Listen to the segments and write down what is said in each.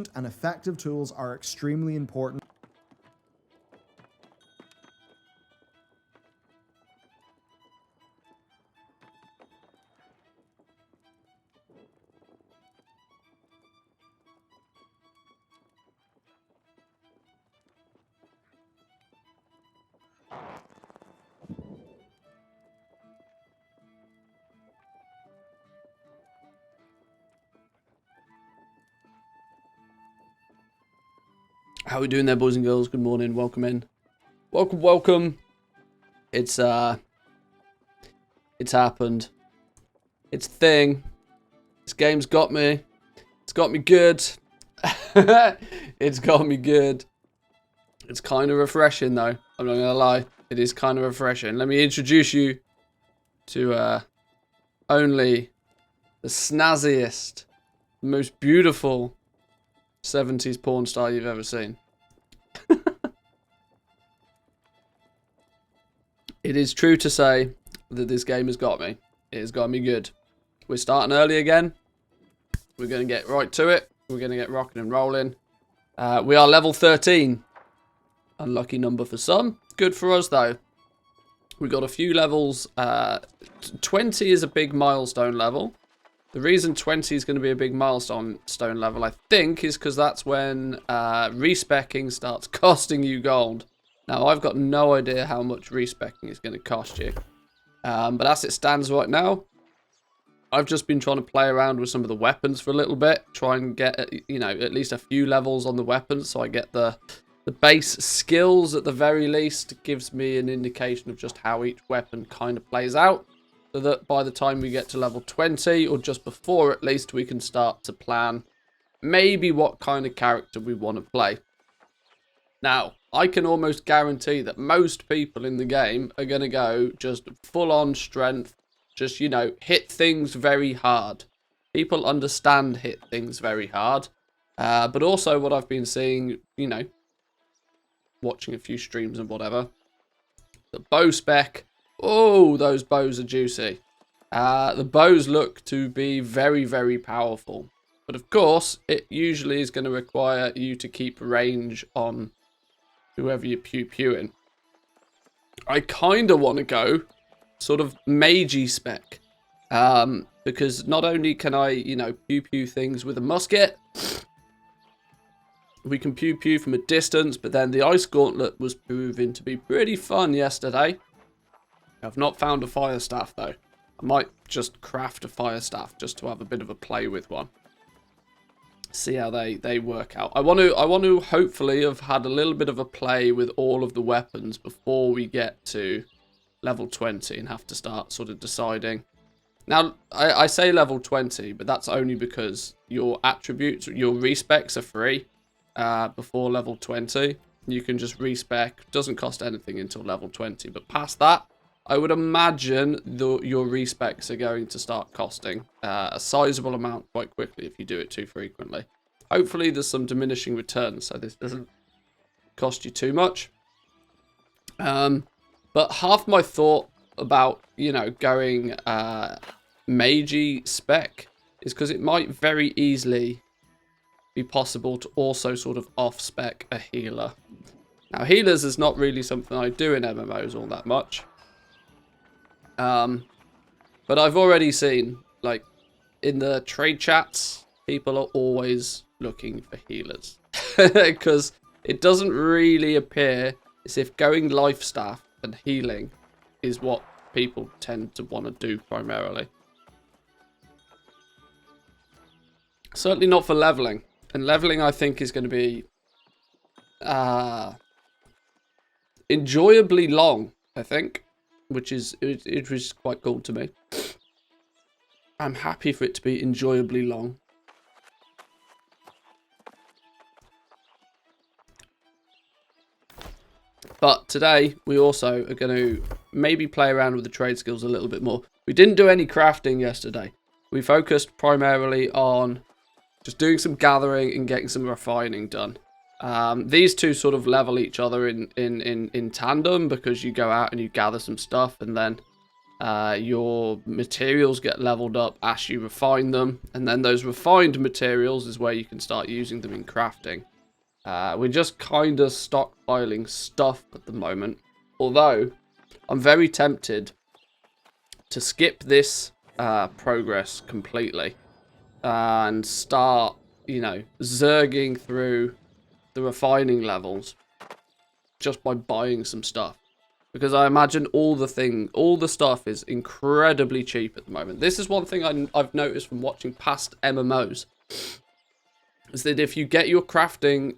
significant and effective tools are extremely important. How are we doing there, boys and girls? Good morning. Welcome in. Welcome. It's happened. It's a thing. This game's got me. It's got me good. It's got me good. It's kind of refreshing, though. I'm not gonna lie. It is kind of refreshing. Let me introduce you to only the snazziest, most beautiful 70s porn star you've ever seen. It is true to say that this game has got me. It has got me good. We're starting early again. We're going to get right to it. We're going to get rocking and rolling. We are level 13. Unlucky number for some. Good for us, though. We got a few levels. 20 is a big milestone level. The reason 20 is going to be a big milestone level, I think, is because that's when respecking starts costing you gold. Now, I've got no idea how much respecking is going to cost you. But as it stands right now, I've just been trying to play around with some of the weapons for a little bit. Try and get, at least a few levels on the weapons so I get the base skills at the very least. It gives me an indication of just how each weapon kind of plays out. So that by the time we get to level 20, or just before at least, we can start to plan maybe what kind of character we want to play. Now, I can almost guarantee that most people in the game are going to go just full-on strength, just, hit things very hard. People understand hit things very hard. But also what I've been seeing, watching a few streams and whatever, the bow spec. Oh, those bows are juicy. The bows look to be very, very powerful. But of course, it usually is going to require you to keep range on whoever you're pew-pewing. I kind of want to go sort of magey spec. Because not only can I, pew-pew things with a musket, we can pew-pew from a distance, but then the ice gauntlet was proving to be pretty fun yesterday. I've not found a fire staff though. I might just craft a fire staff just to have a bit of a play with one. See how they work out. I want to hopefully have had a little bit of a play with all of the weapons before we get to level 20 and have to start sort of deciding. Now, I say level 20, but that's only because your attributes, your respecs are free before level 20. You can just respec. Doesn't cost anything until level 20, but past that, I would imagine your respecs are going to start costing a sizable amount quite quickly if you do it too frequently. Hopefully there's some diminishing returns, so this doesn't cost you too much. But half my thought about, going magey spec is because it might very easily be possible to also sort of off-spec a healer. Now, healers is not really something I do in MMOs all that much. But I've already seen, like, in the trade chats, people are always looking for healers. Because it doesn't really appear as if going life staff and healing is what people tend to want to do primarily. Certainly not for leveling. And leveling, I think, is going to be enjoyably long, I think. Which is quite cool to me. I'm happy for it to be enjoyably long. But today, we also are going to maybe play around with the trade skills a little bit more. We didn't do any crafting yesterday. We focused primarily on just doing some gathering and getting some refining done. These two sort of level each other in tandem, because you go out and you gather some stuff, and then Your materials get leveled up as you refine them, and then those refined materials is where you can start using them in crafting. We're just kind of stockpiling stuff at the moment, although I'm very tempted to skip this progress completely and start, you know, zerging through the refining levels just by buying some stuff. Because I imagine all the stuff is incredibly cheap at the moment. This is one thing I've noticed from watching past MMOs, is that if you get your crafting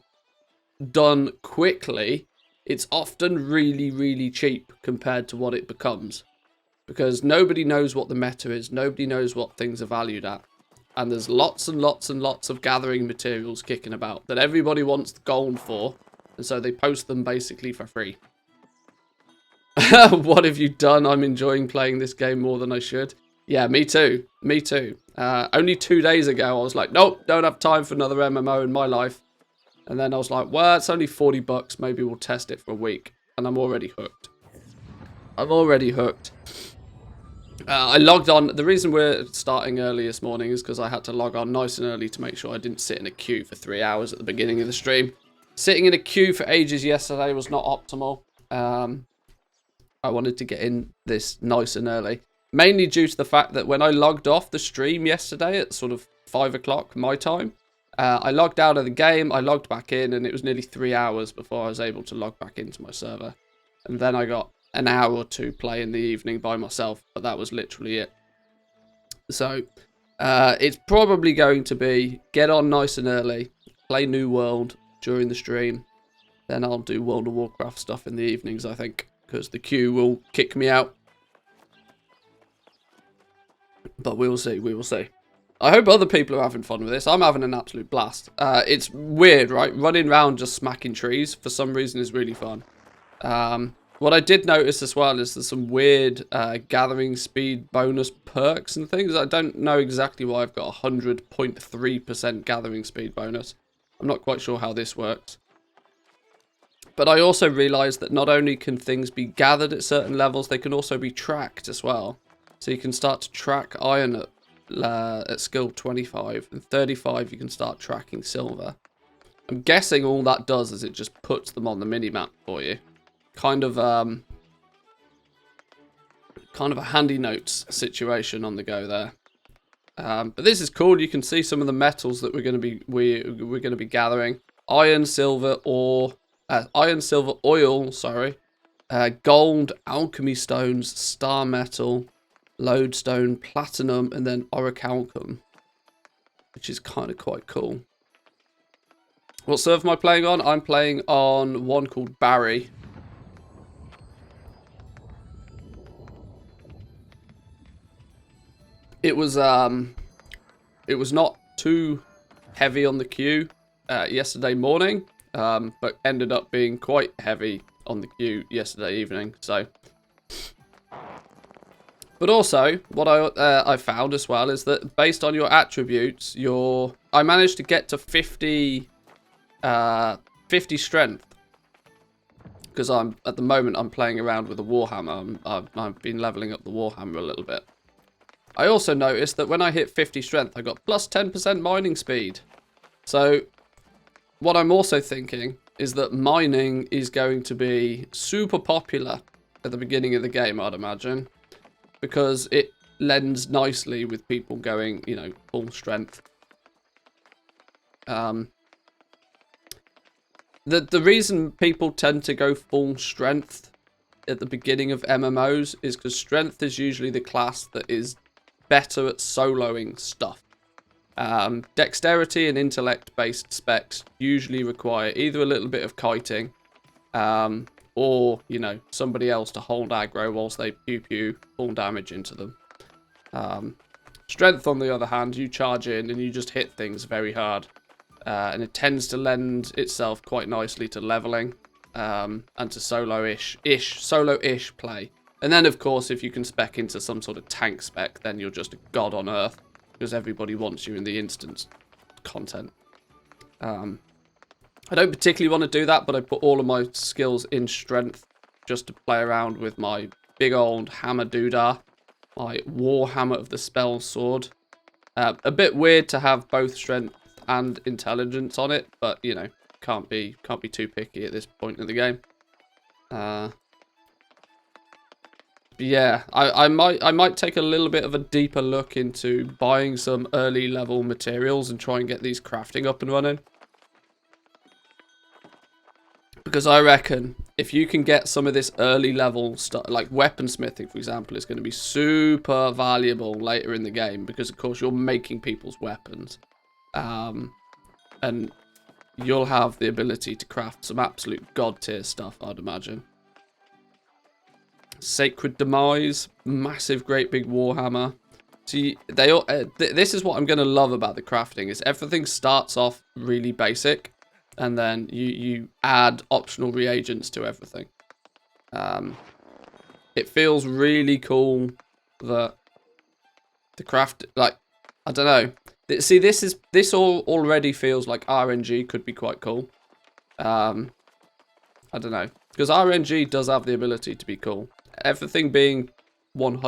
done quickly, it's often really, really cheap compared to what it becomes. Because nobody knows what the meta is, nobody knows what things are valued at. And there's lots and lots and lots of gathering materials kicking about that everybody wants the gold for, and so they post them basically for free. What have you done? I'm enjoying playing this game more than I should. Yeah, me too. Me too. Only 2 days ago, I was like, nope, don't have time for another MMO in my life. And then I was like, well, it's only 40 bucks. Maybe we'll test it for a week. And I'm already hooked. I'm already hooked. I logged on. The reason we're starting early this morning is because I had to log on nice and early to make sure I didn't sit in a queue for 3 hours at the beginning of the stream. Sitting in a queue for ages yesterday was not optimal. I wanted to get in this nice and early. Mainly due to the fact that when I logged off the stream yesterday at sort of 5 o'clock my time, I logged out of the game, I logged back in, and it was nearly 3 hours before I was able to log back into my server. And then I got an hour or two play in the evening by myself, but that was literally it. So, it's probably going to be get on nice and early, play New World during the stream, then I'll do World of Warcraft stuff in the evenings, I think, because the queue will kick me out. But we will see, we will see. I hope other people are having fun with this. I'm having an absolute blast. It's weird, right? Running around just smacking trees for some reason is really fun. What I did notice as well is there's some weird gathering speed bonus perks and things. I don't know exactly why I've got 100.3% gathering speed bonus. I'm not quite sure how this works. But I also realised that not only can things be gathered at certain levels, they can also be tracked as well. So you can start to track iron at skill 25, and 35 you can start tracking silver. I'm guessing all that does is it just puts them on the minimap for you. Kind of a handy notes situation on the go there. But this is cool. You can see some of the metals that we're going to be gathering: iron, silver, ore. Iron, silver, oil, sorry. Gold, alchemy stones, star metal, lodestone, platinum, and then orichalcum, which is kind of quite cool. What server am I playing on? I'm playing on one called Barry. It was not too heavy on the queue yesterday morning. But ended up being quite heavy on the queue yesterday evening. So, but also what I found as well is that based on your attributes, I managed to get to 50 strength, because at the moment I'm playing around with a warhammer. I've been leveling up the warhammer a little bit. I also noticed that when I hit 50 strength, I got plus 10% mining speed. So what I'm also thinking is that mining is going to be super popular at the beginning of the game, I'd imagine, because it lends nicely with people going, you know, full strength. The reason people tend to go full strength at the beginning of MMOs is because strength is usually the class that is better at soloing stuff. Dexterity and intellect-based specs usually require either a little bit of kiting, or, you know, somebody else to hold aggro whilst they pew full damage into them. Strength, on the other hand, you charge in and you just hit things very hard, and it tends to lend itself quite nicely to leveling, and to solo-ish play. And then, of course, if you can spec into some sort of tank spec, then you're just a god on earth, because everybody wants you in the instance content. I don't particularly want to do that, but I put all of my skills in strength just to play around with my big old hammer doodah. my Warhammer of the Spell Sword. A bit weird to have both strength and intelligence on it, but you know, can't be too picky at this point in the game. Yeah, I might take a little bit of a deeper look into buying some early level materials and try and get these crafting up and running. Because I reckon if you can get some of this early level stuff, like weaponsmithing, for example, is going to be super valuable later in the game. Because, of course, you're making people's weapons. And you'll have the ability to craft some absolute god tier stuff, I'd imagine. Sacred Demise, massive, great big Warhammer. See, they all, this is what I'm going to love about the crafting, is everything starts off really basic, and then you add optional reagents to everything. It feels really cool that the craft, like, I don't know. See, this all already feels like RNG could be quite cool. I don't know, because RNG does have the ability to be cool. Everything being 100%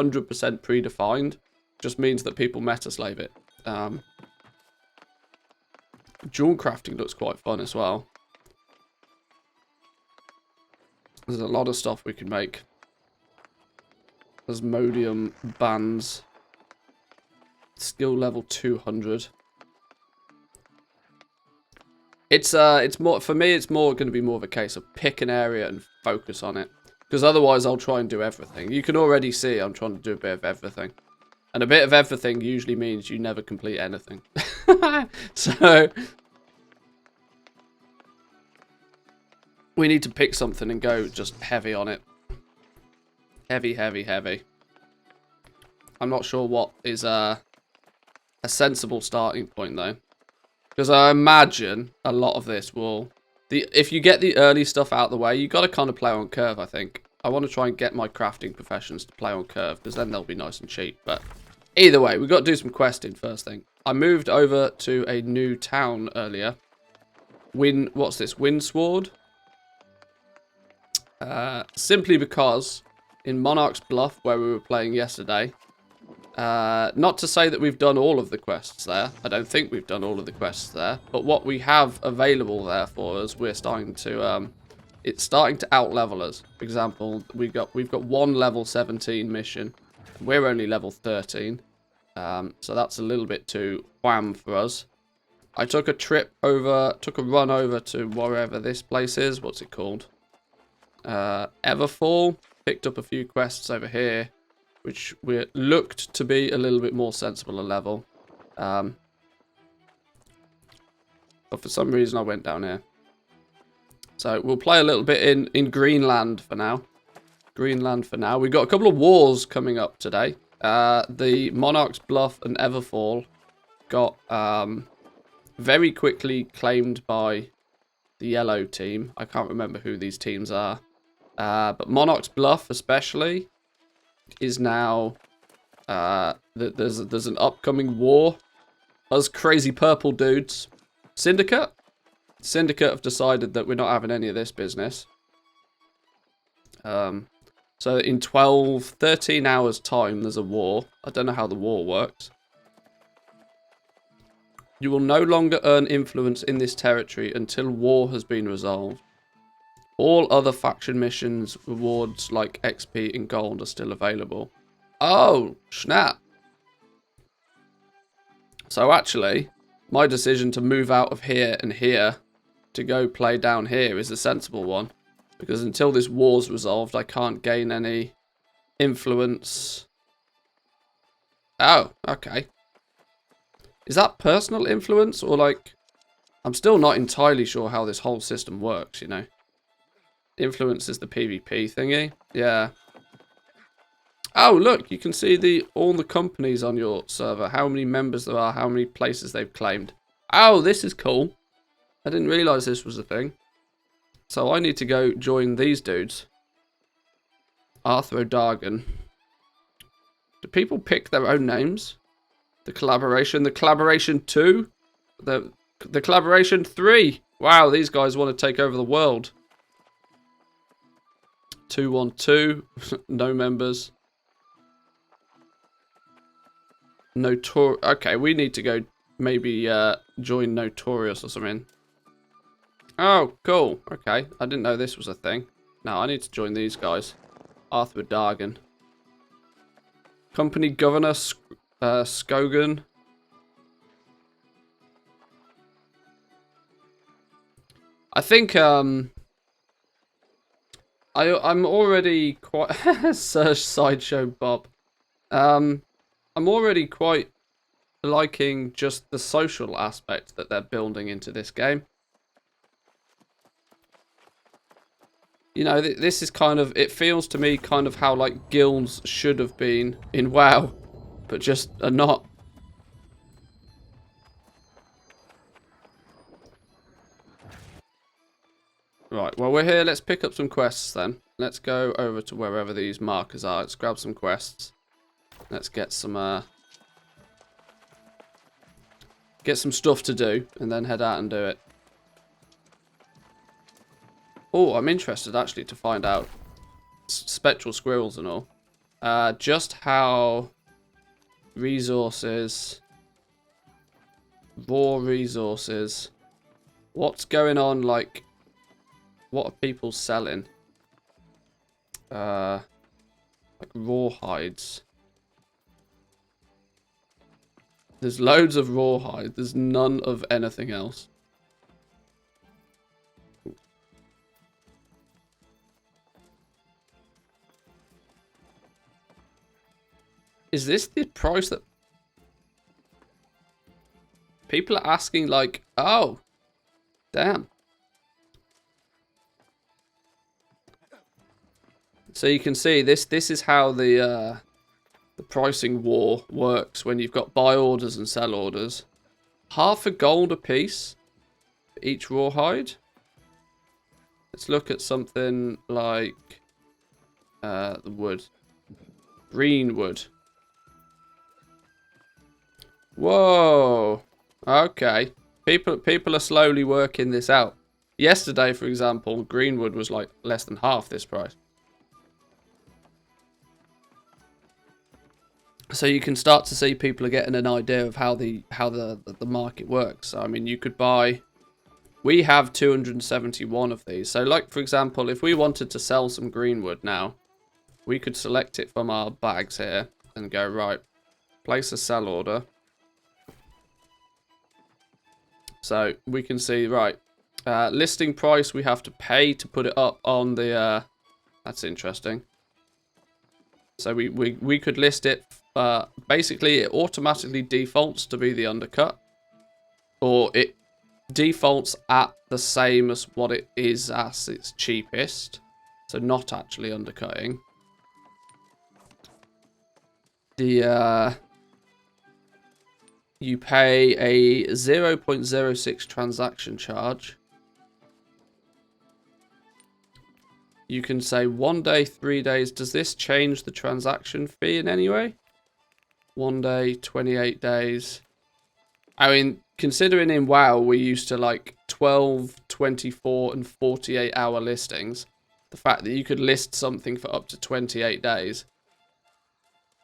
predefined just means that people meta slave it. Jewel crafting looks quite fun as well. There's a lot of stuff we can make. Osmodium bands. Skill level 200. It's more, for me, it's more going to be more of a case of pick an area and focus on it. Because otherwise I'll try and do everything. You can already see I'm trying to do a bit of everything. And a bit of everything usually means you never complete anything. So we need to pick something and go just heavy on it. Heavy, heavy, heavy. I'm not sure what is a sensible starting point though. Because I imagine a lot of this will... if you get the early stuff out of the way, you got to kind of play on curve, I think. I want to try and get my crafting professions to play on curve, because then they'll be nice and cheap. But either way, we've got to do some questing first thing. I moved over to a new town earlier. What's this? Windsward? Simply because in Monarch's Bluff, where we were playing yesterday, not to say that we've done all of the quests there. I don't think we've done all of the quests there. But what we have available there for us, we're starting to... it's starting to out-level us. For example, we've got one level 17 mission. We're only level 13. So that's a little bit too wham for us. I took a run over to wherever this place is. What's it called? Everfall. Picked up a few quests over here, which looked to be a little bit more sensible a level. But for some reason I went down here. So we'll play a little bit in Greenland for now. Greenland for now. We've got a couple of wars coming up today. The Monarch's Bluff and Everfall got very quickly claimed by the yellow team. I can't remember who these teams are. But Monarch's Bluff especially is now... there's an upcoming war. Us crazy purple dudes. Syndicate have decided that we're not having any of this business. So in 13 hours time there's a war. I don't know how the war works. You will no longer earn influence in this territory until war has been resolved. All other faction missions rewards like XP and gold are still available. Oh, snap. So actually, my decision to move out of here and here to go play down here is a sensible one. Because until this war's resolved, I can't gain any influence. Oh, okay. Is that personal influence or like... I'm still not entirely sure how this whole system works, you know. Influence is the PvP thingy. Yeah. Oh, look, you can see all the companies on your server. How many members there are, how many places they've claimed. Oh, this is cool. I didn't realise this was a thing. So I need to go join these dudes. Arthur O'Dargan. Do people pick their own names? The collaboration 2? The collaboration 3. Wow, these guys want to take over the world. 212. No members. Okay, we need to go maybe join Notorious or something. Oh, cool. Okay, I didn't know this was a thing. No, I need to join these guys. Arthur Dargan. Company Governor Skogan. I think I'm already quite Search Sideshow Bob. I'm already quite liking just the social aspect that they're building into this game. You know, this is kind of, it feels to me kind of how like guilds should have been in WoW, but just are not. Right, well, we're here. Let's pick up some quests then. Let's go over to wherever these markers are. Let's grab some quests. Let's get some stuff to do and then head out and do it. Oh, I'm interested actually to find out spectral squirrels and all. Just how resources, raw resources, what's going on, like, what are people selling? Like raw hides. There's loads of raw hide. There's none of anything else. Is this the price that people are asking? Like, oh, damn. So you can see this is how the pricing war works when you've got buy orders and sell orders. Half a gold a piece for each rawhide. Let's look at something like the wood. Green wood. Whoa. Okay. People are slowly working this out. Yesterday, for example, greenwood was like less than half this price. So you can start to see people are getting an idea of how the market works. So, I mean, you could buy. We have 271 of these. So, like, for example, if we wanted to sell some greenwood now, we could select it from our bags here and go, right, place a sell order. So we can see, right, listing price, we have to pay to put it up on the, that's interesting. So we could list it, basically it automatically defaults to be the undercut, or it defaults at the same as what it is as its cheapest, so not actually undercutting. The, you pay a 0.06 transaction charge. You can say 1 day, 3 days. Does this change the transaction fee in any way? 1 day, 28 days. I mean, considering in WoW we used to like 12, 24 and 48 hour listings, the fact that you could list something for up to 28 days.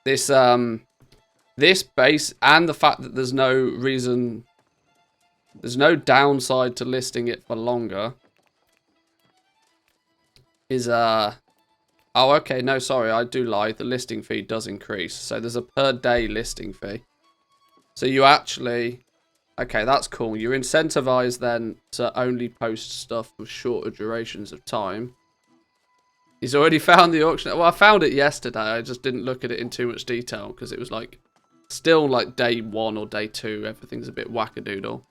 This base, and the fact that there's no reason, there's no downside to listing it for longer, is, oh, okay, no, sorry, I do lie, the listing fee does increase, so there's a per day listing fee. So you actually, okay, that's cool, you're incentivized then to only post stuff with shorter durations of time. He's already found the auction. Well, I found it yesterday, I just didn't look at it in too much detail, because it was like, still like day 1 or day 2, everything's a bit wackadoodle.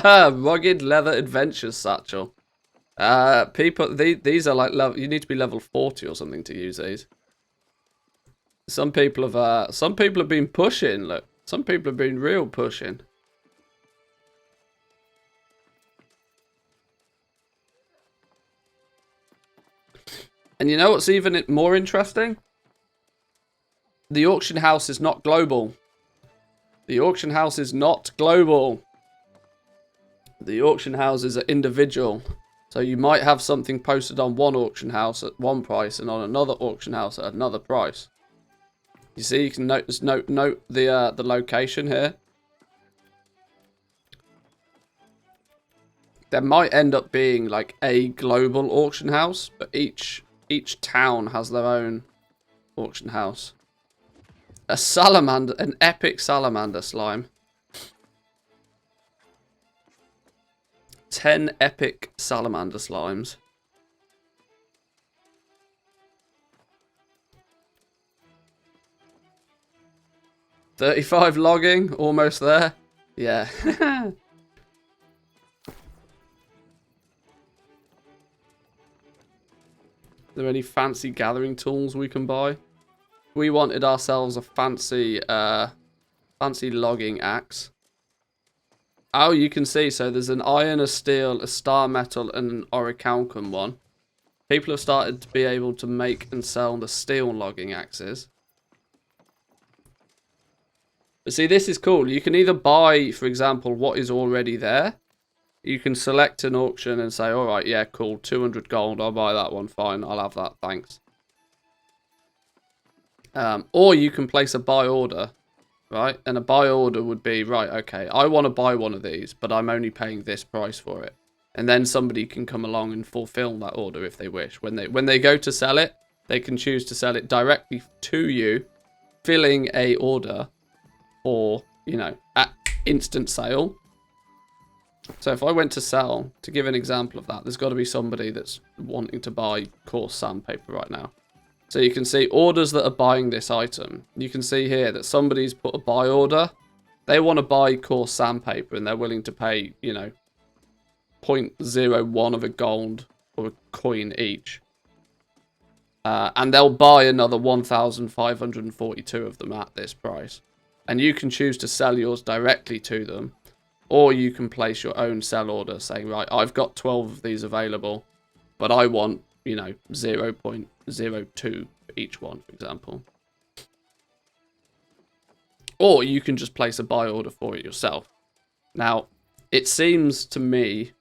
Rugged leather adventure satchel. People, these are like level. You need to be level 40 or something to use these. Some people have been pushing. Look, some people have been real pushing. And you know what's even more interesting? The auction house is not global. The auction house is not global. The auction houses are individual. So you might have something posted on one auction house at one price and on another auction house at another price. You see, you can note the location here. There might end up being like a global auction house, but each town has their own auction house. A salamander, an epic salamander slime. 10 epic salamander slimes. $35 logging, almost there. Yeah. Are there any fancy gathering tools we can buy? We wanted ourselves a fancy logging axe. Oh, you can see, so there's an iron, a steel, a star metal, and an orichalcum one. People have started to be able to make and sell the steel logging axes. But see, this is cool. You can either buy, for example, what is already there. You can select an auction and say, alright, yeah, cool, 200 gold, I'll buy that one, fine, I'll have that, thanks. Or you can place a buy order, right? And a buy order would be, right, okay, I want to buy one of these, but I'm only paying this price for it. And then somebody can come along and fulfill that order if they wish. When they go to sell it, they can choose to sell it directly to you, filling a order for, you know, at instant sale. So if I went to sell, to give an example of that, there's got to be somebody that's wanting to buy coarse sandpaper right now. So you can see orders that are buying this item. You can see here that somebody's put a buy order. They want to buy coarse sandpaper and they're willing to pay, you know, 0.01 of a gold or a coin each. And they'll buy another 1,542 of them at this price. And you can choose to sell yours directly to them. Or you can place your own sell order saying, right, I've got 12 of these available, but I want, you know, 0.02 for each one, for example. Or you can just place a buy order for it yourself. Now, it seems to me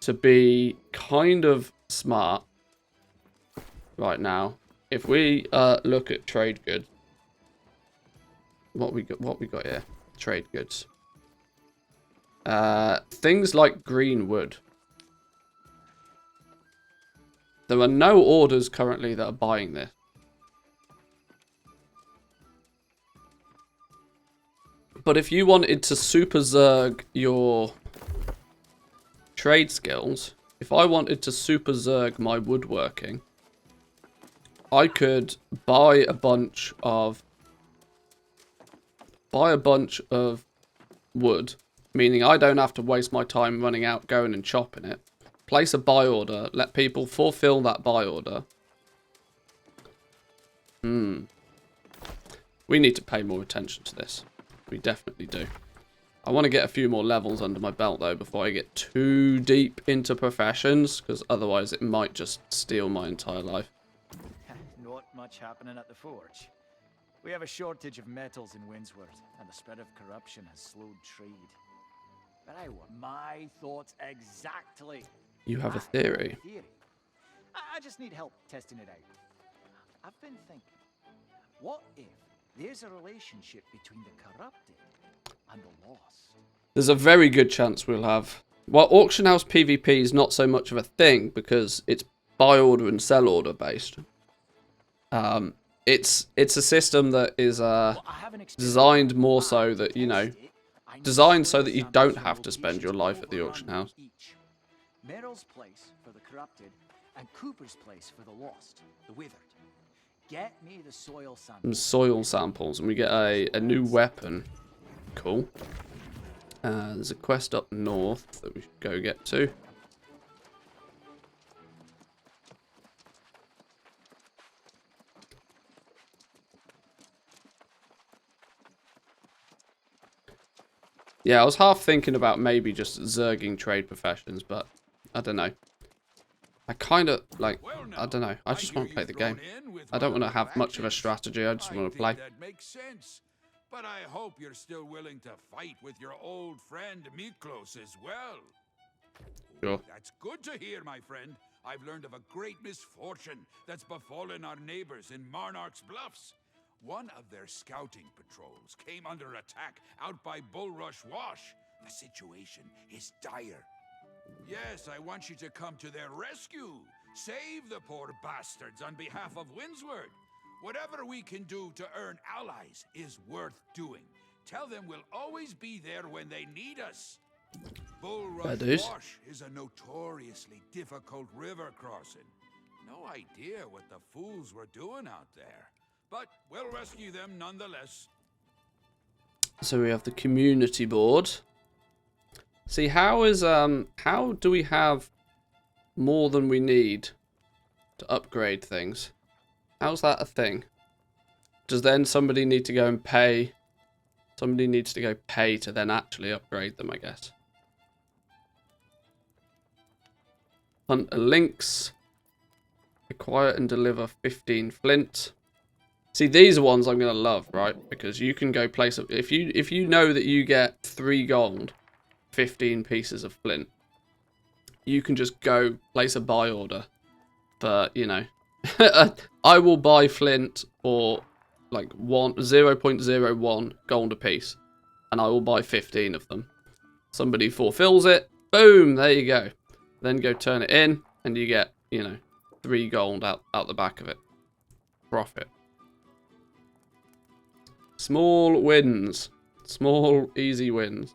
to be kind of smart right now. If we look at trade goods, what we got here? Trade goods. Things like green wood. There are no orders currently that are buying this. But if you wanted to super zerg your trade skills, if I wanted to super zerg my woodworking, I could buy a bunch of wood, meaning I don't have to waste my time running out, going and chopping it. Place a buy order, let people fulfill that buy order. We need to pay more attention to this. We definitely do. I want to get a few more levels under my belt though before I get too deep into professions, because otherwise it might just steal my entire life. Not much happening at the forge. We have a shortage of metals in Windsworth, and the spread of corruption has slowed trade. But I want my thoughts exactly. You have a theory. I just need help testing it out. I've been thinking, what if there's a relationship between the corrupted and the lost? There's a very good chance we'll have. Well, auction house PvP is not so much of a thing because it's buy order and sell order based. It's a system that is designed more so that, you know, designed so that you don't have to spend your life at the auction house. Merrill's place for the corrupted and Cooper's place for the lost, the withered. Get me the soil samples. Some soil samples, and we get a new weapon. Cool. There's a quest up north that we should go get to. Yeah, I was half thinking about maybe just zerging trade professions, but I don't know. I kind of, like, I don't know. I just want to play the game. I don't want to have much of a strategy. I just want to play. That makes sense. But I hope you're still willing to fight with your old friend Miklos as well. Sure. That's good to hear, my friend. I've learned of a great misfortune that's befallen our neighbors in Marnark's Bluffs. One of their scouting patrols came under attack out by Bulrush Wash. The situation is dire. Yes, I want you to come to their rescue. Save the poor bastards on behalf of Windsward. Whatever we can do to earn allies is worth doing. Tell them we'll always be there when they need us. Bulrush Wash is a notoriously difficult river crossing. No idea what the fools were doing out there. But we'll rescue them nonetheless. So we have the community board. See, how do we have more than we need to upgrade things? How's that a thing? Does then somebody need to go and pay? Somebody needs to go pay to then actually upgrade them, I guess. Hunt a lynx. Acquire and deliver 15 flint. See, these are ones I'm gonna love, right? Because you can go place if you know that you get 3 gold, 15 pieces of flint, you can just go place a buy order for, you know, I will buy flint for like 0.01 gold a piece, and I will buy 15 of them. Somebody fulfills it, boom, there you go. Then go turn it in, and you get, you know, 3 gold out the back of it. Profit. Small wins. Small, easy wins.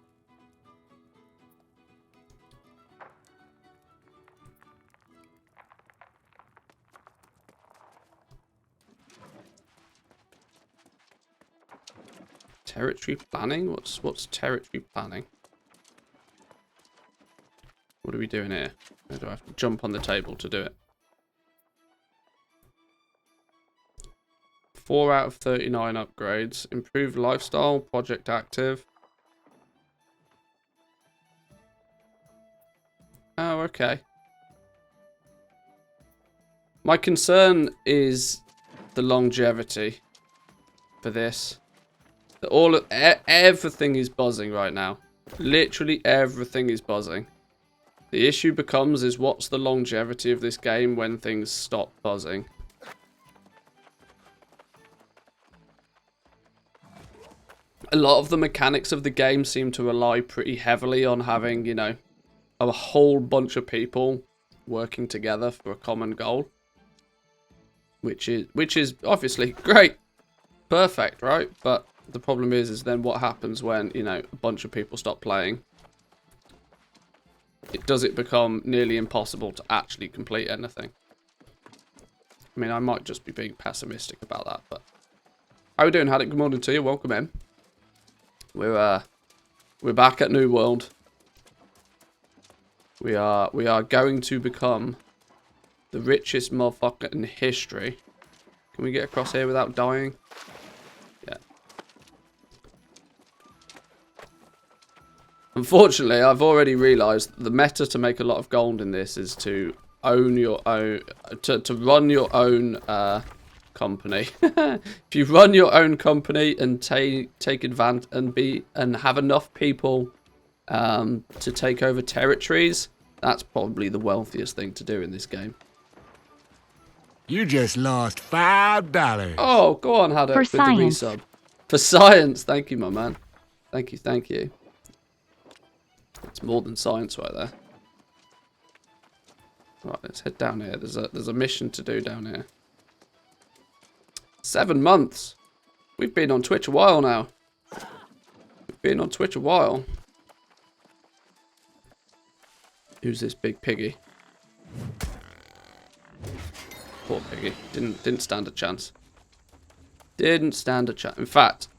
Territory planning? What's territory planning? What are we doing here? Or do I have to jump on the table to do it? 4 out of 39 upgrades. Improved lifestyle. Project active. Oh, okay. My concern is the longevity for this. Everything is buzzing right now. Literally everything is buzzing. The issue becomes is what's the longevity of this game when things stop buzzing? A lot of the mechanics of the game seem to rely pretty heavily on having, you know, a whole bunch of people working together for a common goal. Which is obviously great. Perfect, right? But the problem is then what happens when, you know, a bunch of people stop playing? Does it become nearly impossible to actually complete anything? I mean, I might just be being pessimistic about that, but... How are we doing, Haddock? Good morning to you. Welcome in. We're back at New World. We are going to become the richest motherfucker in history. Can we get across here without dying? Yeah. Unfortunately, I've already realised the meta to make a lot of gold in this is to own your own, to run your own company. If you run your own company and take advantage and have enough people to take over territories, that's probably the wealthiest thing to do in this game. You just lost $5. Oh, go on, Haddock, For with science. the resub. For science, thank you, my man. Thank you, thank you. It's more than science right there. Right, let's head down here. There's a mission to do down here. 7 months. We've been on Twitch a while now. We've been on Twitch a while. Who's this big piggy? Poor piggy. Didn't stand a chance. Didn't stand a chance. In fact,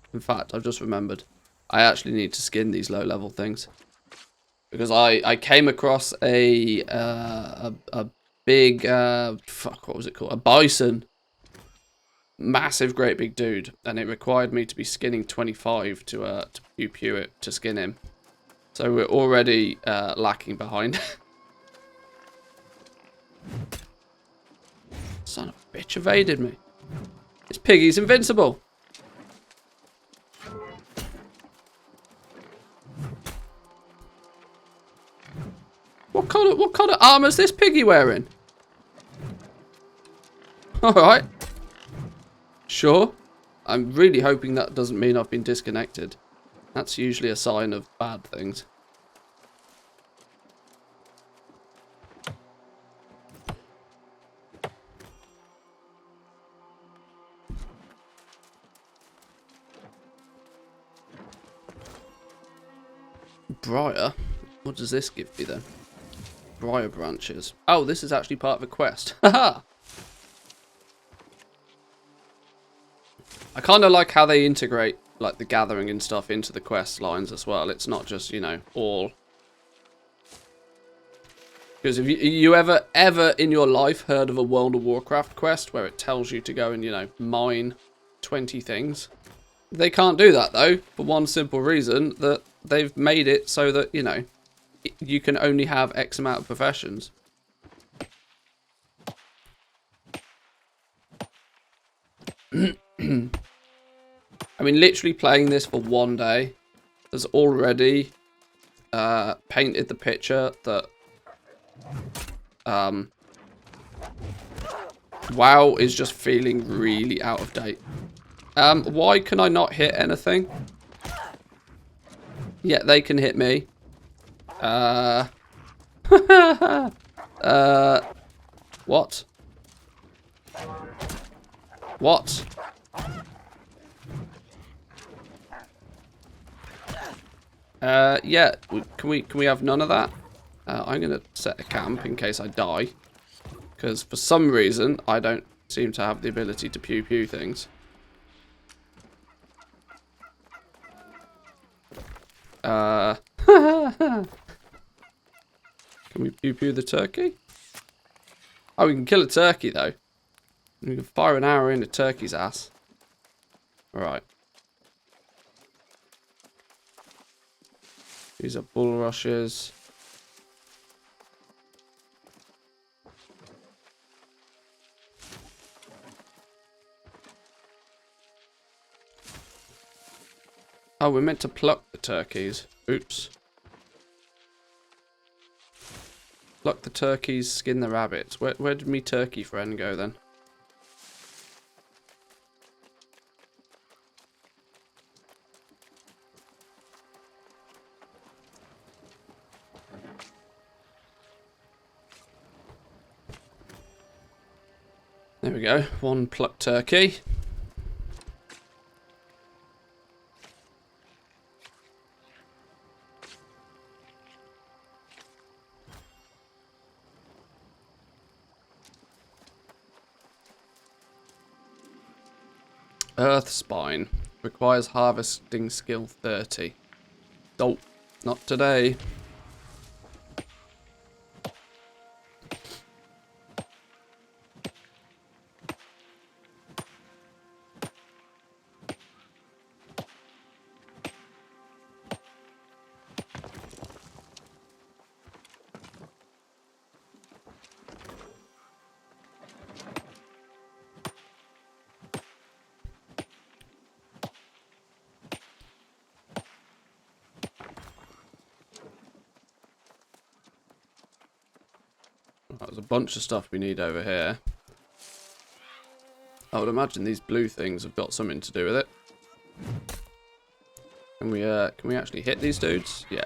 I've just remembered. I actually need to skin these low-level things. Because I came across a big, fuck, what was it called? A bison. Massive, great big dude. And it required me to be skinning 25 to pew it to skin him. So we're already lacking behind. Son of a bitch evaded me. This piggy's invincible. What kind of armor's this piggy wearing? Alright. Sure. I'm really hoping that doesn't mean I've been disconnected. That's usually a sign of bad things. Briar? What does this give me then? Briar branches. Oh, this is actually part of a quest. Haha! I kind of like how they integrate like the gathering and stuff into the quest lines as well. It's not just, you know, all. Because if you ever in your life heard of a World of Warcraft quest where it tells you to go and, you know, mine 20 things? They can't do that though, for one simple reason, that they've made it so that, you know, you can only have X amount of professions. I mean, literally playing this for one day has already painted the picture that WoW is just feeling really out of date. Why can I not hit anything? Yeah, they can hit me. What? What? Yeah, can we have none of that? I'm gonna set a camp in case I die, because for some reason I don't seem to have the ability to pew pew things. Can we pew pew the turkey? Oh, we can kill a turkey though. We can fire an arrow in a turkey's ass. Alright. These are bulrushes. Oh, we're meant to pluck the turkeys. Oops. Pluck the turkeys, skin the rabbits. Where did me turkey friend go then? There we go. One plucked turkey. Earth spine. Requires harvesting skill 30. Nope. Not today. There's a bunch of stuff we need over here. I would imagine these blue things have got something to do with it. Can we actually hit these dudes? Yeah.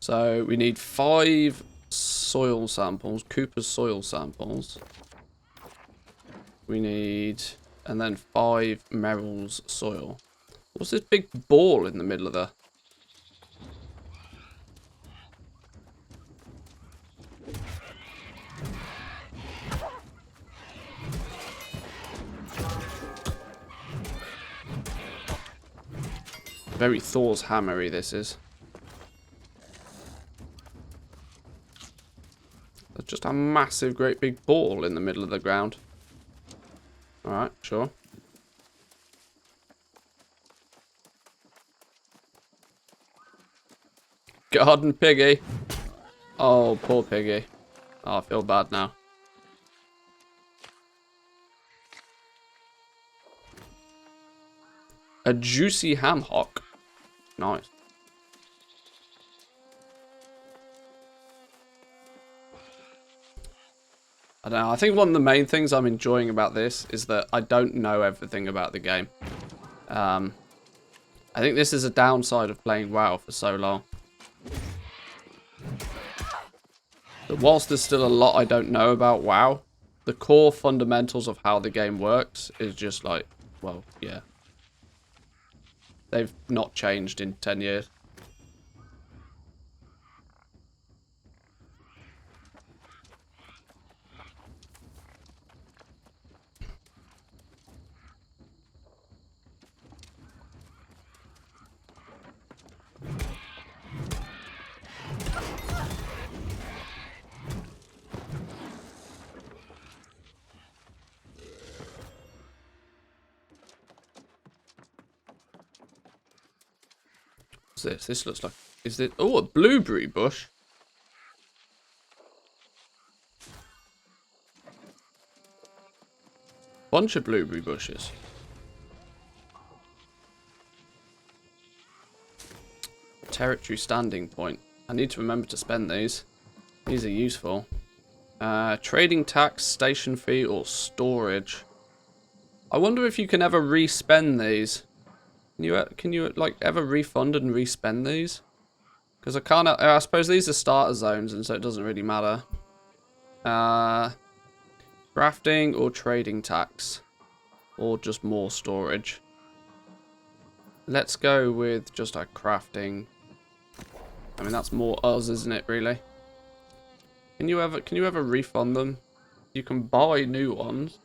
So we need 5 soil samples, Cooper's soil samples. We need, and then 5 Merrill's soil. What's this big ball in the middle of the... Very Thor's hammery this is. There's just a massive great big ball in the middle of the ground. Alright, sure. Garden piggy. Oh, poor piggy. Oh, I feel bad now. A juicy ham hock. Nice. I don't know. I think one of the main things I'm enjoying about this is that I don't know everything about the game. I think this is a downside of playing WoW for so long. But whilst there's still a lot I don't know about WoW, the core fundamentals of how the game works is just like, well, yeah. They've not changed in 10 years. What's this? This looks like... Is it... Oh, a blueberry bush. Bunch of blueberry bushes. Territory standing point. I need to remember to spend these. These are useful. Trading tax, station fee, or storage. I wonder if you can ever re-spend these. Can you like ever refund and re-spend these? Because I suppose these are starter zones, and so it doesn't really matter. Crafting or trading tax, or just more storage. Let's go with just a crafting. I mean, that's more us, isn't it? Really? Can you ever refund them? You can buy new ones.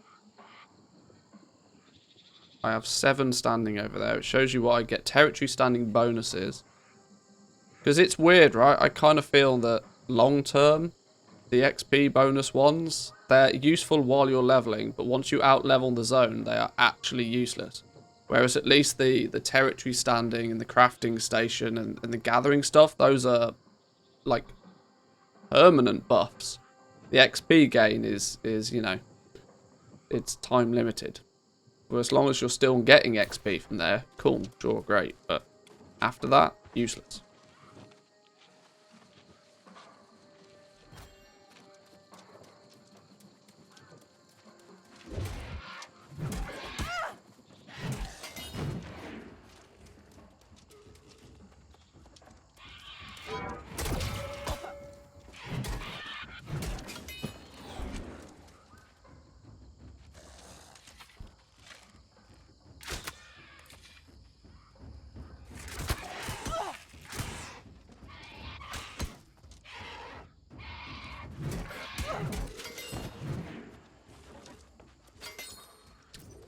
I have 7 standing over there. It shows you what I get. Territory standing bonuses. Because it's weird, right? I kind of feel that long term, the XP bonus ones, they're useful while you're leveling, but once you out-level the zone, they are actually useless. Whereas at least the territory standing and the crafting station and the gathering stuff, those are like permanent buffs. The XP gain is, you know, it's time limited. Well, as long as you're still getting XP from there, cool, sure, great. But after that, useless.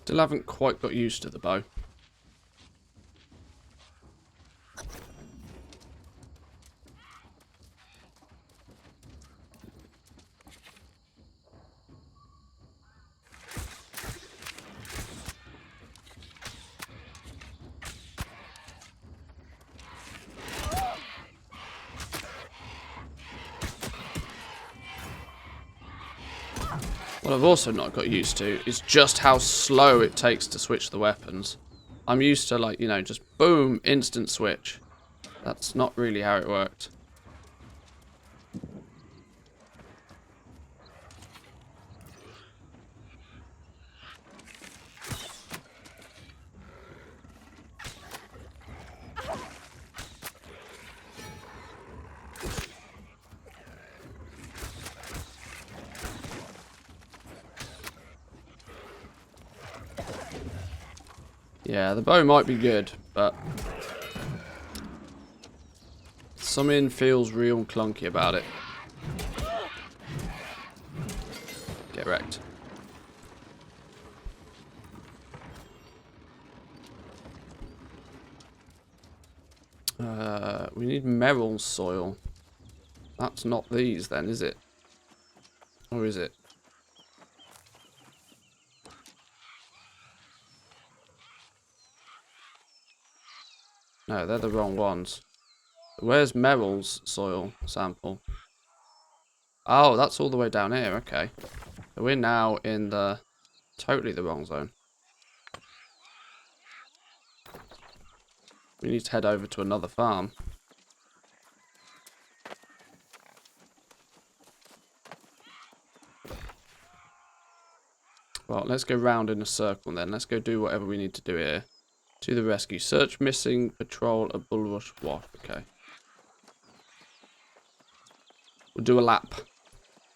Still haven't quite got used to the bow. What I've also not got used to is just how slow it takes to switch the weapons. I'm used to, like, you know, just boom, instant switch. That's not really how it worked. Yeah, the bow might be good, but something feels real clunky about it. Get wrecked. We need Merrill soil. That's not these then, is it? Or is it? No, they're the wrong ones. Where's Merrill's soil sample? Oh, that's all the way down here. Okay. So we're now in the totally the wrong zone. We need to head over to another farm. Well, let's go round in a circle then. Let's go do whatever we need to do here. To the rescue. Search missing patrol a bulrush wash. Okay. We'll do a lap.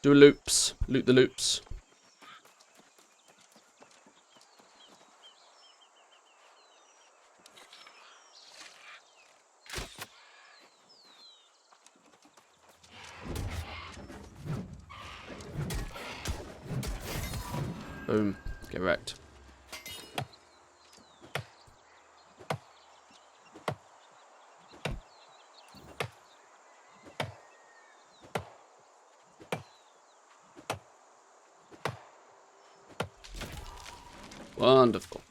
Do a loops. Loop the loops. Boom. Get wrecked. Wonderful.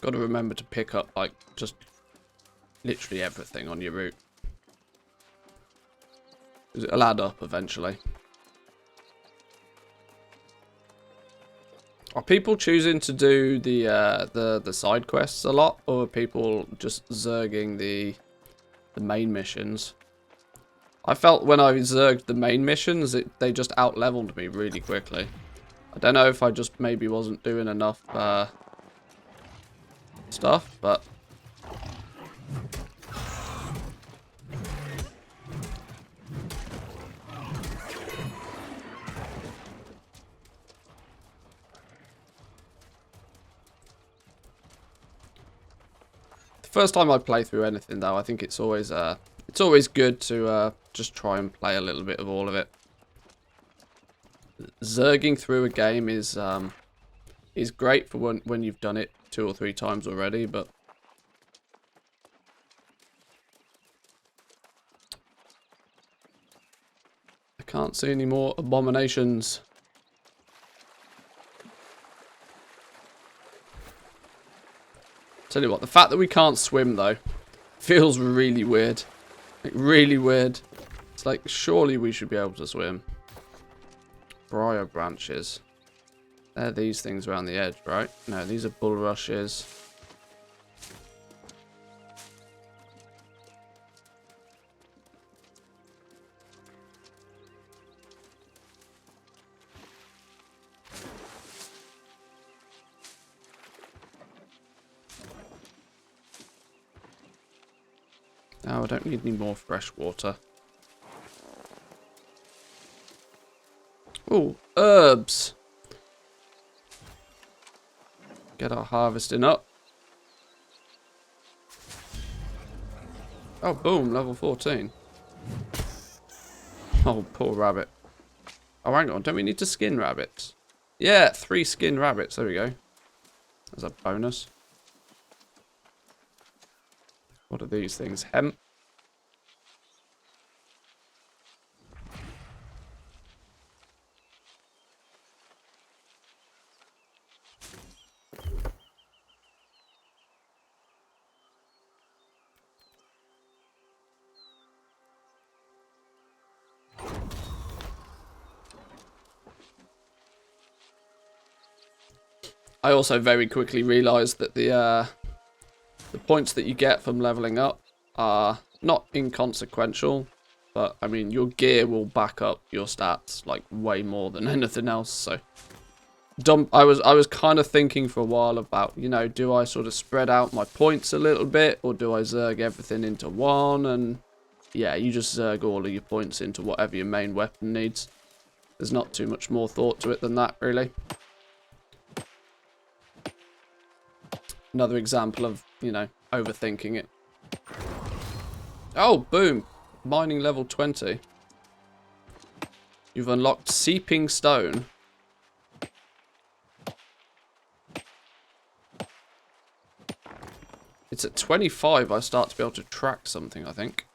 Got to remember to pick up, like, just literally everything on your route. It'll add up eventually. Are people choosing to do the side quests a lot, or are people just zerging the main missions? I felt when I zerged the main missions, they just out-leveled me really quickly. I don't know if I just maybe wasn't doing enough stuff, but the first time I play through anything, though, I think it's always good to just try and play a little bit of all of it. Zerging through a game is great for when you've done it 2 or 3 times already, but I can't see any more abominations. Tell you what, the fact that we can't swim though feels really weird. Like, really weird. It's like, surely we should be able to swim. Briar branches. They're these things around the edge, right? No, these are bulrushes. No, I don't need any more fresh water. Ooh, herbs. Get our harvesting up. Oh, boom, level 14. Oh, poor rabbit. Oh, hang on, don't we need to skin rabbits? Yeah, 3 skinned rabbits, there we go. There's a bonus. What are these things? Hemp? I also very quickly realised that the points that you get from leveling up are not inconsequential, but I mean your gear will back up your stats like way more than anything else. So I was kind of thinking for a while about, you know, do I sort of spread out my points a little bit, or do I zerg everything into one? And yeah, you just zerg all of your points into whatever your main weapon needs. There's not too much more thought to it than that, really. Another example of, you know, overthinking it. Oh, boom. Mining level 20. You've unlocked Seeping Stone. It's at 25 I start to be able to track something, I think.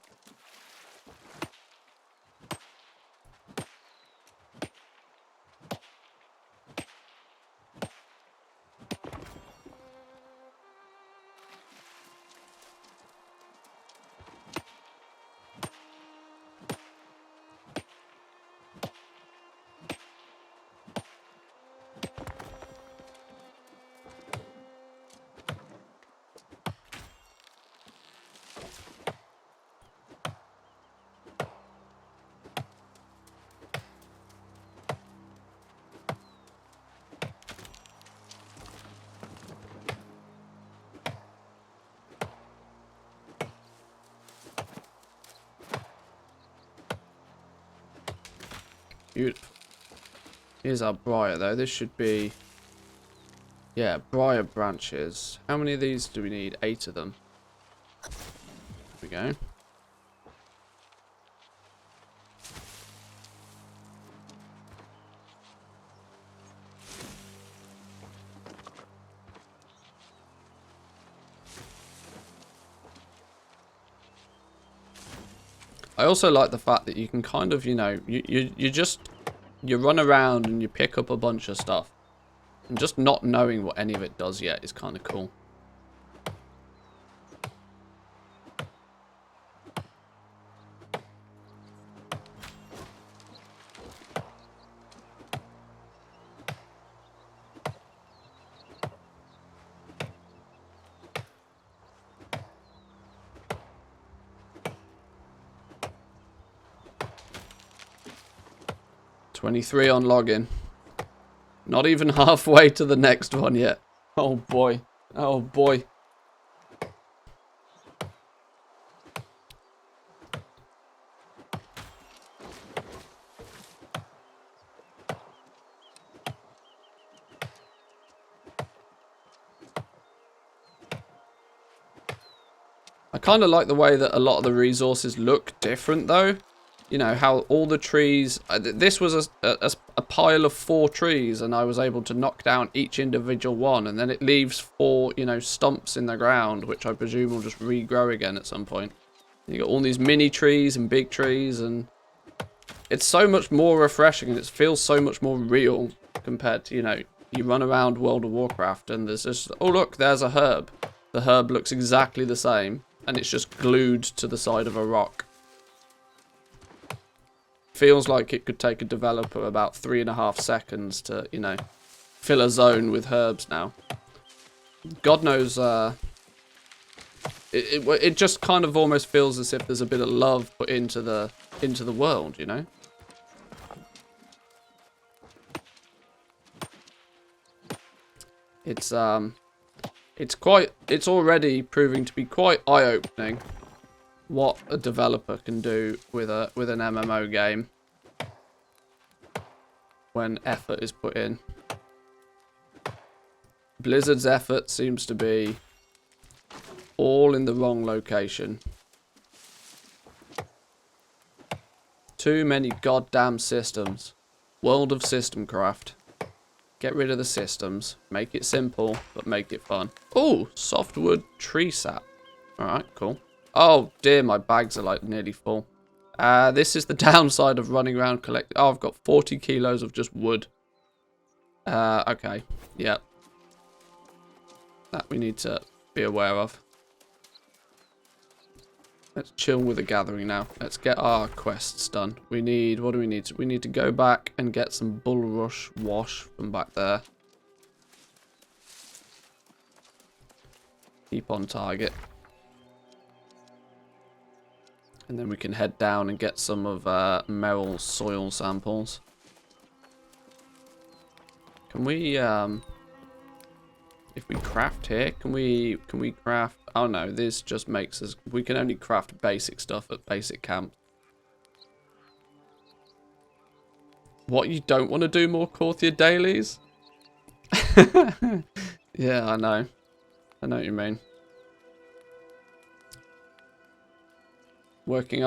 Beautiful. Here's our briar, though. This should be... Yeah, briar branches. How many of these do we need? 8 of them. There we go. I also like the fact that you can kind of, you know, you run around and you pick up a bunch of stuff. And just not knowing what any of it does yet is kind of cool. $23 on login. Not even halfway to the next one yet. Oh boy. Oh boy. I kind of like the way that a lot of the resources look different though. You know, how all the trees... This was a pile of 4 trees, and I was able to knock down each individual one, and then it leaves 4, you know, stumps in the ground, which I presume will just regrow again at some point. You got all these mini trees and big trees, and it's so much more refreshing, and it feels so much more real compared to, you know, you run around World of Warcraft, and there's just... Oh, look, there's a herb. The herb looks exactly the same, and it's just glued to the side of a rock. Feels like it could take a developer about 3.5 seconds to, you know, fill a zone with herbs now. God knows, it just kind of almost feels as if there's a bit of love put into the world, you know. It's already proving to be quite eye-opening what a developer can do with an MMO game when effort is put in. Blizzard's effort seems to be all in the wrong location. Too many goddamn systems. World of Systemcraft. Get rid of the systems. Make it simple, but make it fun. Oh, softwood tree sap. Alright, cool. Oh dear, my bags are like nearly full. This is the downside of running around collecting. Oh, I've got 40 kilos of just wood. Okay. Yep. That we need to be aware of. Let's chill with the gathering now. Let's get our quests done. We need, what do we need? We need to go back and get some bulrush wash from back there. Keep on target. And then we can head down and get some of Meryl's soil samples. Can we, if we craft here, can we craft... Oh no, this just makes us... We can only craft basic stuff at basic camp. What, you don't want to do more Courtier dailies? Yeah, I know. I know what you mean. Working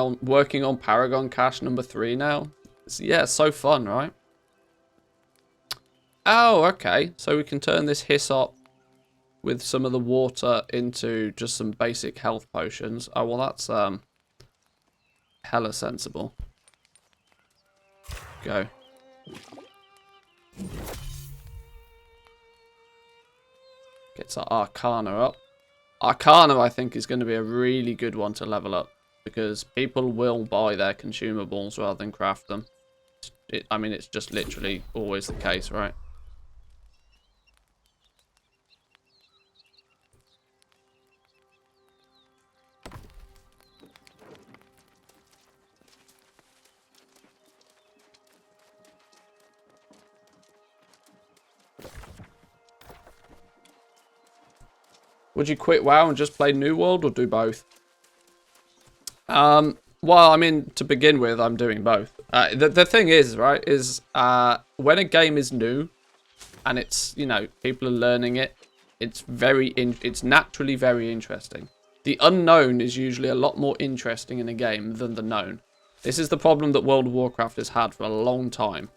on Paragon Cache number 3 now. Yeah, it's so fun, right? Oh, okay. So we can turn this hyssop with some of the water into just some basic health potions. Oh, well, that's hella sensible. Go. Gets our Arcana up. Arcana, I think, is going to be a really good one to level up, because people will buy their consumables rather than craft them. I mean, it's just literally always the case, right? Would you quit WoW and just play New World, or do both? Well, I mean, to begin with, I'm doing both. The thing is, right, is when a game is new and it's, you know, people are learning it, it's naturally very interesting. The unknown is usually a lot more interesting in a game than the known. This is the problem that World of Warcraft has had for a long time.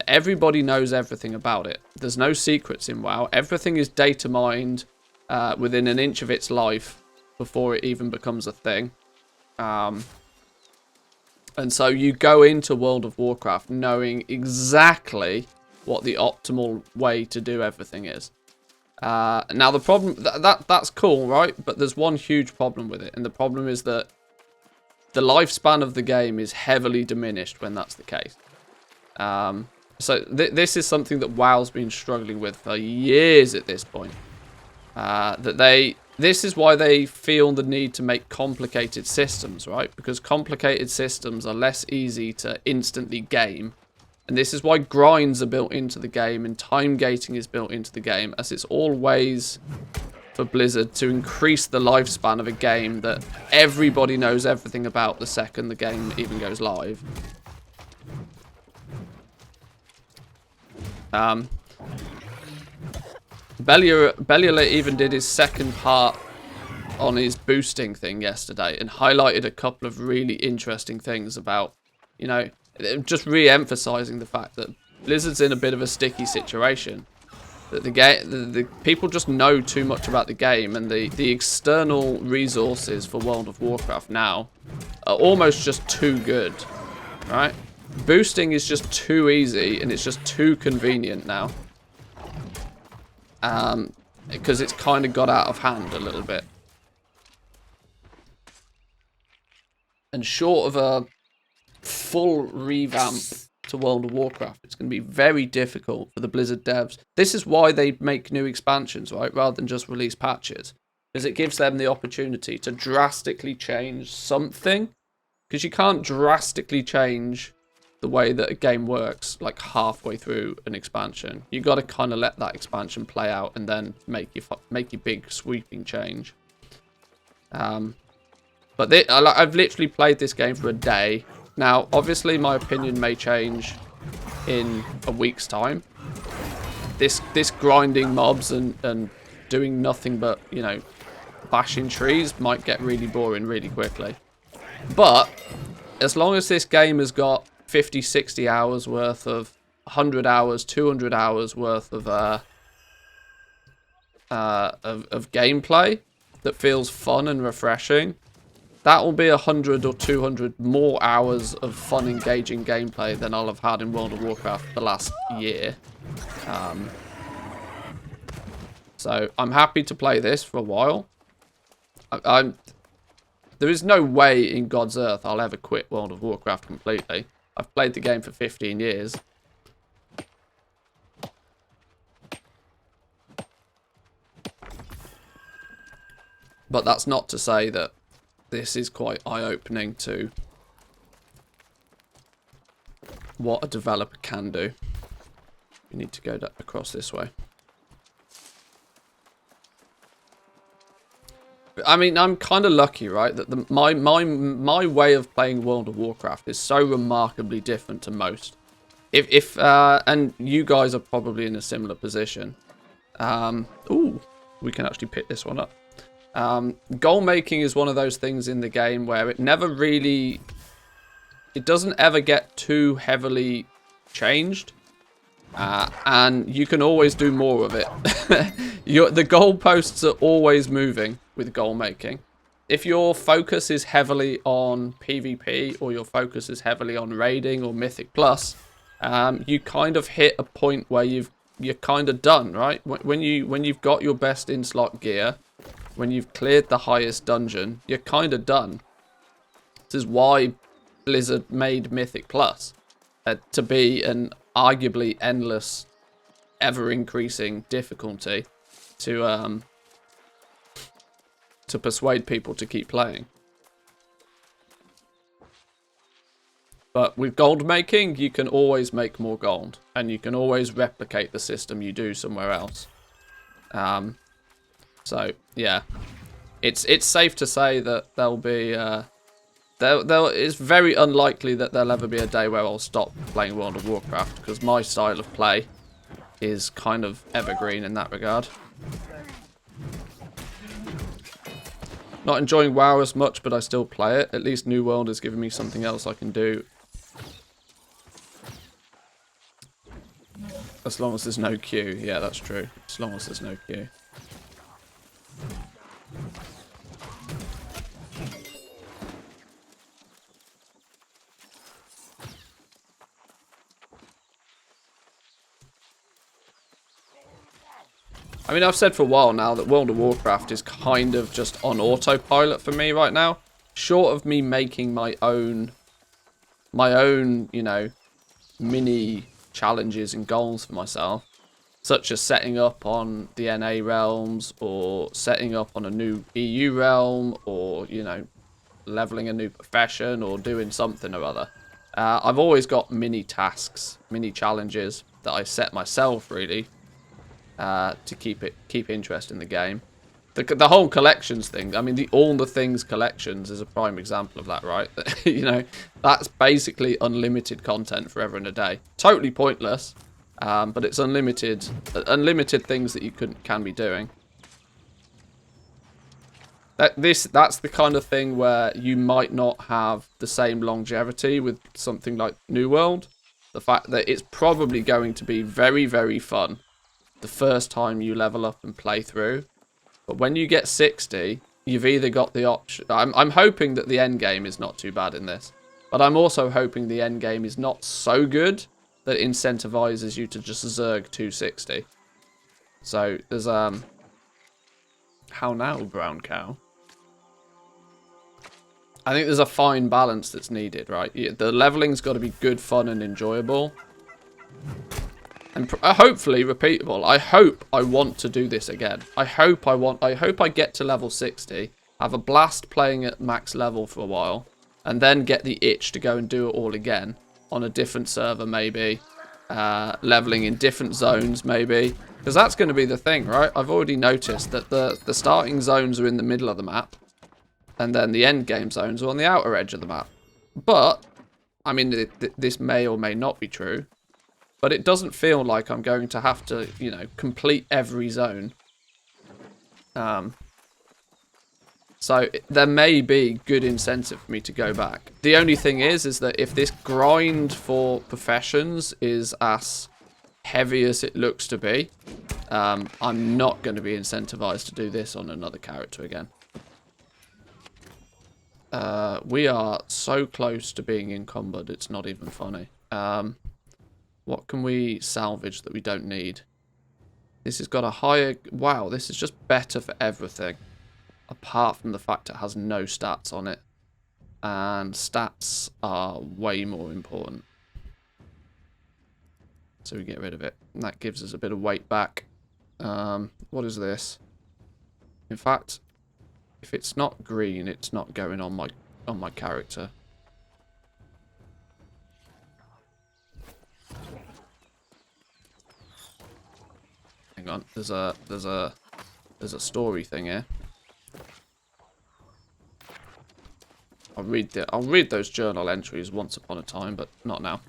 Everybody knows everything about it. There's no secrets in WoW. Everything is data mined within an inch of its life before it even becomes a thing. And so you go into World of Warcraft knowing exactly what the optimal way to do everything is. Now the problem, that's cool, right? But there's one huge problem with it. And the problem is that the lifespan of the game is heavily diminished when that's the case. So this is something that WoW's been struggling with for years at this point. This is why they feel the need to make complicated systems, right? Because complicated systems are less easy to instantly game. And this is why grinds are built into the game and time gating is built into the game, as it's all ways for Blizzard to increase the lifespan of a game that everybody knows everything about the second the game even goes live. Bellula even did his second part on his boosting thing yesterday and highlighted a couple of really interesting things about, you know, just re-emphasizing the fact that Blizzard's in a bit of a sticky situation. That the people just know too much about the game, and the external resources for World of Warcraft now are almost just too good, right? Boosting is just too easy and it's just too convenient now. Because it's kind of got out of hand a little bit. And short of a full revamp to World of Warcraft, it's going to be very difficult for the Blizzard devs. This is why they make new expansions, right, rather than just release patches. Because it gives them the opportunity to drastically change something. Because you can't drastically change the way that a game works like halfway through an expansion. You got to kind of let that expansion play out and then make your big sweeping change. But I've literally played this game for a day. Now, obviously, my opinion may change in a week's time. This grinding mobs and doing nothing but, you know, bashing trees might get really boring really quickly. But as long as this game has got 50, 60 hours worth of 100 hours, 200 hours worth of gameplay that feels fun and refreshing, that will be 100 or 200 more hours of fun, engaging gameplay than I'll have had in World of Warcraft the last year. So I'm happy to play this for a while. There is no way in God's earth I'll ever quit World of Warcraft completely. I've played the game for 15 years. But that's not to say that this is quite eye-opening to what a developer can do. We need to go across this way. I mean, I'm kind of lucky, right, that my way of playing World of Warcraft is so remarkably different to most. And you guys are probably in a similar position. Ooh, we can actually pick this one up. Goal making is one of those things in the game where it doesn't ever get too heavily changed. And you can always do more of it. The goalposts are always moving with goal making. If your focus is heavily on PvP or your focus is heavily on raiding or Mythic Plus, you kind of hit a point where you're kind of done, right? When you've got your best in-slot gear, when you've cleared the highest dungeon, you're kind of done. This is why Blizzard made Mythic Plus to be an arguably endless, ever-increasing difficulty to persuade people to keep playing. But with gold making, you can always make more gold, and you can always replicate the system you do somewhere else. So yeah, it's safe to say that there'll be it's very unlikely that there'll ever be a day where I'll stop playing World of Warcraft, because my style of play is kind of evergreen in that regard. Not enjoying WoW as much, but I still play it. At least New World is giving me something else I can do. As long as there's no queue. Yeah, that's true. As long as there's no queue. I mean, I've said for a while now that World of Warcraft is kind of just on autopilot for me right now. Short of me making my own, you know, mini challenges and goals for myself, such as setting up on the NA realms, or setting up on a new EU realm, or, you know, leveling a new profession, or doing something or other. I've always got mini tasks, mini challenges that I set myself, really, to keep interest in the game. The whole collections thing, I mean, the All the Things collections is a prime example of that, right? You know, that's basically unlimited content forever and a day. Totally pointless, but it's unlimited things that you can be doing. That's the kind of thing where you might not have the same longevity with something like New World. The fact that it's probably going to be very, very fun the first time you level up and play through. But when you get 60, you've either got the option... I'm hoping that the end game is not too bad in this. But I'm also hoping the end game is not so good that it incentivizes you to just zerg 260. So there's... How now, brown cow? I think there's a fine balance that's needed, right? The leveling's got to be good, fun, and enjoyable. And hopefully repeatable. I hope I want to do this again. I hope I get to level 60, have a blast playing at max level for a while, and then get the itch to go and do it all again on a different server, maybe, leveling in different zones, maybe, because that's going to be the thing, right? I've already noticed that the starting zones are in the middle of the map, and then the end game zones are on the outer edge of the map. But I mean, this may or may not be true. But it doesn't feel like I'm going to have to, you know, complete every zone. So there may be good incentive for me to go back. The only thing is that if this grind for professions is as heavy as it looks to be, I'm not going to be incentivized to do this on another character again. We are so close to being encumbered, it's not even funny. What can we salvage that we don't need? This has got a higher... Wow, this is just better for everything. Apart from the fact it has no stats on it. And stats are way more important. So we get rid of it. And that gives us a bit of weight back. What is this? In fact, if it's not green, it's not going on my character. Hang on, there's a story thing here. I'll read those journal entries once upon a time, but not now.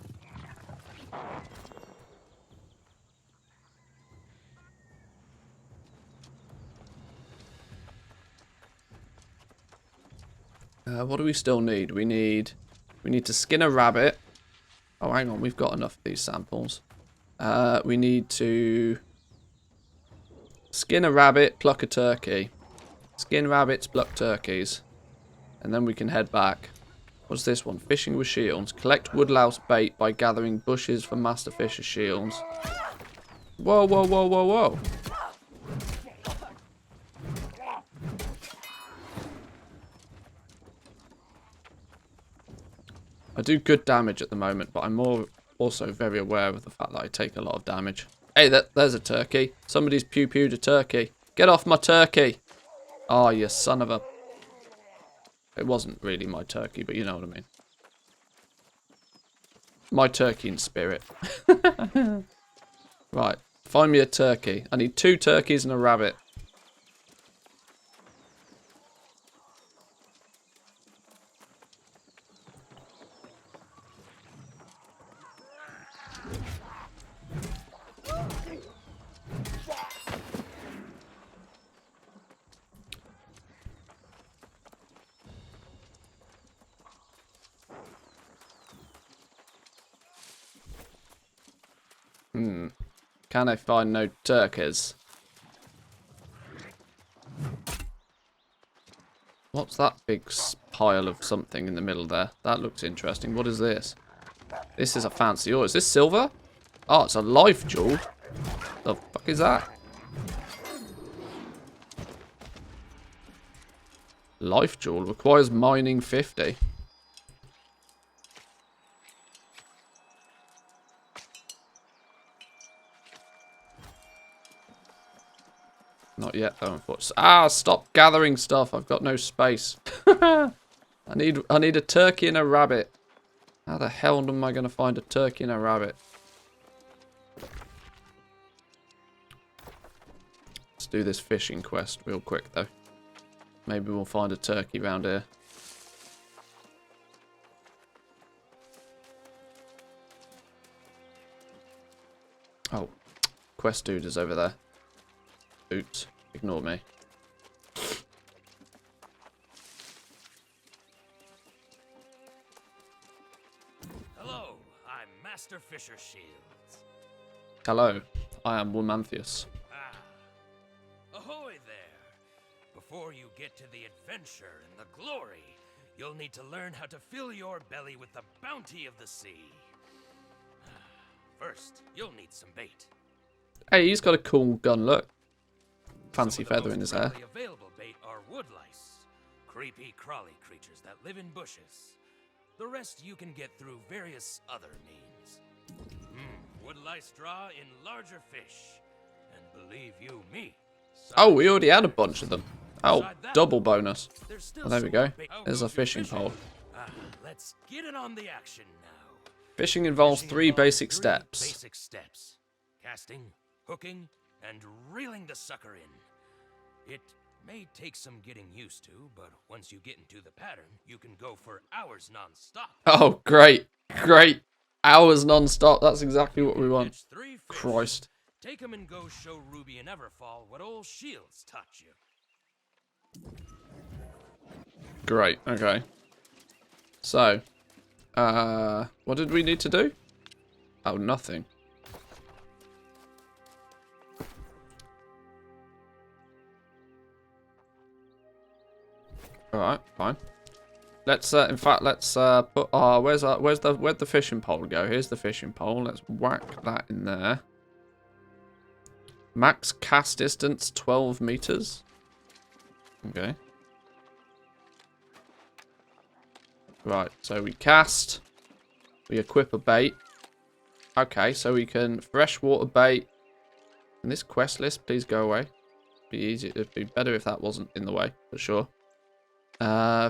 What do we still need? We need to skin a rabbit. Oh, hang on, we've got enough of these samples. We need to Skin a rabbit, pluck a turkey. Skin rabbits, pluck turkeys. And then we can head back. What's this one? Fishing with shields. Collect woodlouse bait by gathering bushes for master fisher's shields. Whoa, whoa, whoa, whoa, whoa. I do good damage at the moment, but I'm also very aware of the fact that I take a lot of damage. Hey, there's a turkey. Somebody's pew-pewed a turkey. Get off my turkey. Oh, you son of a... It wasn't really my turkey, but you know what I mean. My turkey in spirit. Right, find me a turkey. I need 2 turkeys and a rabbit. Can I find no turkeys? What's that big pile of something in the middle there? That looks interesting. What is this? This is a fancy ore. Is this silver? Oh, it's a life jewel. The fuck is that? Life jewel requires mining 50. Not yet, though, unfortunately. Ah, stop gathering stuff. I've got no space. I need a turkey and a rabbit. How the hell am I going to find a turkey and a rabbit? Let's do this fishing quest real quick, though. Maybe we'll find a turkey around here. Oh, quest dude is over there. Oops, ignore me. Hello, I'm Master Fisher Shields. Hello, I am Womantheus. Ah, ahoy there! Before you get to the adventure and the glory, you'll need to learn how to fill your belly with the bounty of the sea. First, you'll need some bait. Hey, he's got a cool gun, look. Fancy feather in his hair. Available bait are woodlice, creepy crawly creatures that live in bushes. The rest you can get through various other means. Woodlice draw in larger fish, and believe you me. Oh, we already had a bunch of them. Oh, double bonus. Oh, there we go. There's a fishing pole. Let's get it on the action now. Fishing involves 3 basic steps. Basic steps: casting, hooking, and reeling the sucker in. It may take some getting used to, but once you get into the pattern, you can go for hours non-stop. Oh, great. Great. Hours non-stop. That's exactly what we want. 3 fish, Christ. Take 'em and go show Ruby and Everfall what old Shields taught you. Great. Okay. So, what did we need to do? Oh, nothing. Alright, fine. Let's in fact let's put where'd the fishing pole go? Here's the fishing pole. Let's whack that in there. Max cast distance 12 meters. Okay. Right, so we cast, we equip a bait. Okay, so we can freshwater bait. And this quest list, please go away. Be easy. It'd be better if that wasn't in the way, for sure.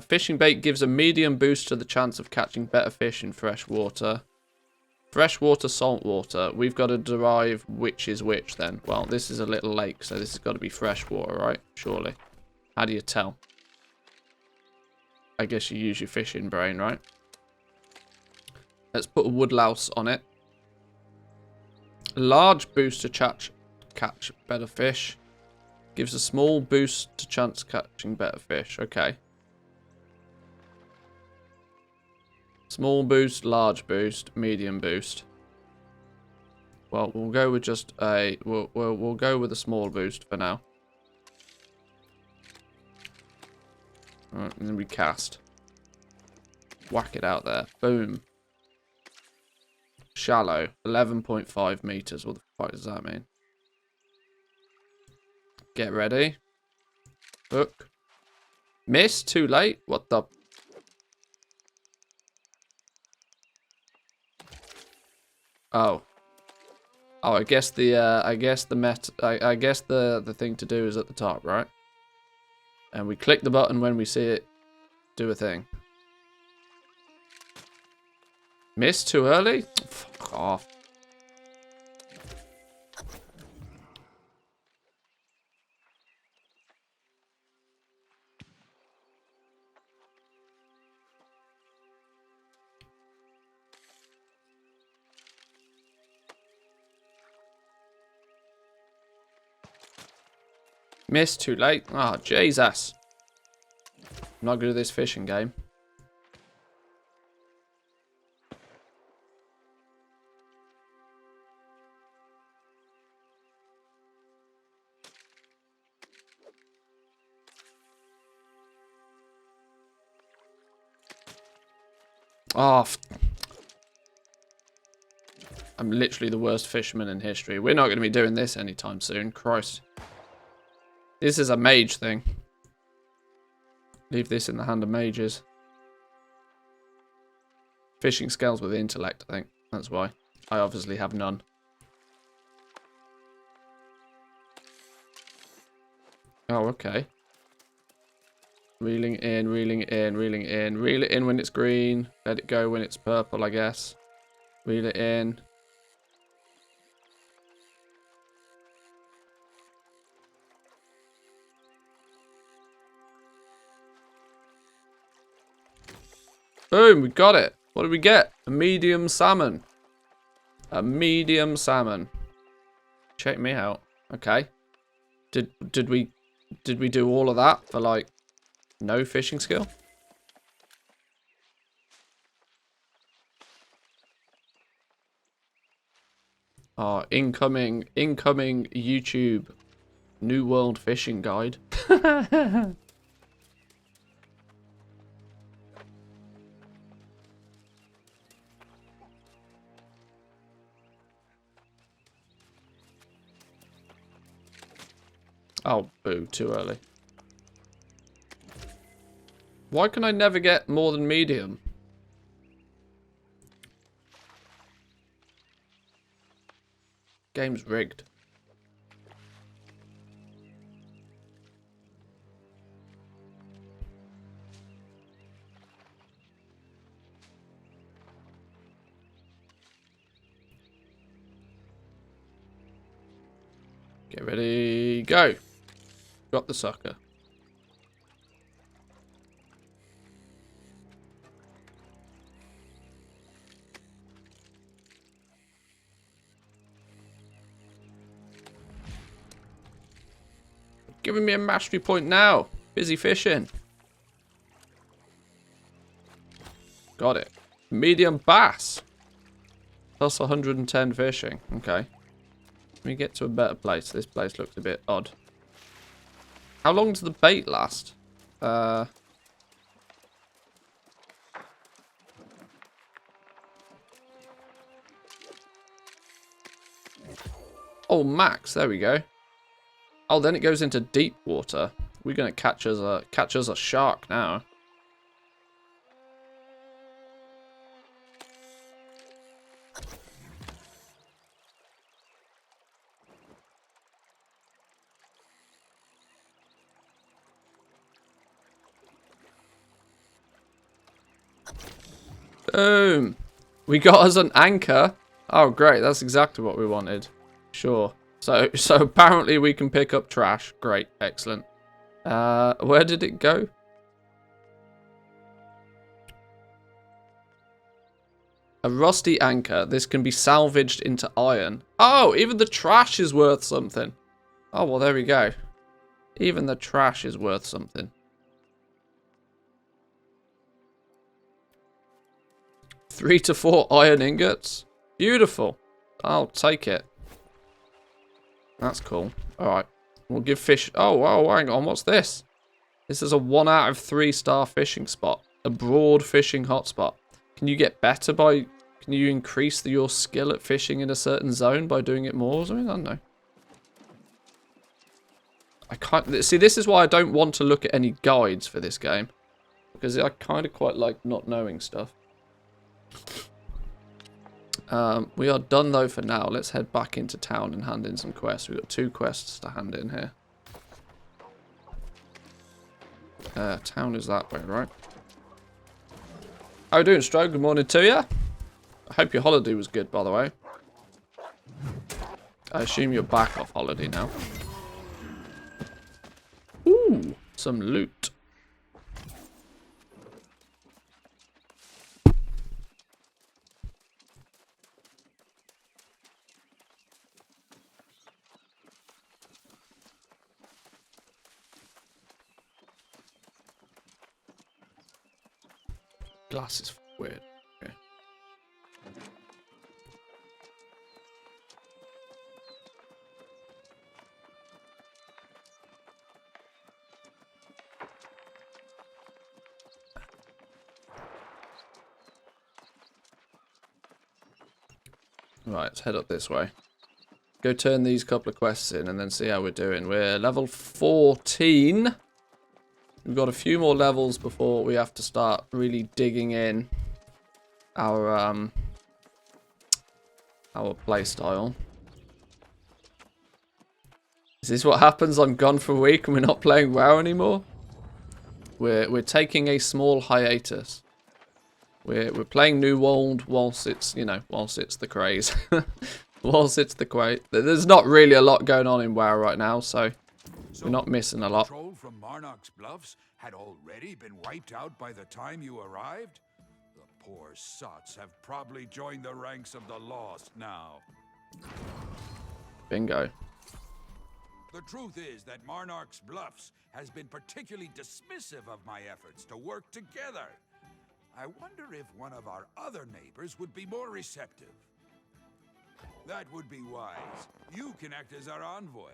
Fishing bait gives a medium boost to the chance of catching better fish in fresh water. Freshwater, saltwater. We've got to derive which is which then. Well, this is a little lake, so this has got to be freshwater, right? Surely. How do you tell? I guess you use your fishing brain, right? Let's put a woodlouse on it. Large boost to catch better fish. Gives a small boost to chance catching better fish. Okay. Small boost, large boost, medium boost. Well, we'll go with just a we'll go with a small boost for now. Alright, and then we cast. Whack it out there. Boom. Shallow. 11.5 meters. What the fuck does that mean? Get ready. Hook. Miss. Too late. What the... Oh. Oh, I guess the thing to do is at the top, right? And we click the button when we see it do a thing. Missed too early? Fuck off. Missed too late. Oh, Jesus. I'm not good at this fishing game. Oh, I'm literally the worst fisherman in history. We're not going to be doing this anytime soon. Christ. This is a mage thing. Leave this in the hand of mages. Fishing skills with intellect, I think. That's why. I obviously have none. Oh, okay. Reeling in, reeling in, reeling in. Reel it in when it's green. Let it go when it's purple, I guess. Reel it in. Boom, we got it. What did we get? A medium salmon. A medium salmon. Check me out. Okay. Did we do all of that for like no fishing skill? Oh, incoming YouTube New World Fishing Guide. Oh, boo, too early. Why can I never get more than medium? Game's rigged. Get ready, go. Got the sucker. Giving me a mastery point now. Busy fishing. Got it. Medium bass. Plus 110 fishing. Okay. Let me get to a better place. This place looks a bit odd. How long does the bait last? Oh, max. There we go. Oh, then it goes into deep water. We're gonna catch us a shark now. Boom. We got us an anchor. Oh, great. That's exactly what we wanted. Sure. So apparently we can pick up trash. Great. Excellent. Where did it go? A rusty anchor. This can be salvaged into iron. Oh, even the trash is worth something. Oh, well, there we go. Even the trash is worth something. 3 to 4 iron ingots. Beautiful. I'll take it. That's cool. Alright. We'll give fish... Oh, wow, hang on. What's this? This is a 1 out of 3 star fishing spot. A broad fishing hotspot. Can you get better by... Can you increase your skill at fishing in a certain zone by doing it more or something? I don't know. I can't... See, this is why I don't want to look at any guides for this game. Because I kind of quite like not knowing stuff. We are done though for now. Let's head back into town and hand in some quests. We've got 2 quests to hand in here. Town is that way, right? How are you doing, Stroke? Good morning to you. I hope your holiday was good, by the way. I assume you're back off holiday now. Ooh, some loot. Glass is weird. Okay. Right, let's head up this way. Go turn these couple of quests in and then see how we're doing. We're level 14. We've got a few more levels before we have to start really digging in our playstyle. Is this what happens? I'm gone for a week and we're not playing WoW anymore? We're taking a small hiatus. We're playing New World whilst it's, you know, whilst it's the craze. Whilst it's the craze. There's not really a lot going on in WoW right now, so we're not missing a lot. Patrol from Marnock's Bluffs had already been wiped out by the time you arrived? The poor sots have probably joined the ranks of the lost now. Bingo. The truth is that Marnock's Bluffs has been particularly dismissive of my efforts to work together. I wonder if one of our other neighbors would be more receptive. That would be wise. You can act as our envoy.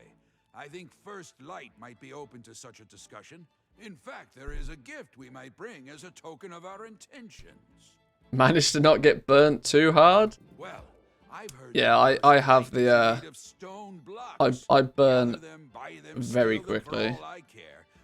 I think First Light might be open to such a discussion. In fact, there is a gift we might bring as a token of our intentions. Managed to not get burnt too hard? Well, I've heard. Yeah, I have the I burn very quickly.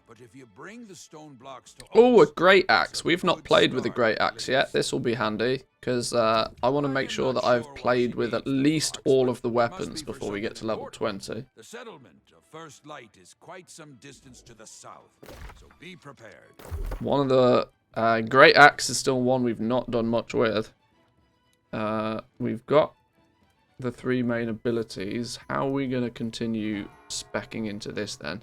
But if you bring the stone blocks to Oh, a great axe. We've not played with a great axe yet. This will be handy because I want to make sure that I've played with at least all of the weapons before we get to level 20. The settlement of First Light is quite some distance to the south, so be prepared. One of the great axe is still one we've not done much with. We've got the 3 main abilities. How are we going to continue speccing into this then?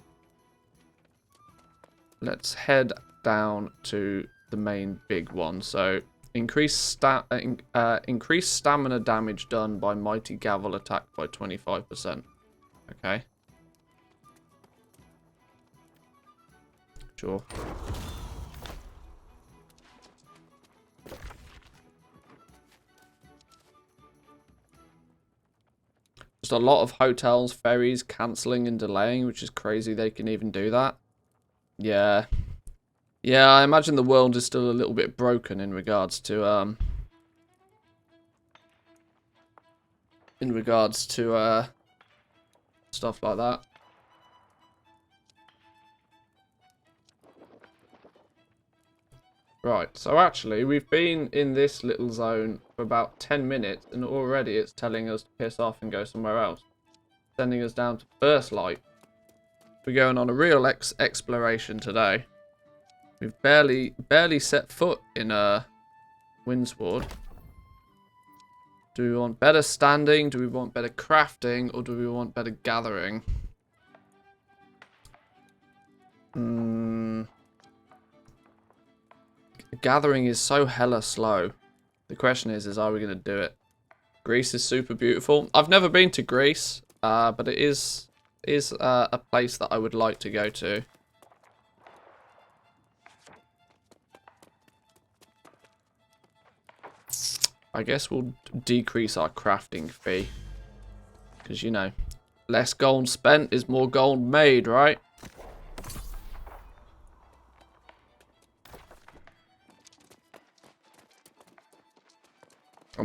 Let's head down to the main big one. So, increase stamina damage done by mighty gavel attack by 25%. Okay. Sure. Just a lot of hotels, ferries cancelling and delaying, which is crazy they can even do that. Yeah. Yeah, I imagine the world is still a little bit broken in regards to stuff like that. Right, so actually we've been in this little zone for about 10 minutes and already it's telling us to piss off and go somewhere else. Sending us down to First Light. We're going on a real exploration today. We've barely set foot in Windsward. Do we want better standing? Do we want better crafting? Or do we want better gathering? Gathering is so hella slow. The question is are we going to do it? Greece is super beautiful. I've never been to Greece, but it is a place that I would like to go to. I guess we'll decrease our crafting fee. Because, you know, less gold spent is more gold made, right?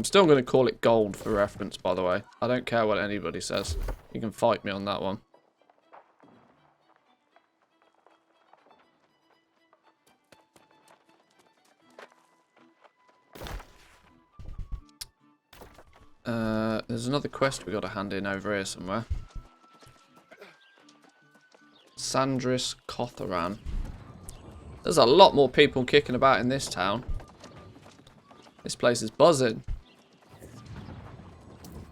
I'm still going to call it gold for reference, by the way. I don't care what anybody says. You can fight me on that one. There's another quest we got to hand in over here somewhere. Sandris Kotharan. There's a lot more people kicking about in this town. This place is buzzing.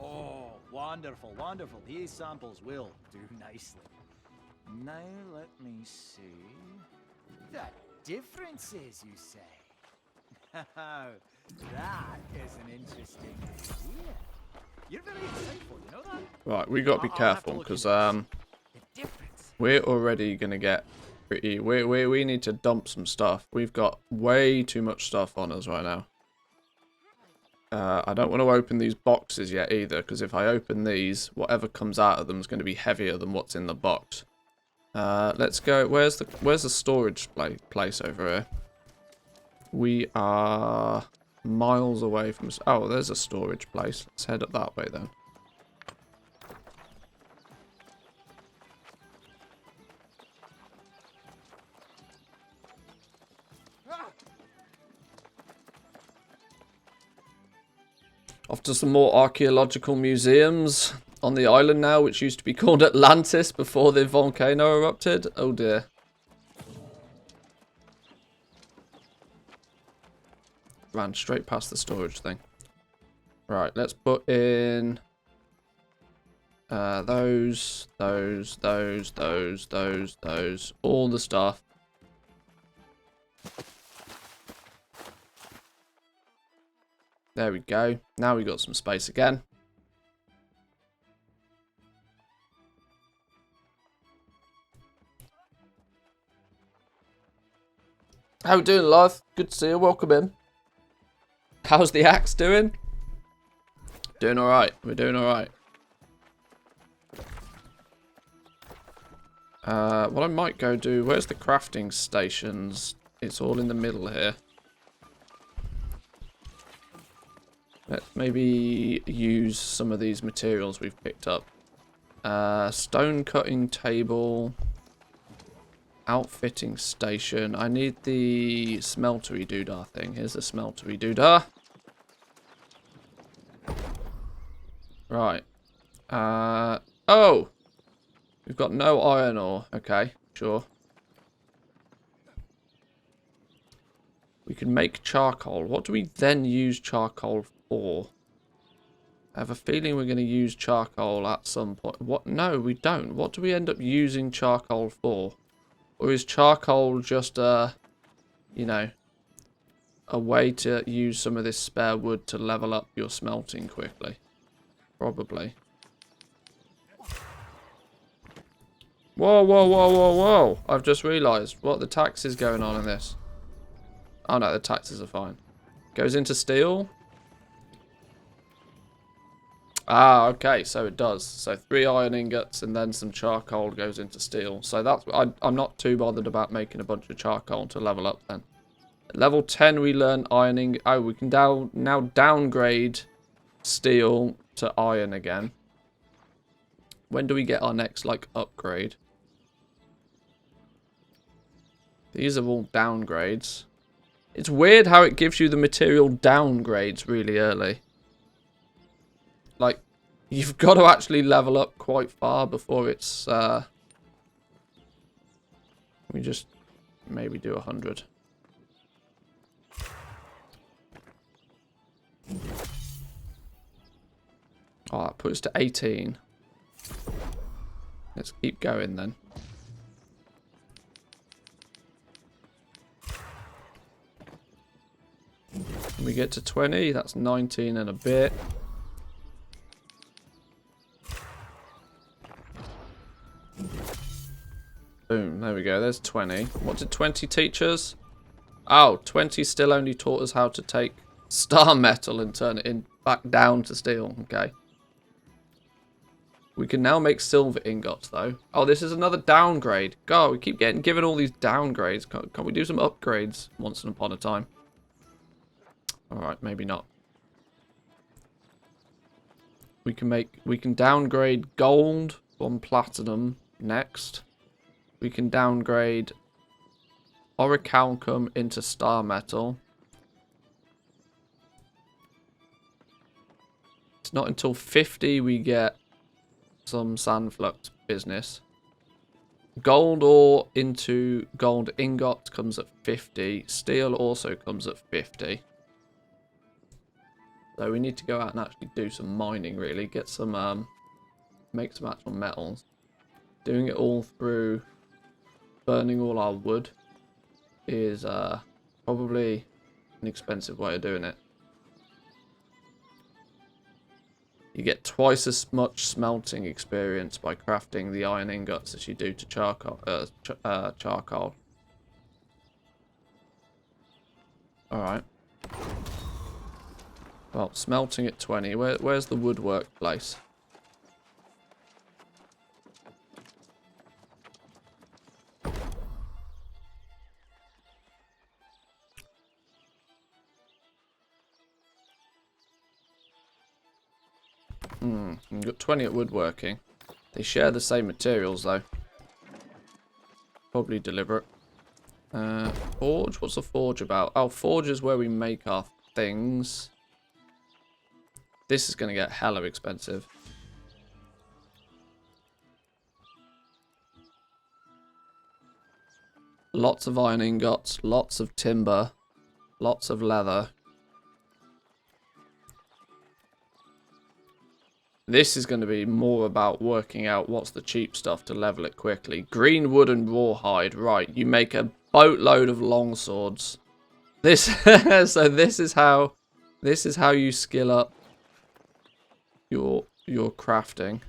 Oh, wonderful, wonderful. These samples will do nicely. Now let me see. The differences, you say? That is an interesting idea. You're very insightful, you know that? Right, we got to be careful because we're already gonna get pretty. We need to dump some stuff. We've got way too much stuff on us right now. I don't want to open these boxes yet either, because if I open these, whatever comes out of them is going to be heavier than what's in the box. Let's go. Where's the storage place over here? We are miles away from. Oh, there's a storage place. Let's head up that way then. Off to some more archaeological museums on the island now, which used to be called Atlantis before the volcano erupted. Oh dear. Ran straight past the storage thing. Right, let's put in those, all the stuff. There we go. Now we got some space again. How we doing, love? Good to see you. Welcome in. How's the axe doing? Doing alright. We're doing alright. What I might go do... Where's the crafting stations? It's all in the middle here. Let's maybe use some of these materials we've picked up. Stone cutting table. Outfitting station. I need the smeltery doodah thing. Here's the smeltery doodah. Right. Oh! We've got no iron ore. Okay, sure. We can make charcoal. What do we then use charcoal for? I have a feeling we're going to use charcoal at some point. What? No, we don't. What do we end up using charcoal for? Or is charcoal just you know, a way to use some of this spare wood to level up your smelting quickly? Probably. Whoa, whoa, whoa, whoa, whoa. I've just realised what the tax is going on in this. Oh no, the taxes are fine. Goes into steel. Ah, okay, so it does. So 3 iron ingots and then some charcoal goes into steel. So that's I'm not too bothered about making a bunch of charcoal to level up then. At level 10 we learn ironing. Oh, we can now downgrade steel to iron again. When do we get our next like upgrade? These are all downgrades. It's weird how it gives you the material downgrades really early. Like, you've got to actually level up quite far before it's, we just maybe do 100. Oh, that puts us to 18. Let's keep going then. When we get to 20, that's 19 and a bit. Boom, there we go, there's 20. What did 20 teach us? Oh, 20 still only taught us how to take star metal and turn it back down to steel. Okay. We can now make silver ingots, though. Oh, this is another downgrade. God, we keep given all these downgrades. Can't we do some upgrades once upon a time? Alright, maybe not. We can downgrade gold from platinum next. We can downgrade orichalcum into star metal. It's not until 50 we get some sandflux business. Gold ore into gold ingot comes at 50. Steel also comes at 50. So we need to go out and actually do some mining, really. Get some, make some actual metals. Doing it all through burning all our wood is probably an expensive way of doing it. You get twice as much smelting experience by crafting the iron ingots as you do to charcoal. Charcoal. Alright. Well, smelting at 20. Where's the woodwork place? We've got 20 at woodworking. They share the same materials, though. Probably deliberate. Forge? What's a forge about? Oh, forge is where we make our things. This is going to get hella expensive. Lots of iron ingots, lots of timber, lots of leather. This is going to be more about working out what's the cheap stuff to level it quickly. Green wood and rawhide. Right, you make a boatload of long swords. This so this is how you skill up your crafting.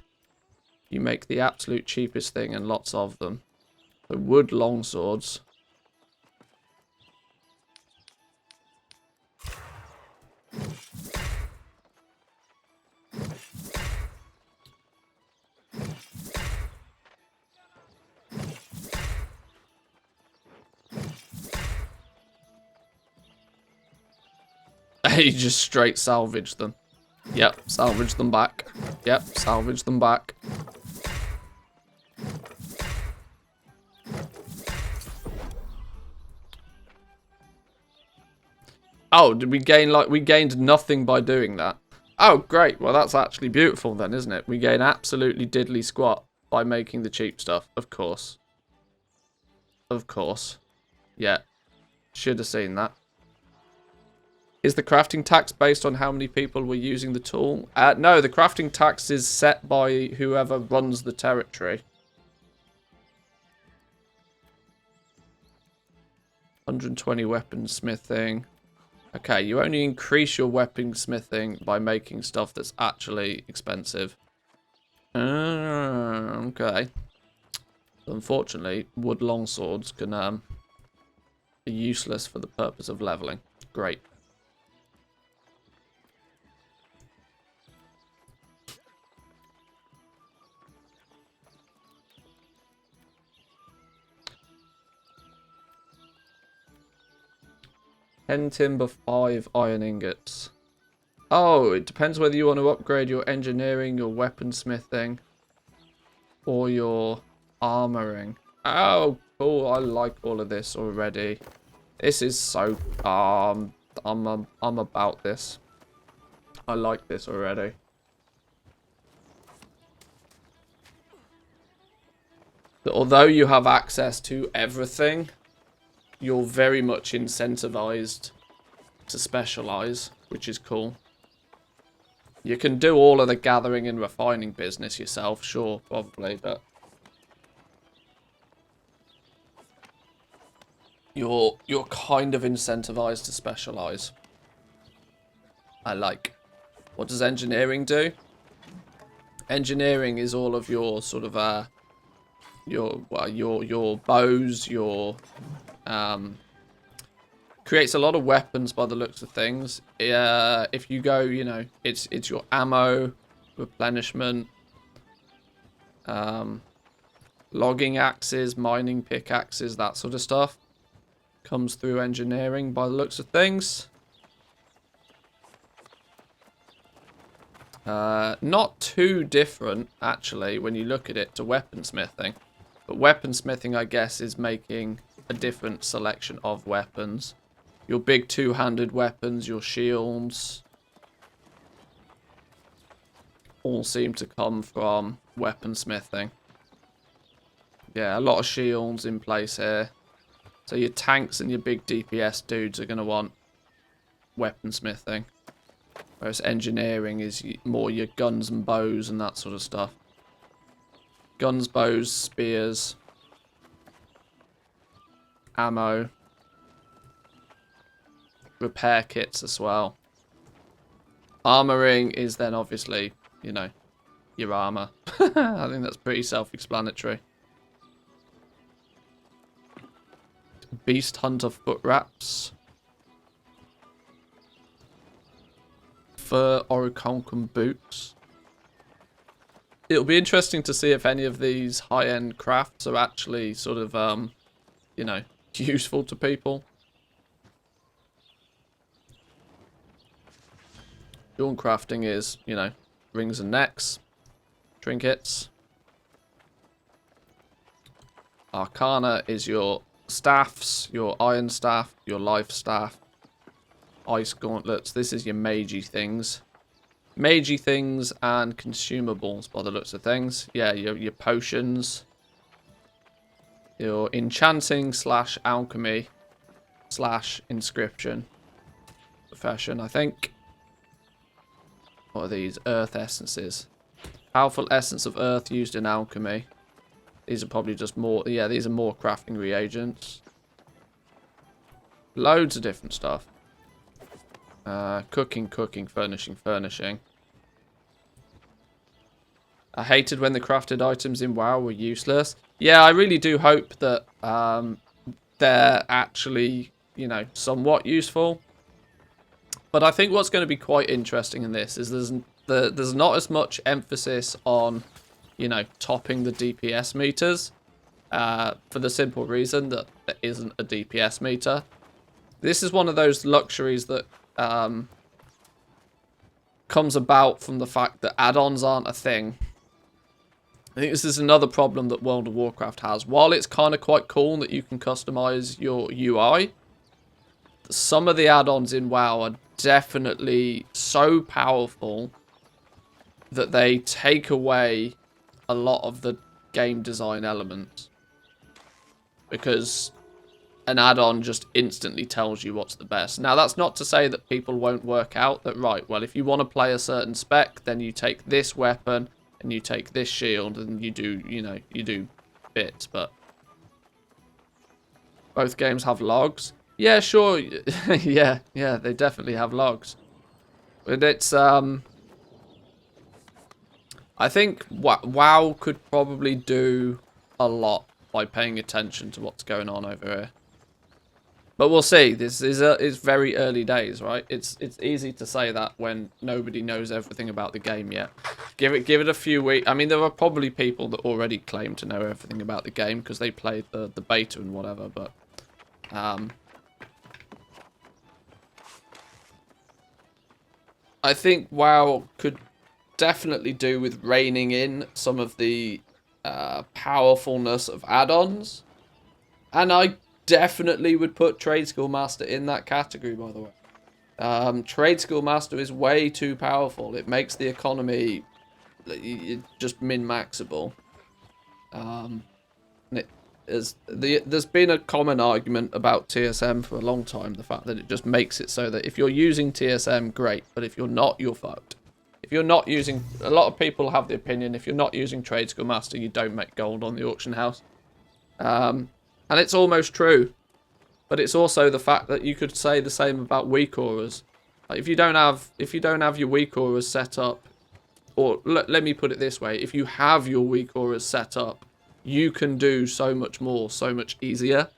You make the absolute cheapest thing and lots of them. So wood long swords. You just straight salvage them. Yep, salvage them back. Yep, salvage them back. Oh, did we gain, like, we gained nothing by doing that? Oh, great. Well, that's actually beautiful then, isn't it? We gain absolutely diddly squat by making the cheap stuff. Of course. Of course. Yeah. Should have seen that. Is the crafting tax based on how many people were using the tool? No, the crafting tax is set by whoever runs the territory. 120 weaponsmithing. Okay, you only increase your weaponsmithing by making stuff that's actually expensive. Okay. Unfortunately, wood longswords can be useless for the purpose of leveling. Great. Timber, 5 iron ingots. Oh, it depends whether you want to upgrade your engineering, your weaponsmithing, or your armoring. Oh, cool. I like all of this already. This is so I'm about this. I like this already. Although you have access to everything, you're very much incentivized to specialize, which is cool. You can do all of the gathering and refining business yourself, sure, probably, but you're kind of incentivized to specialize. I like. What does engineering do? Engineering is all of your sort of your bows, your creates a lot of weapons by the looks of things. If you go, you know, it's your ammo, replenishment, logging axes, mining pickaxes, that sort of stuff comes through engineering by the looks of things. Not too different, actually, when you look at it, to weaponsmithing. But weaponsmithing, I guess, is making a different selection of weapons. Your big two-handed weapons, your shields, all seem to come from weaponsmithing. Yeah, a lot of shields in place here. So your tanks and your big DPS dudes are going to want weaponsmithing. Whereas engineering is more your guns and bows and that sort of stuff. Guns, bows, spears, ammo, repair kits as well. Armoring is then obviously, you know, your armor. I think that's pretty self-explanatory. Beast Hunter foot wraps. Fur Oroconquan boots. It'll be interesting to see if any of these high-end crafts are actually sort of, you know, useful to people. Dawn crafting is, you know, rings and necks, trinkets. Arcana is your staffs, your iron staff, your life staff, ice gauntlets. This is your magey things. Magey things and consumables by the looks of things. Yeah, your potions. Your enchanting / alchemy / inscription profession, I think. What are these? Earth essences. Powerful essence of earth used in alchemy. These are probably just more... Yeah, these are more crafting reagents. Loads of different stuff. Cooking, furnishing. I hated when the crafted items in WoW were useless. Yeah, I really do hope that they're actually, you know, somewhat useful. But I think what's going to be quite interesting in this is there's not as much emphasis on, you know, topping the DPS meters. For the simple reason that there isn't a DPS meter. This is one of those luxuries that comes about from the fact that add-ons aren't a thing. I think this is another problem that World of Warcraft has. While it's kind of quite cool that you can customize your UI, some of the add-ons in WoW are definitely so powerful that they take away a lot of the game design elements. Because an add-on just instantly tells you what's the best. Now, that's not to say that people won't work out that, right, well, if you want to play a certain spec, then you take this weapon and you take this shield and you do, you know, you do bits, but both games have logs. Yeah, sure. yeah, they definitely have logs. But it's, I think WoW could probably do a lot by paying attention to what's going on over here. But we'll see. This is very early days, right? It's easy to say that when nobody knows everything about the game yet. Give it a few weeks. I mean, there are probably people that already claim to know everything about the game because they played the beta and whatever. But I think WoW could definitely do with reining in some of the powerfulness of add-ons, and I definitely would put Trade School Master in that category, by the way. Trade School Master is way too powerful. It makes the economy just min-maxable. There's been a common argument about TSM for a long time, the fact that it just makes it so that if you're using TSM, great, but if you're not, you're fucked. If you're not using... A lot of people have the opinion, if you're not using Trade School Master, you don't make gold on the auction house. And it's almost true. But it's also the fact that you could say the same about weak auras. Like if you don't have your weak auras set up, or let me put it this way, if you have your weak auras set up, you can do so much more, so much easier.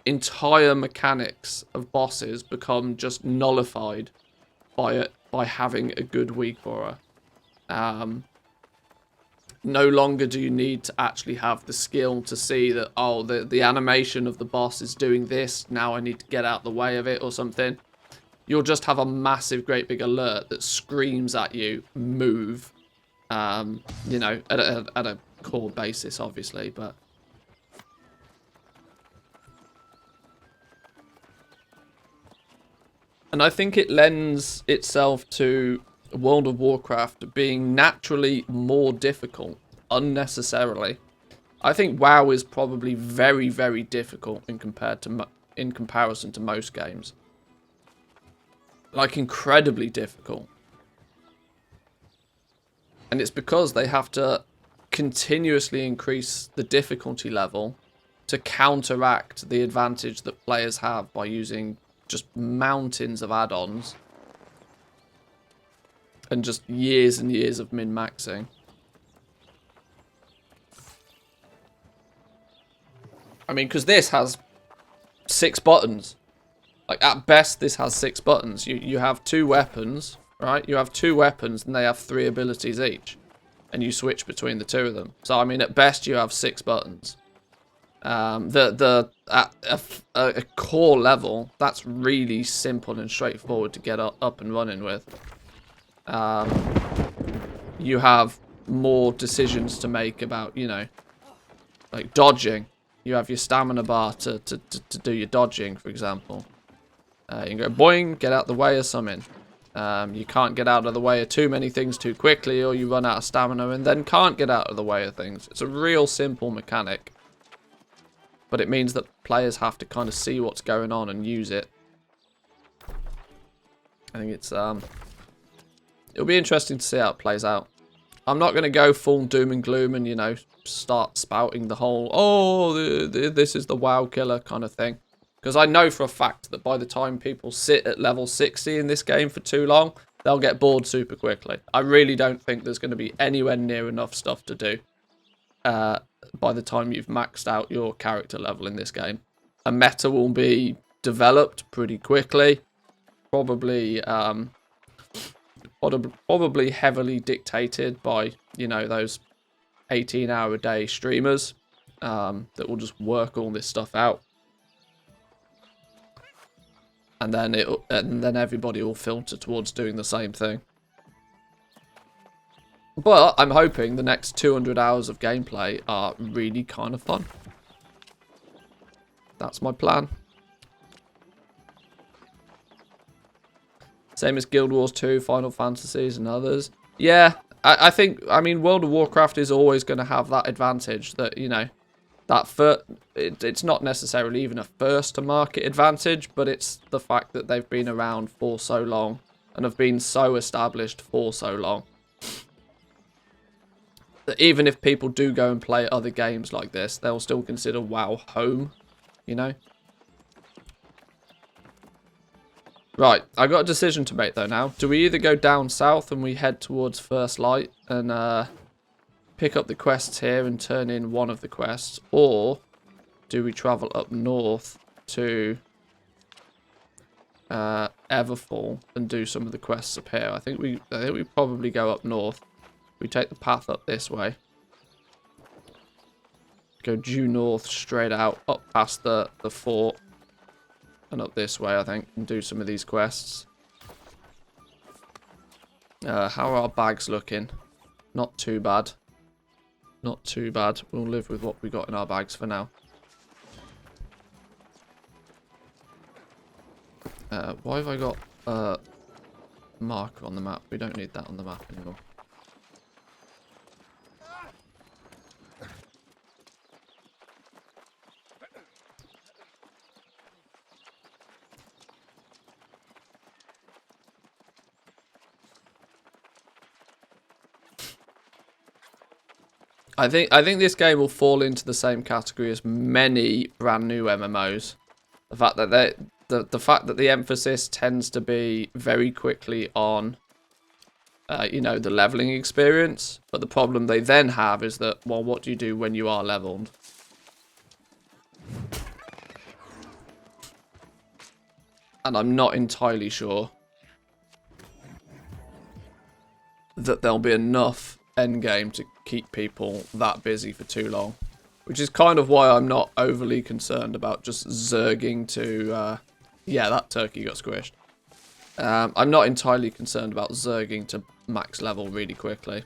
Entire mechanics of bosses become just nullified by having a good weak aura. No longer do you need to actually have the skill to see that, oh, the animation of the boss is doing this, now I need to get out the way of it or something. you'll just have a massive, great big alert that screams at you, move, you know, at a core basis, obviously, but... And I think it lends itself to World of Warcraft being naturally more difficult, unnecessarily. I think WoW is probably very, very difficult in comparison to most games. Like, incredibly difficult. And it's because they have to continuously increase the difficulty level to counteract the advantage that players have by using just mountains of add-ons and just years and years of min-maxing. I mean, because this has 6 buttons. Like, at best, this has 6 buttons. You have 2 weapons, right? You have 2 weapons, and they have 3 abilities each. And you switch between the 2 of them. So, I mean, at best, you have 6 buttons. At a core level, that's really simple and straightforward to get up and running with. You have more decisions to make about, you know, like dodging. You have your stamina bar to do your dodging, for example. You can go boing, get out the way of something. You can't get out of the way of too many things too quickly, or you run out of stamina and then can't get out of the way of things. It's a real simple mechanic. But it means that players have to kind of see what's going on and use it. I think it's it'll be interesting to see how it plays out. I'm not going to go full doom and gloom and, you know, start spouting the whole, oh, this is the WoW killer kind of thing. Because I know for a fact that by the time people sit at level 60 in this game for too long, they'll get bored super quickly. I really don't think there's going to be anywhere near enough stuff to do by the time you've maxed out your character level in this game. A meta will be developed pretty quickly. Probably heavily dictated by, you know, those 18-hour-a-day streamers that will just work all this stuff out. And then everybody will filter towards doing the same thing. But I'm hoping the next 200 hours of gameplay are really kind of fun. That's my plan. Same as Guild Wars 2, Final Fantasies and others. Yeah, I mean, World of Warcraft is always going to have that advantage that, you know, that it's not necessarily even a first to market advantage, but it's the fact that they've been around for so long and have been so established for so long. That even if people do go and play other games like this, they'll still consider WoW home, you know? Right, I got a decision to make though now. Do we either go down south and we head towards First Light and pick up the quests here and turn in one of the quests, or do we travel up north to Everfall and do some of the quests up here? I think we probably go up north. We take the path up this way. Go due north, straight out, up past the fort. And up this way, I think, and do some of these quests. How are our bags looking? Not too bad. Not too bad. We'll live with what we got in our bags for now. Why have I got a marker on the map? We don't need that on the map anymore. I think this game will fall into the same category as many brand new MMOs. The fact that the fact that the emphasis tends to be very quickly on, you know, the leveling experience. But the problem they then have is that, well, what do you do when you are leveled? And I'm not entirely sure that there'll be enough endgame to keep people that busy for too long, which is kind of why I'm not overly concerned about just zerging to yeah, that turkey got squished. I'm not entirely concerned about zerging to max level really quickly.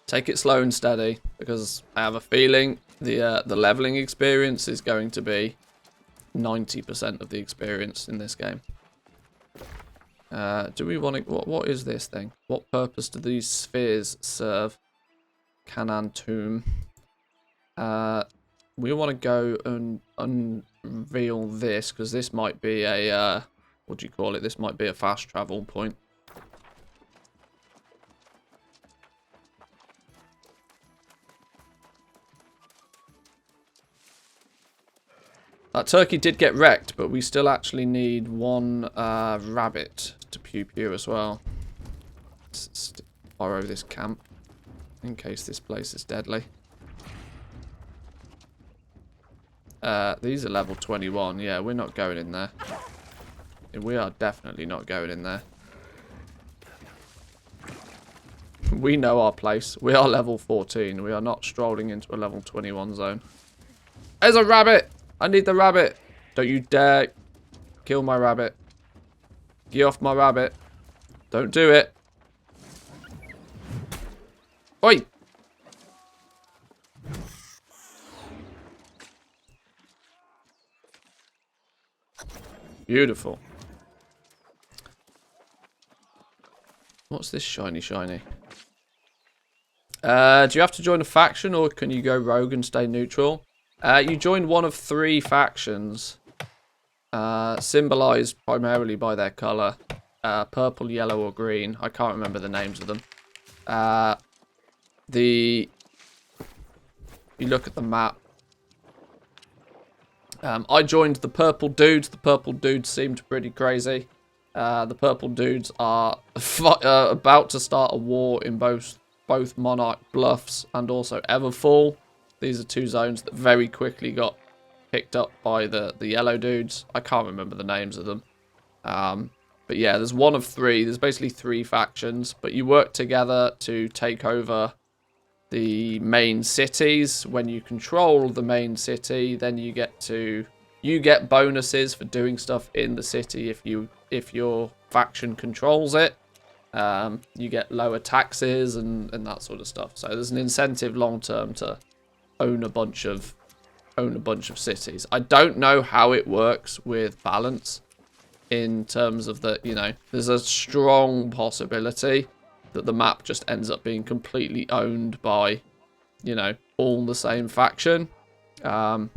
Take it slow and steady, because I have a feeling the leveling experience is going to be 90% of the experience in this game. Do we want to... What is this thing? What purpose do these spheres serve? Canaan Tomb. We want to go and unveil this, because this might be a... what do you call it? This might be a fast travel point. That turkey did get wrecked, but we still actually need one rabbit to pew-pew as well. Let's borrow this camp in case this place is deadly. These are level 21. Yeah, we're not going in there. We are definitely not going in there. We know our place. We are level 14. We are not strolling into a level 21 zone. There's a rabbit! I need the rabbit. Don't you dare kill my rabbit. Get off my rabbit. Don't do it. Oi! Beautiful. What's this shiny? Do you have to join a faction, or can you go rogue and stay neutral? You join one of 3 factions, symbolized primarily by their color. Purple, yellow, or green. I can't remember the names of them. If you look at the map, I joined the purple dudes. The purple dudes seemed pretty crazy. The purple dudes are about to start a war in both Monarch Bluffs and also Everfall. These are 2 zones that very quickly got picked up by the yellow dudes. I can't remember the names of them. But yeah, there's one of 3. There's basically 3 factions, but you work together to take over the main cities. When you control the main city, then you get bonuses for doing stuff in the city if your faction controls it. You get lower taxes and that sort of stuff. So there's an incentive long term to own a bunch of cities. I don't know how it works with balance in terms of the, there's a strong possibility that the map just ends up being completely owned by, all the same faction. But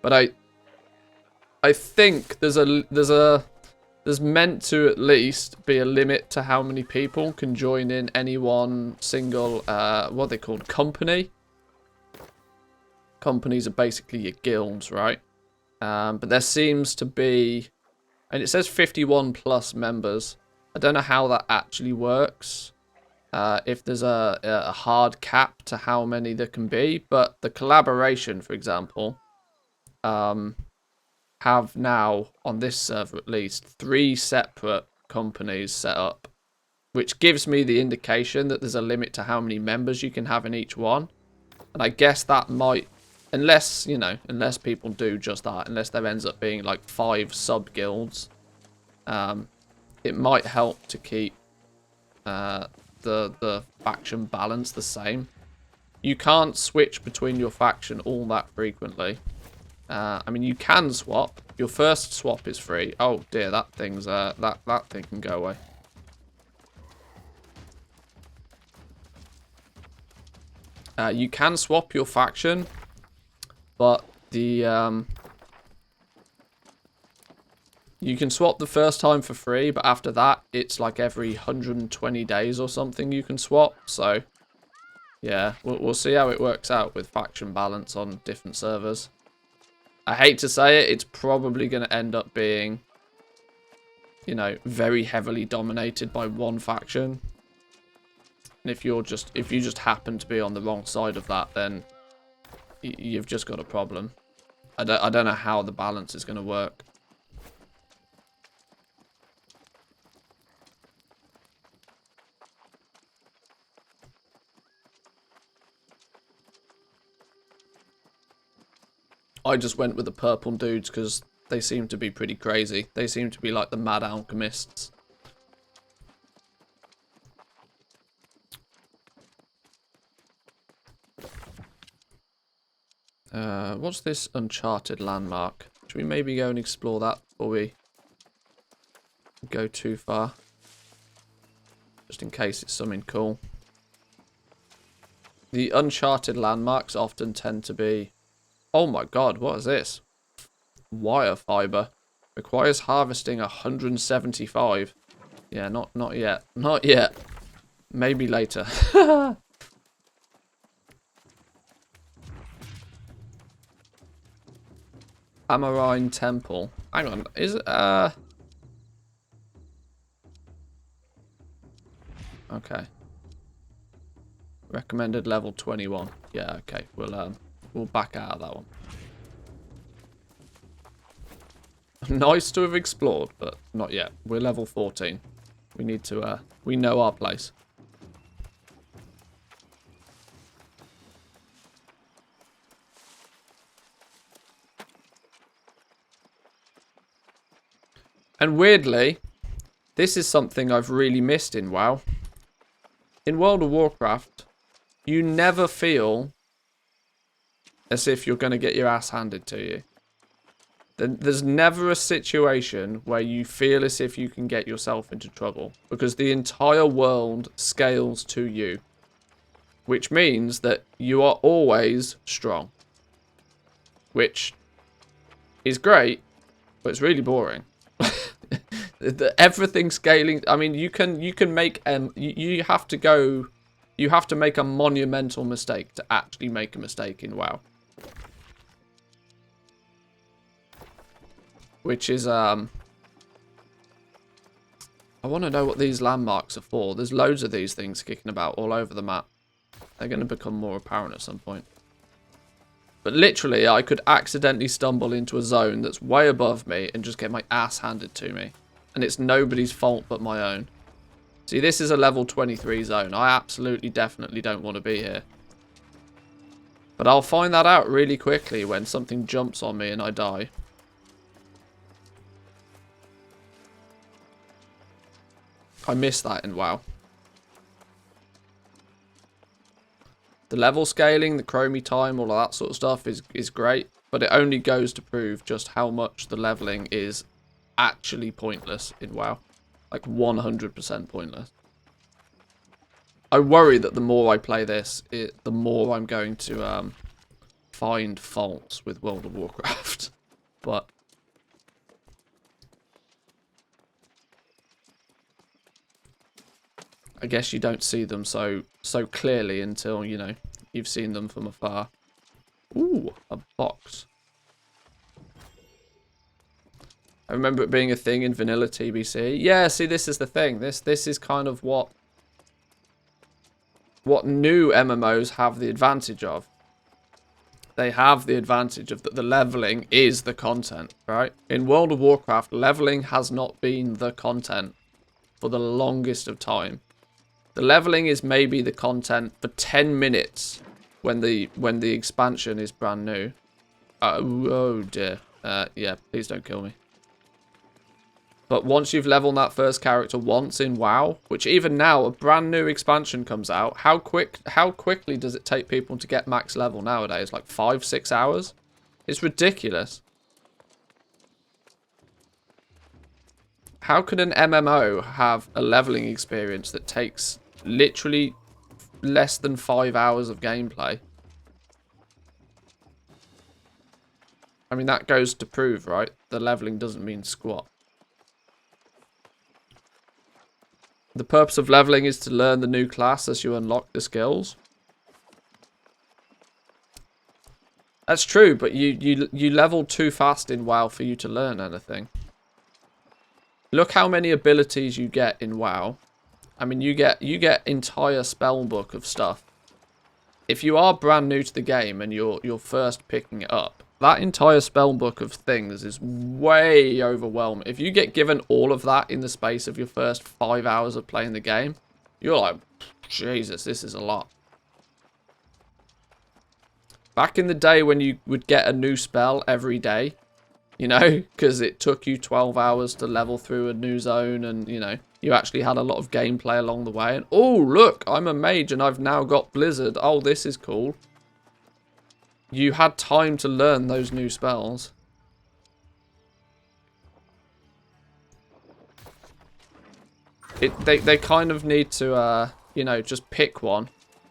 I think there's meant to at least be a limit to how many people can join in any one single, what are they called, company. Companies are basically your guilds, right? But there seems to be, and it says 51 plus members. I don't know how that actually works. If there's a hard cap to how many there can be, but the collaboration, for example, have now, on this server at least, 3 separate companies set up, which gives me the indication that there's a limit to how many members you can have in each one. And I guess that might, unless people do just that, unless there ends up being like 5 sub-guilds, it might help to keep the faction balance the same. You can't switch between your faction all that frequently. I mean, you can swap. Your first swap is free. Oh dear, that thing's that thing can go away. You can swap your faction, but the you can swap the first time for free, but after that, it's like every 120 days or something you can swap. So, yeah, we'll see how it works out with faction balance on different servers. I hate to say it, it's probably going to end up being, very heavily dominated by one faction. And if you just happen to be on the wrong side of that, then you've just got a problem. I don't know how the balance is going to work. I just went with the purple dudes because they seem to be pretty crazy. They seem to be like the mad alchemists. What's this uncharted landmark? Should we maybe go and explore that before we go too far? Just in case it's something cool. The uncharted landmarks often tend to be... Oh my god, what is this? Wire fiber. Requires harvesting 175. Yeah, not yet. Not yet. Maybe later. Amarine Temple. Hang on, is it, okay. Recommended level 21. Yeah, okay. We'll back out of that one. Nice to have explored, but not yet. We're level 14. We need to, we know our place. And weirdly, this is something I've really missed in WoW. In World of Warcraft, you never feel as if you're going to get your ass handed to you. There's never a situation where you feel as if you can get yourself into trouble, because the entire world scales to you, which means that you are always strong, which is great, but it's really boring. Everything scaling. I mean, you can make you have to make a monumental mistake to actually make a mistake in WoW. Which is, I want to know what these landmarks are for. There's loads of these things kicking about all over the map. They're going to become more apparent at some point. But literally, I could accidentally stumble into a zone that's way above me and just get my ass handed to me. And it's nobody's fault but my own. See, this is a level 23 zone. I absolutely, definitely don't want to be here. But I'll find that out really quickly when something jumps on me and I die. I miss that in WoW. The level scaling, the chromie time, all of that sort of stuff is great. But it only goes to prove just how much the leveling is actually pointless in WoW. Like 100% pointless. I worry that the more I play this, the more I'm going to find faults with World of Warcraft. But I guess you don't see them so clearly until, you know, you've seen them from afar. Ooh, a box. I remember it being a thing in vanilla TBC. Yeah, see, this is the thing. This is kind of what new MMOs have the advantage of. They have the advantage of that the leveling is the content, right? In World of Warcraft, leveling has not been the content for the longest of time. The leveling is maybe the content for 10 minutes when the expansion is brand new. Oh dear. Yeah, please don't kill me. But once you've leveled that first character once in WoW, which even now a brand new expansion comes out, how quickly does it take people to get max level nowadays? Like 5-6 hours? It's ridiculous. How could an MMO have a leveling experience that takes literally less than 5 hours of gameplay? I mean, that goes to prove, right? The leveling doesn't mean squat. The purpose of leveling is to learn the new class as you unlock the skills. That's true, but you level too fast in WoW for you to learn anything. Look how many abilities you get in WoW. I mean, you get entire spell book of stuff. If you are brand new to the game and you're first picking it up, that entire spell book of things is way overwhelming. If you get given all of that in the space of your first 5 hours of playing the game, you're like, Jesus, this is a lot. Back in the day when you would get a new spell every day, you know, because it took you 12 hours to level through a new zone and, you know, you actually had a lot of gameplay along the way. And, oh, look, I'm a mage and I've now got Blizzard. Oh, this is cool. You had time to learn those new spells. They kind of need to, you know, just pick one.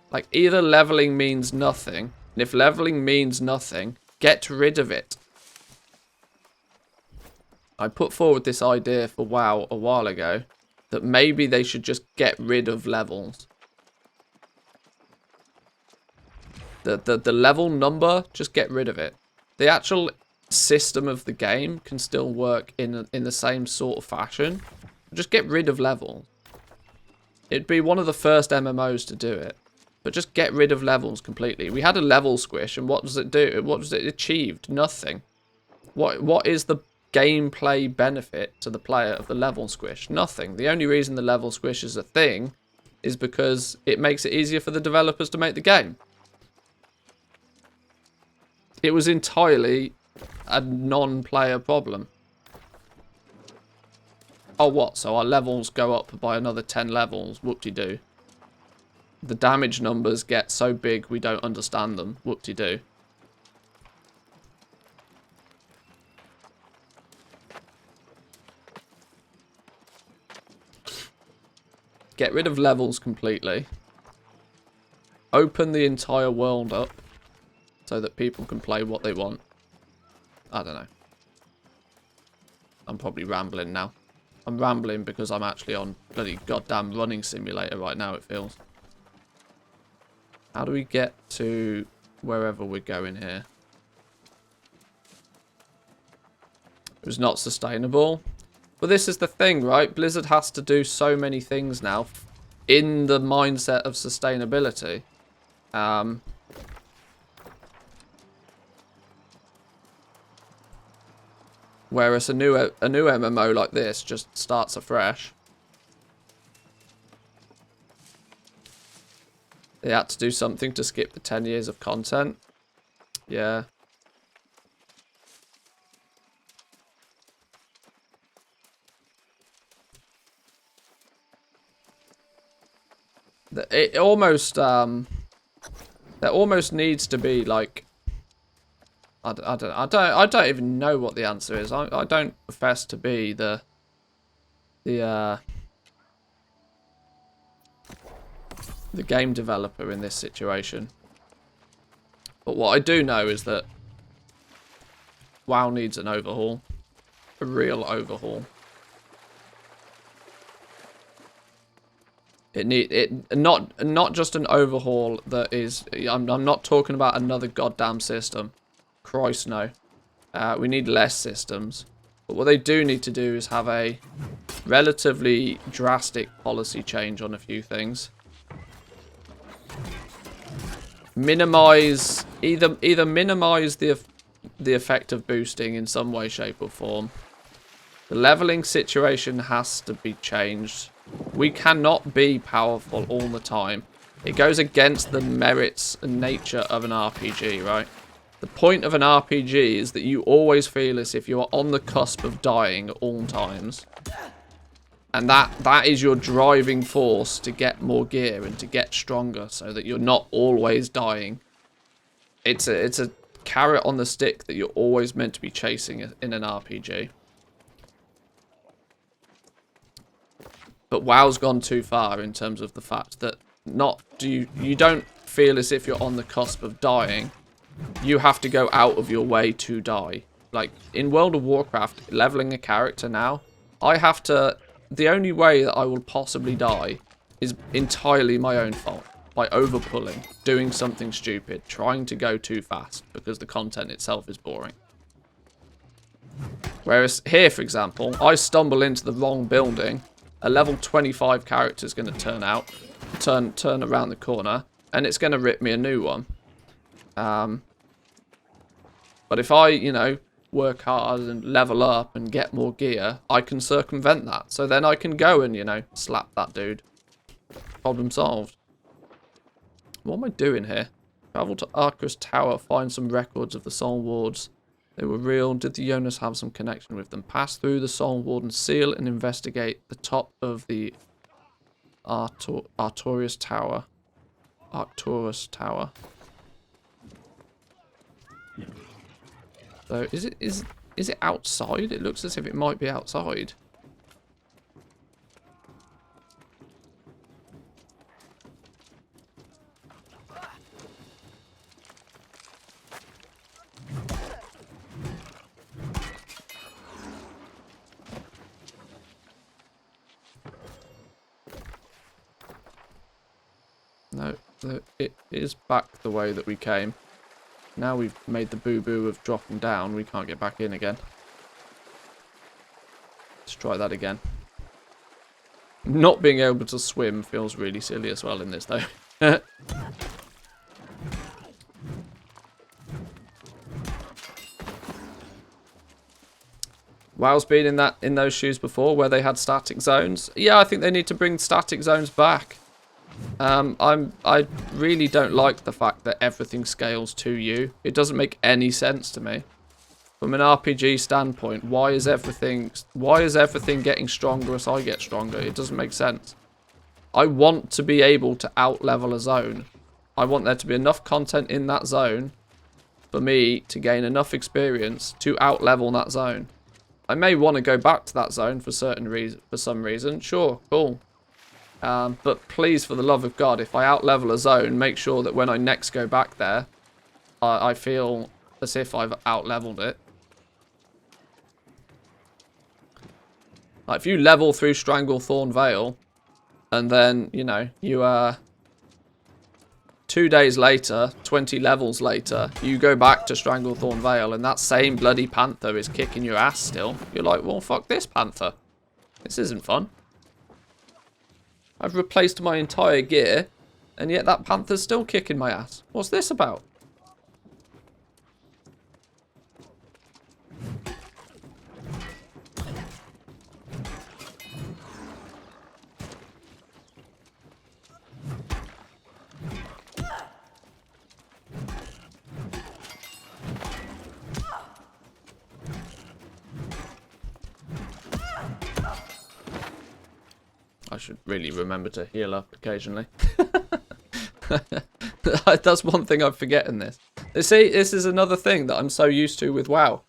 Like, either leveling means nothing. And if leveling means nothing, get rid of it. I put forward this idea for WoW a while ago that maybe they should just get rid of levels. The level number, just get rid of it. The actual system of the game can still work in the same sort of fashion. Just get rid of levels. It'd be one of the first MMOs to do it. But just get rid of levels completely. We had a level squish, and what does it do? What does it achieve? Nothing. What is the gameplay benefit to the player of the level squish? Nothing. The only reason the level squish is a thing is because it makes it easier for the developers to make the game. It was entirely a non-player problem. Oh, what? So our levels go up by another 10 levels? Whoop-de-doo. The damage numbers get so big we don't understand them. Whoop-de-doo. Get rid of levels completely. Open the entire world up so that people can play what they want. I don't know. I'm probably rambling now. I'm rambling because I'm actually on bloody goddamn running simulator right now, it feels. How do we get to wherever we're going here? It was not sustainable. But this is the thing, right? Blizzard has to do so many things now in the mindset of sustainability. Whereas a new MMO like this just starts afresh. They had to do something to skip the 10 years of content. Yeah. It almost there almost needs to be like I don't even know what the answer is. I don't profess to be the game developer in this situation. But what I do know is that WoW needs an overhaul, a real overhaul. Not just an overhaul that is. I'm not talking about another goddamn system. Christ no. We need less systems. But what they do need to do is have a relatively drastic policy change on a few things. Minimize either minimize the effect of boosting in some way, shape, or form. The leveling situation has to be changed. We cannot be powerful all the time. It goes against the merits and nature of an RPG, right? The point of an RPG is that you always feel as if you are on the cusp of dying at all times. And that is your driving force to get more gear and to get stronger so that you're not always dying. It's a carrot on the stick that you're always meant to be chasing in an RPG. But WoW's gone too far in terms of the fact that you don't feel as if you're on the cusp of dying. You have to go out of your way to die. Like, in World of Warcraft, leveling a character now, the only way that I will possibly die is entirely my own fault. By overpulling, doing something stupid, trying to go too fast, because the content itself is boring. Whereas here, for example, I stumble into the wrong building, a level 25 character is going to turn around the corner, and it's going to rip me a new one. But if I, you know, work hard and level up and get more gear, I can circumvent that. So then I can go and, you know, slap that dude. Problem solved. What am I doing here? Travel to Arcus Tower, find some records of the Soul Wards. They were real. Did the Jonas have some connection with them? Pass through the Soul Warden seal and investigate the top of the Arcturus Tower. Arcturus Tower. So is it outside? It looks as if it might be outside. No, it is back the way that we came. Now we've made the boo-boo of dropping down, we can't get back in again. Let's try that again. Not being able to swim feels really silly as well in this though. WoW's been in those shoes before where they had static zones. Yeah, I think they need to bring static zones back. I really don't like the fact that everything scales to you. It doesn't make any sense to me. From an RPG standpoint, why is everything getting stronger as I get stronger? It doesn't make sense. I want to be able to out-level a zone. I want there to be enough content in that zone for me to gain enough experience to out-level that zone. I may want to go back to that zone for some reason. Sure, cool. But please, for the love of God, if I out-level a zone, make sure that when I next go back there, I feel as if I've out-leveled it. Like, if you level through Stranglethorn Vale, and then, you know, you, 2 days later, 20 levels later, you go back to Stranglethorn Vale, and that same bloody panther is kicking your ass still. You're like, well, fuck this panther. This isn't fun. I've replaced my entire gear, and yet that panther's still kicking my ass. What's this about? I should really remember to heal up occasionally. That's one thing I forget in this. You see, this is another thing that I'm so used to with WoW.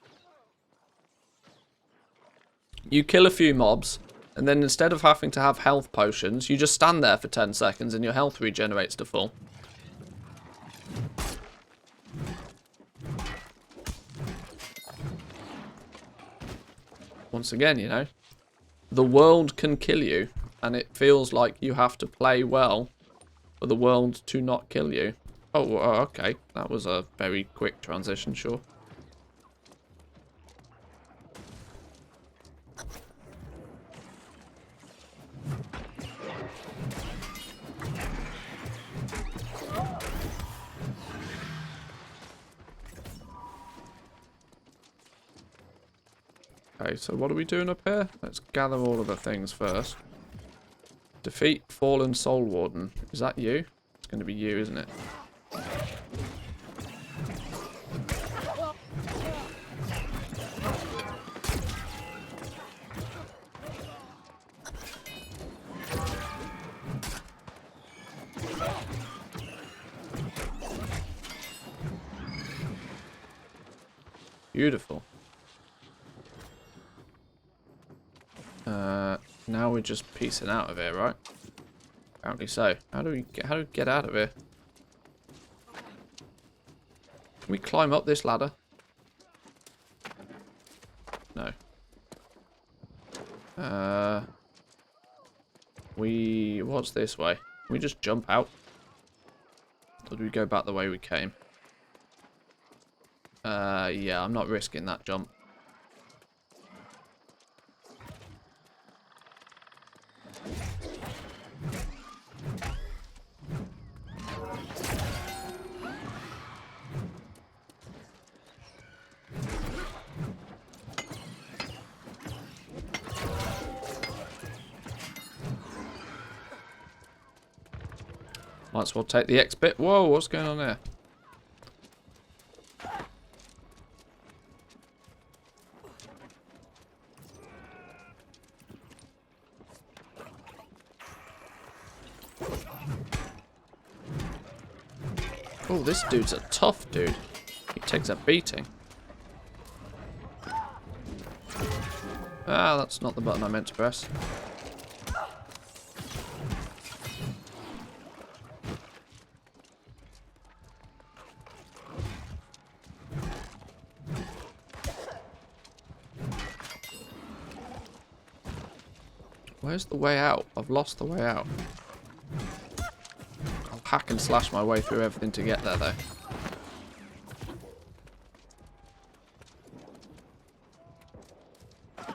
You kill a few mobs, and then instead of having to have health potions, you just stand there for 10 seconds and your health regenerates to full. Once again, you know, the world can kill you. And it feels like you have to play well for the world to not kill you. Oh, okay. That was a very quick transition, sure. Okay, so what are we doing up here? Let's gather all of the things first. Defeat Fallen Soul Warden. Is that you? It's going to be you, isn't it? Beautiful. Now we're just piecing out of here, right? Apparently so. How do we get out of here? Can we climb up this ladder? No. What's this way? Can we just jump out? Or do we go back the way we came? Yeah, I'm not risking that jump. Might as well take the X bit. Whoa, what's going on there? Oh, this dude's a tough dude. He takes a beating. Ah, that's not the button I meant to press. Where's the way out? I've lost the way out. I'll hack and slash my way through everything to get there, though. I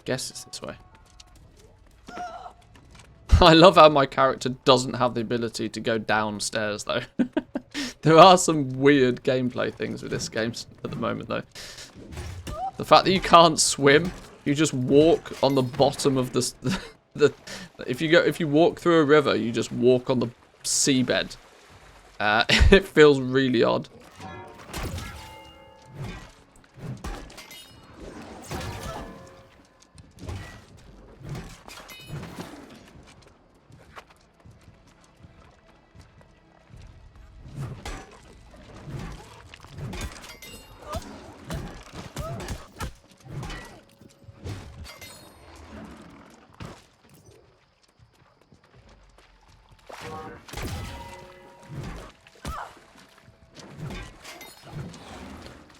guess it's this way. I love how my character doesn't have the ability to go downstairs, though. There are some weird gameplay things with this game at the moment, though. The fact that you can't swim, you just walk on the bottom of if you walk through a river, you just walk on the seabed. It feels really odd.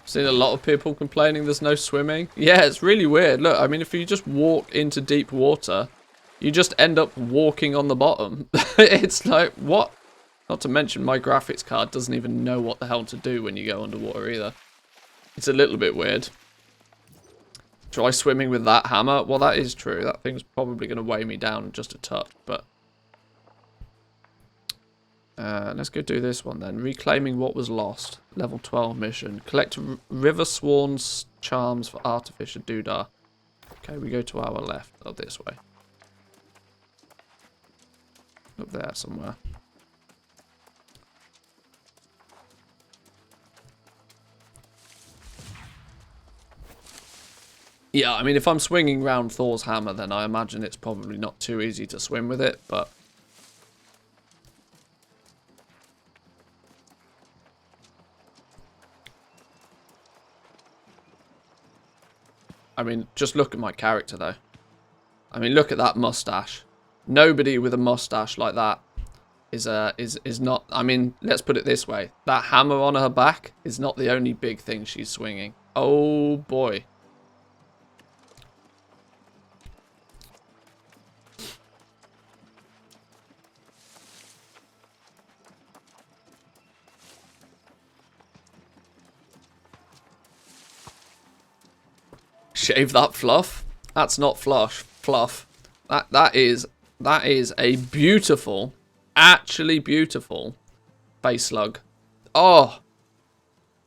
Seen a lot of people complaining there's no swimming. Yeah, it's really weird. Look, I mean, if you just walk into deep water, you just end up walking on the bottom. It's like, what? Not to mention, my graphics card doesn't even know what the hell to do when you go underwater either. It's a little bit weird. Try swimming with that hammer? Well, that is true. That thing's probably going to weigh me down just a touch, but... let's go do this one then. Reclaiming what was lost. Level 12 mission. Collect River Swan's charms for Artificer Doodah. Okay, we go to our left. Oh, this way. Up there somewhere. Yeah, I mean, if I'm swinging round Thor's hammer, then I imagine it's probably not too easy to swim with it, but... I mean, just look at my character, though. I mean, look at that mustache. Nobody with a mustache like that is not... I mean, let's put it this way. That hammer on her back is not the only big thing she's swinging. Oh, boy. Shave that fluff. That's not fluff. That is a beautiful, actually beautiful face slug. Oh,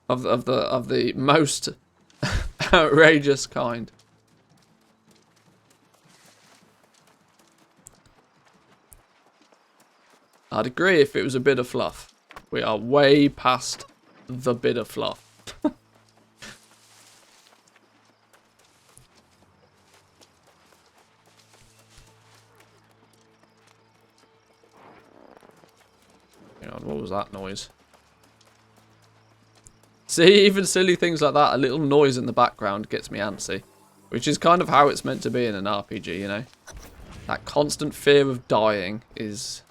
of the most outrageous kind. I'd agree if it was a bit of fluff. We are way past the bit of fluff. What was that noise? See, even silly things like that, a little noise in the background gets me antsy. Which is kind of how it's meant to be in an RPG, you know? That constant fear of dying is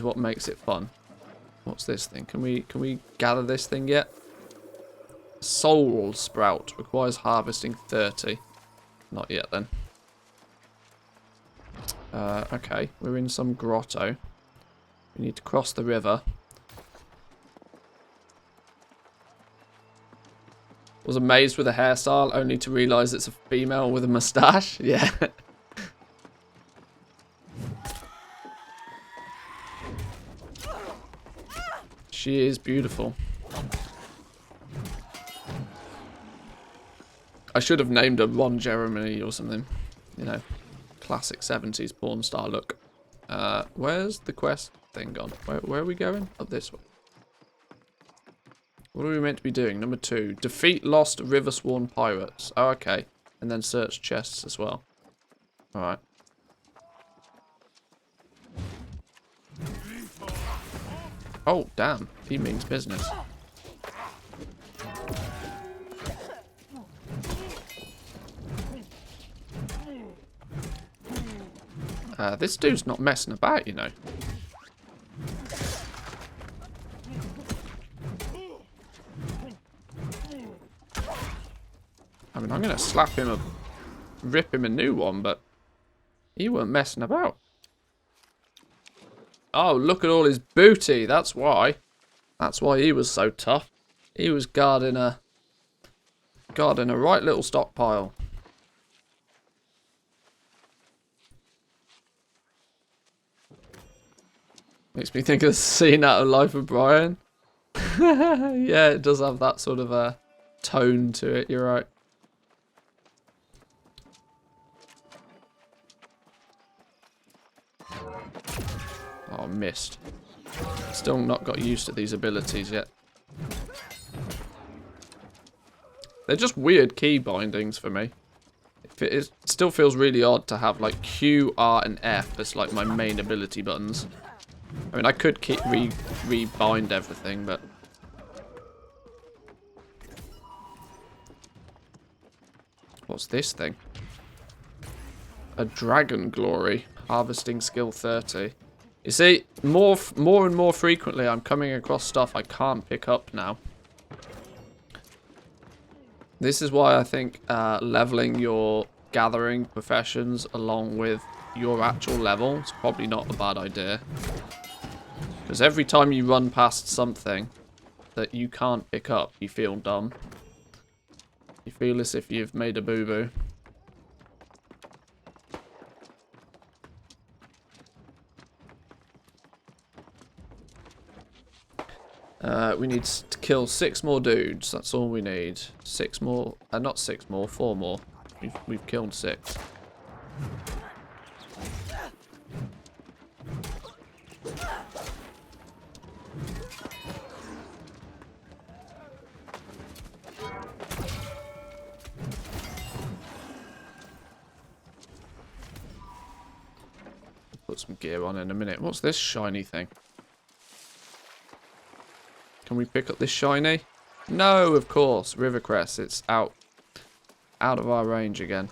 what makes it fun. What's this thing? Can we gather this thing yet? Soul Sprout requires harvesting 30. Not yet then. Okay, we're in some grotto. We need to cross the river. Was amazed with the hairstyle, only to realise it's a female with a moustache. Yeah. She is beautiful. I should have named her Ron Jeremy or something. You know, classic 70s porn star look. Where's the quest thing gone? Where are we going? Up this way. What are we meant to be doing? Number 2. Defeat lost River Sworn pirates. Oh, okay. And then search chests as well. Alright. Oh, damn. He means business. This dude's not messing about, you know. I mean, I'm going to slap him and rip him a new one, but he weren't messing about. Oh, look at all his booty. That's why. That's why he was so tough. He was guarding a right little stockpile. Makes me think of the scene out of Life of Brian. Yeah, it does have that sort of a tone to it. You're right. Oh, missed. Still not got used to these abilities yet. They're just weird key bindings for me. It still feels really odd to have like Q, R, and F as like my main ability buttons. I mean, I could keep rebind everything, but what's this thing? A Dragon Glory. Harvesting skill 30. You see, more and more frequently I'm coming across stuff I can't pick up now. This is why I think leveling your gathering professions along with your actual level is probably not a bad idea. Because every time you run past something that you can't pick up, you feel dumb. You feel as if you've made a boo-boo. We need to kill 6 more dudes. That's all we need. 6 more. Not 6 more. 4 more. We've killed 6. Put some gear on in a minute. What's this shiny thing? Can we pick up this shiny? No, of course. Rivercrest. It's out of our range again.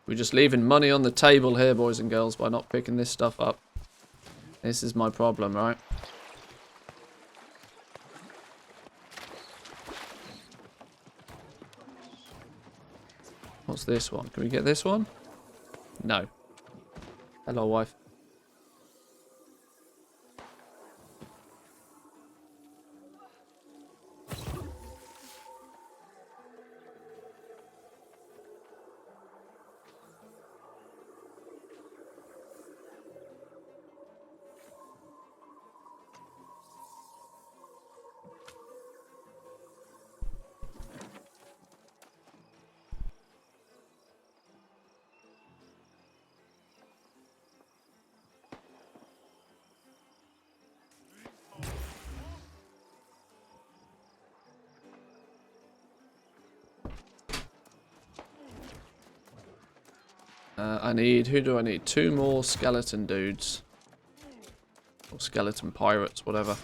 We're just leaving money on the table here, boys and girls, by not picking this stuff up. This is my problem, right? What's this one? Can we get this one? No. Hello, wife. I need, who do I need? 2 more skeleton dudes. Or skeleton pirates, whatever.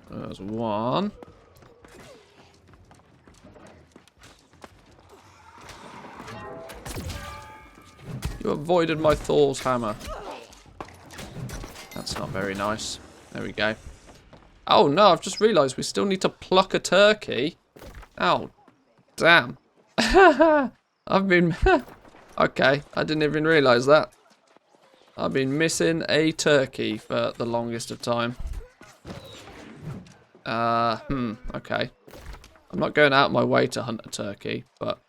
There's 1. You avoided my Thor's hammer. That's not very nice. There we go. Oh no, I've just realised we still need to pluck a turkey. Oh, damn. I've been... Okay, I didn't even realise that. I've been missing a turkey for the longest of time. Okay. I'm not going out my way to hunt a turkey, but...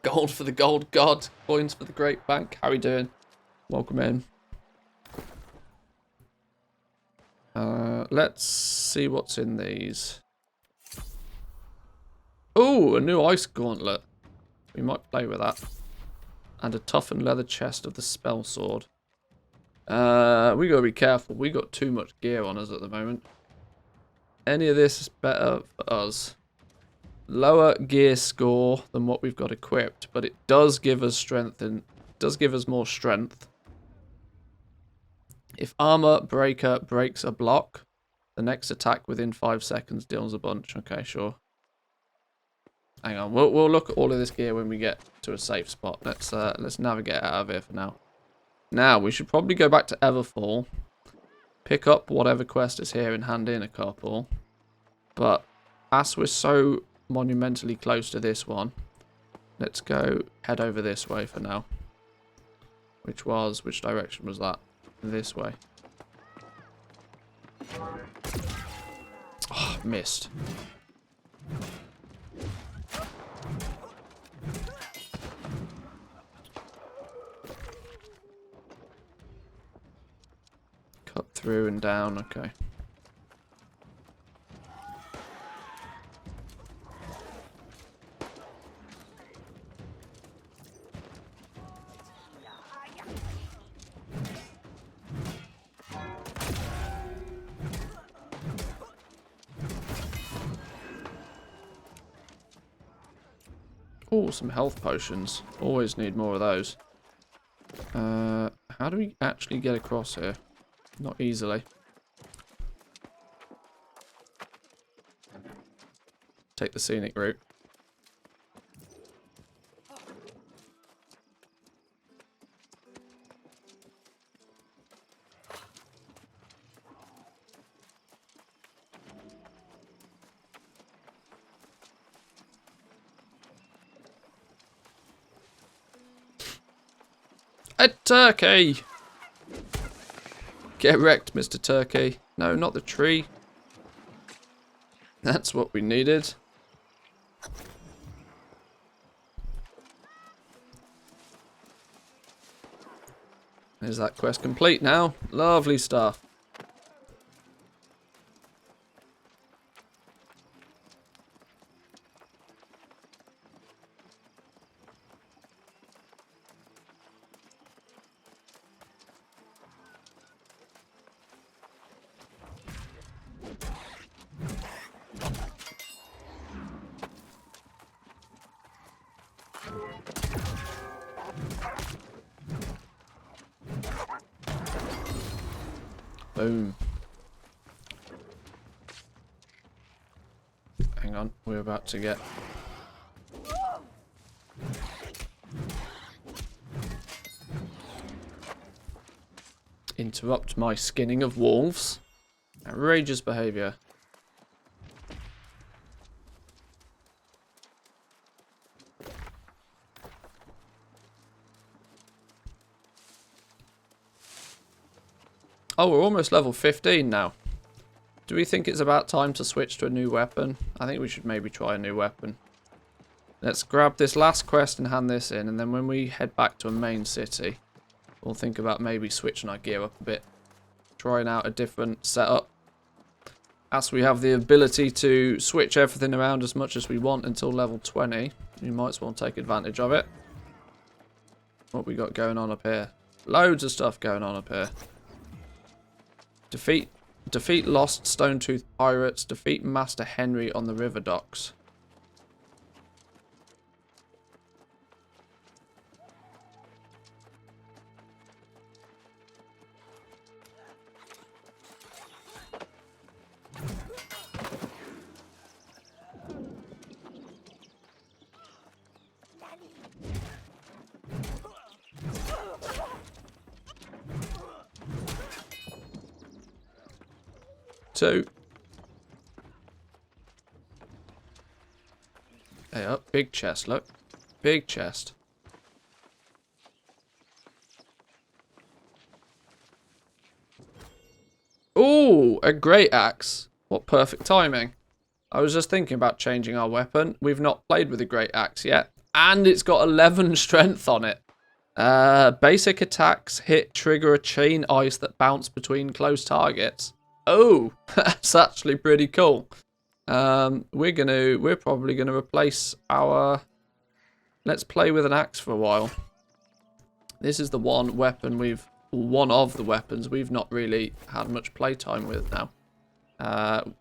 Gold for the gold god, coins for the great bank. How are we doing? Welcome in. Let's see what's in these. Oh, a new ice gauntlet. We might play with that. And a toughened leather chest of the spell sword. We gotta be careful. We got too much gear on us at the moment. Any of this is better for us. Lower gear score than what we've got equipped, but it does give us strength and does give us more strength. If armor breaker breaks a block, the next attack within 5 seconds deals a bunch. Okay, sure. Hang on, we'll look at all of this gear when we get to a safe spot. Let's navigate out of here for now. Now we should probably go back to Everfall, pick up whatever quest is here and hand in a couple. But as we're so monumentally close to this one, let's go head over this way for now. Which direction was that? This way. Oh, missed. Cut through and down, okay. Oh, some health potions. Always need more of those. How do we actually get across here? Not easily. Take the scenic route. A turkey! Get wrecked, Mr. Turkey. No, not the tree. That's what we needed. Is that quest complete now? Lovely stuff. Boom. Hang on, we're about to get... Interrupt my skinning of wolves. Outrageous behaviour. Oh, we're almost level 15 now. Do we think it's about time to switch to a new weapon? I think we should maybe try a new weapon. Let's grab this last quest and hand this in, and then when we head back to a main city, we'll think about maybe switching our gear up a bit. Trying out a different setup. As we have the ability to switch everything around as much as we want until level 20, you might as well take advantage of it. What we got going on up here? Loads of stuff going on up here. Defeat lost Stone-Tooth pirates. Defeat Master Henry on the river docks. Two. Hey up, big chest, look. Big chest. Ooh, a great axe. What perfect timing. I was just thinking about changing our weapon. We've not played with a great axe yet. And it's got 11 strength on it. Basic attacks hit trigger a chain ice that bounce between close targets. Oh, that's actually pretty cool. We're probably gonna replace our... Let's play with an axe for a while. This is the one weapon we've one of the weapons we've not really had much playtime with now.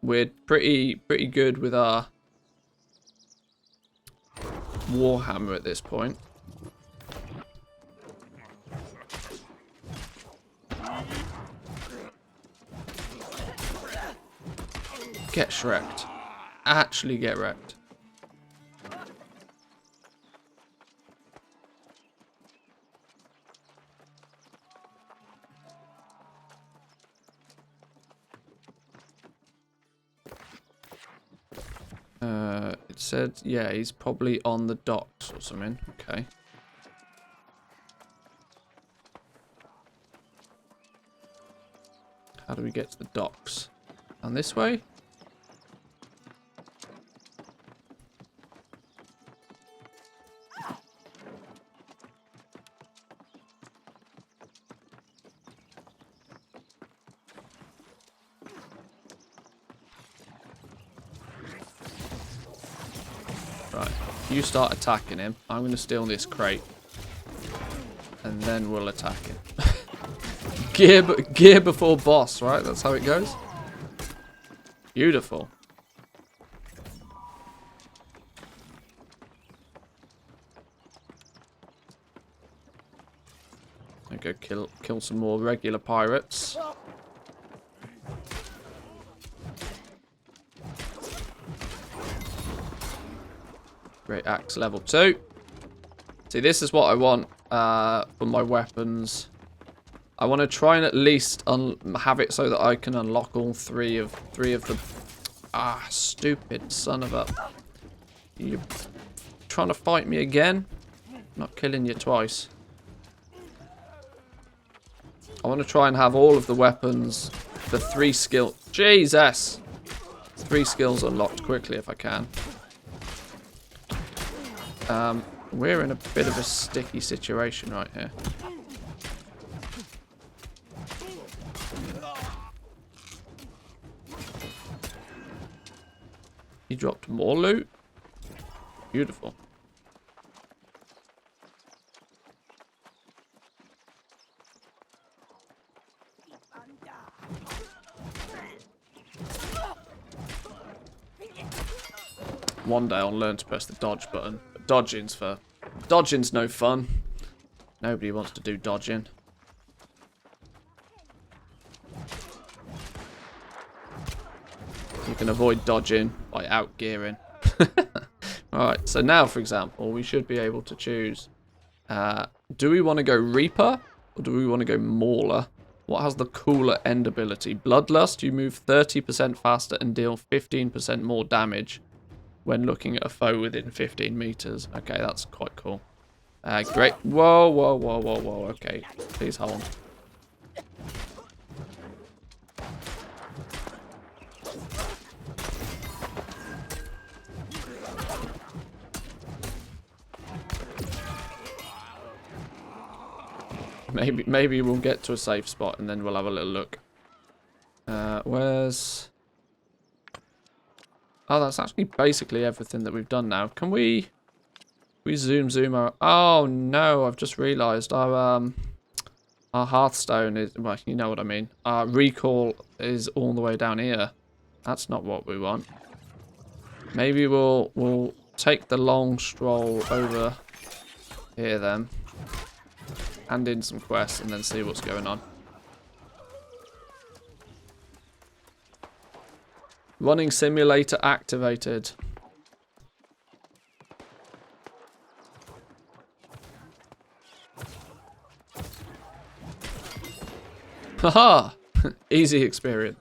We're pretty good with our Warhammer at this point. Get shreked. Actually get wrecked. It said, yeah, he's probably on the docks or something. Okay. How do we get to the docks? And this way? Right, you start attacking him. I'm going to steal this crate. And then we'll attack him. Gear before boss, right? That's how it goes. Beautiful. I go kill some more regular pirates. Great axe level 2. See, this is what I want for my weapons. I want to try and at least have it so that I can unlock all three of the... Ah, stupid son of a... You trying to fight me again? Not killing you twice. I want to try and have all of the weapons, the 3 skill... Jesus! 3 skills unlocked quickly if I can. We're in a bit of a sticky situation right here. He dropped more loot. Beautiful. One day I'll learn to press the dodge button. But dodging's no fun. Nobody wants to do dodging. You can avoid dodging by outgearing. Alright, so now, for example, we should be able to choose. Do we want to go Reaper or do we want to go Mauler? What has the cooler end ability? Bloodlust, you move 30% faster and deal 15% more damage when looking at a foe within 15 meters. Okay, that's quite cool. Great. Whoa, whoa, whoa, whoa, whoa. Okay, please hold. Maybe we'll get to a safe spot and then we'll have a little look. Where's... Oh, that's actually basically everything that we've done now. Can we zoom our... Oh, no, I've just realised our Hearthstone is... Well, you know what I mean. Our recall is all the way down here. That's not what we want. Maybe we'll take the long stroll over here then. Hand in some quests and then see what's going on. Running simulator activated. Haha! Easy experience.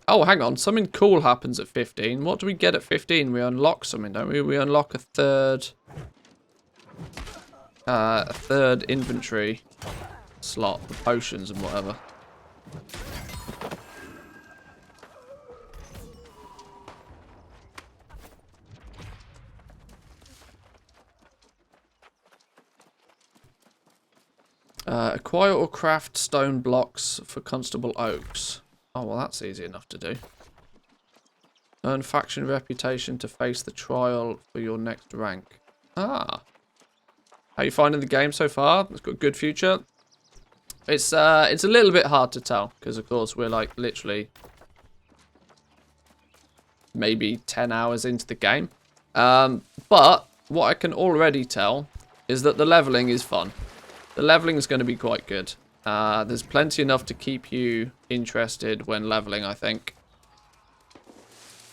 Oh, hang on. Something cool happens at 15. What do we get at 15? We unlock something, don't we? We unlock a third inventory slot for potions and whatever. Acquire or craft stone blocks for Constable Oaks. Oh, well, that's easy enough to do. Earn faction reputation to face the trial for your next rank. Ah. How you finding the game so far? It's got a good future. It's a little bit hard to tell because of course we're like literally maybe 10 hours into the game. But what I can already tell is that the leveling is fun. The leveling is going to be quite good. There's plenty enough to keep you interested when leveling, I think.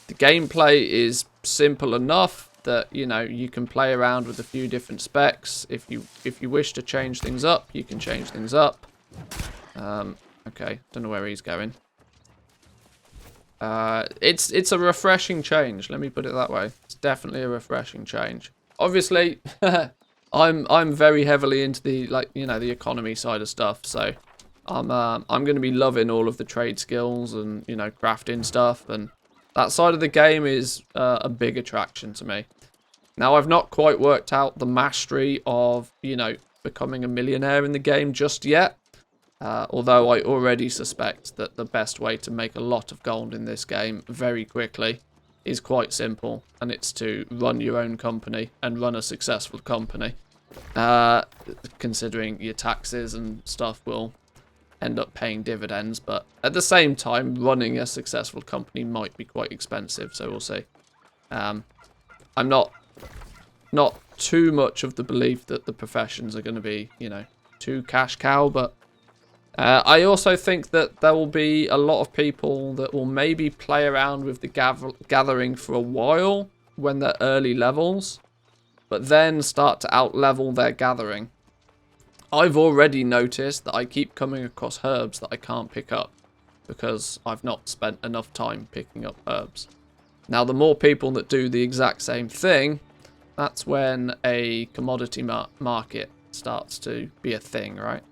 The gameplay is simple enough that, you know, you can play around with a few different specs. If you wish to change things up, you can change things up. Okay, don't know where he's going. It's a refreshing change, let me put it that way. It's definitely a refreshing change. Obviously, I'm very heavily into the, like, you know, the economy side of stuff, so I'm going to be loving all of the trade skills and, you know, crafting stuff, and that side of the game is a big attraction to me. Now, I've not quite worked out the mastery of, you know, becoming a millionaire in the game just yet. Although I already suspect that the best way to make a lot of gold in this game very quickly is quite simple. And it's to run your own company and run a successful company. Considering your taxes and stuff will end up paying dividends. But at the same time, running a successful company might be quite expensive. So we'll see. I'm not too much of the belief that the professions are going to be, you know, too cash cow, but I also think that there will be a lot of people that will maybe play around with the gathering for a while when they're early levels, but then start to out-level their gathering. I've already noticed that I keep coming across herbs that I can't pick up because I've not spent enough time picking up herbs. Now, the more people that do the exact same thing, that's when a commodity market starts to be a thing, right?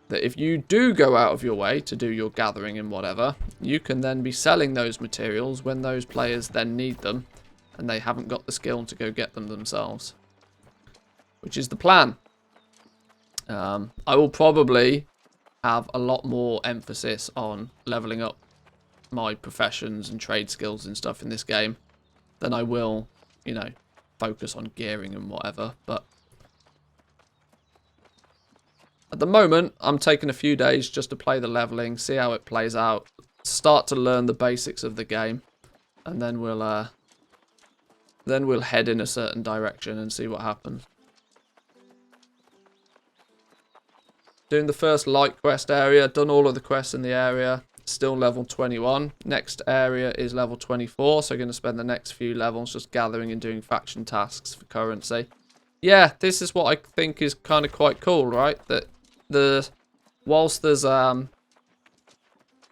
That if you do go out of your way to do your gathering and whatever, you can then be selling those materials when those players then need them and they haven't got the skill to go get them themselves. Which is the plan. I will probably have a lot more emphasis on leveling up my professions and trade skills and stuff in this game than I will, you know, focus on gearing and whatever, but at the moment, I'm taking a few days just to play the leveling, see how it plays out, start to learn the basics of the game, and then we'll head in a certain direction and see what happens. Doing the first light quest area, done all of the quests in the area, still level 21. Next area is level 24, so going to spend the next few levels just gathering and doing faction tasks for currency. Yeah, this is what I think is kind of quite cool, right? That whilst there's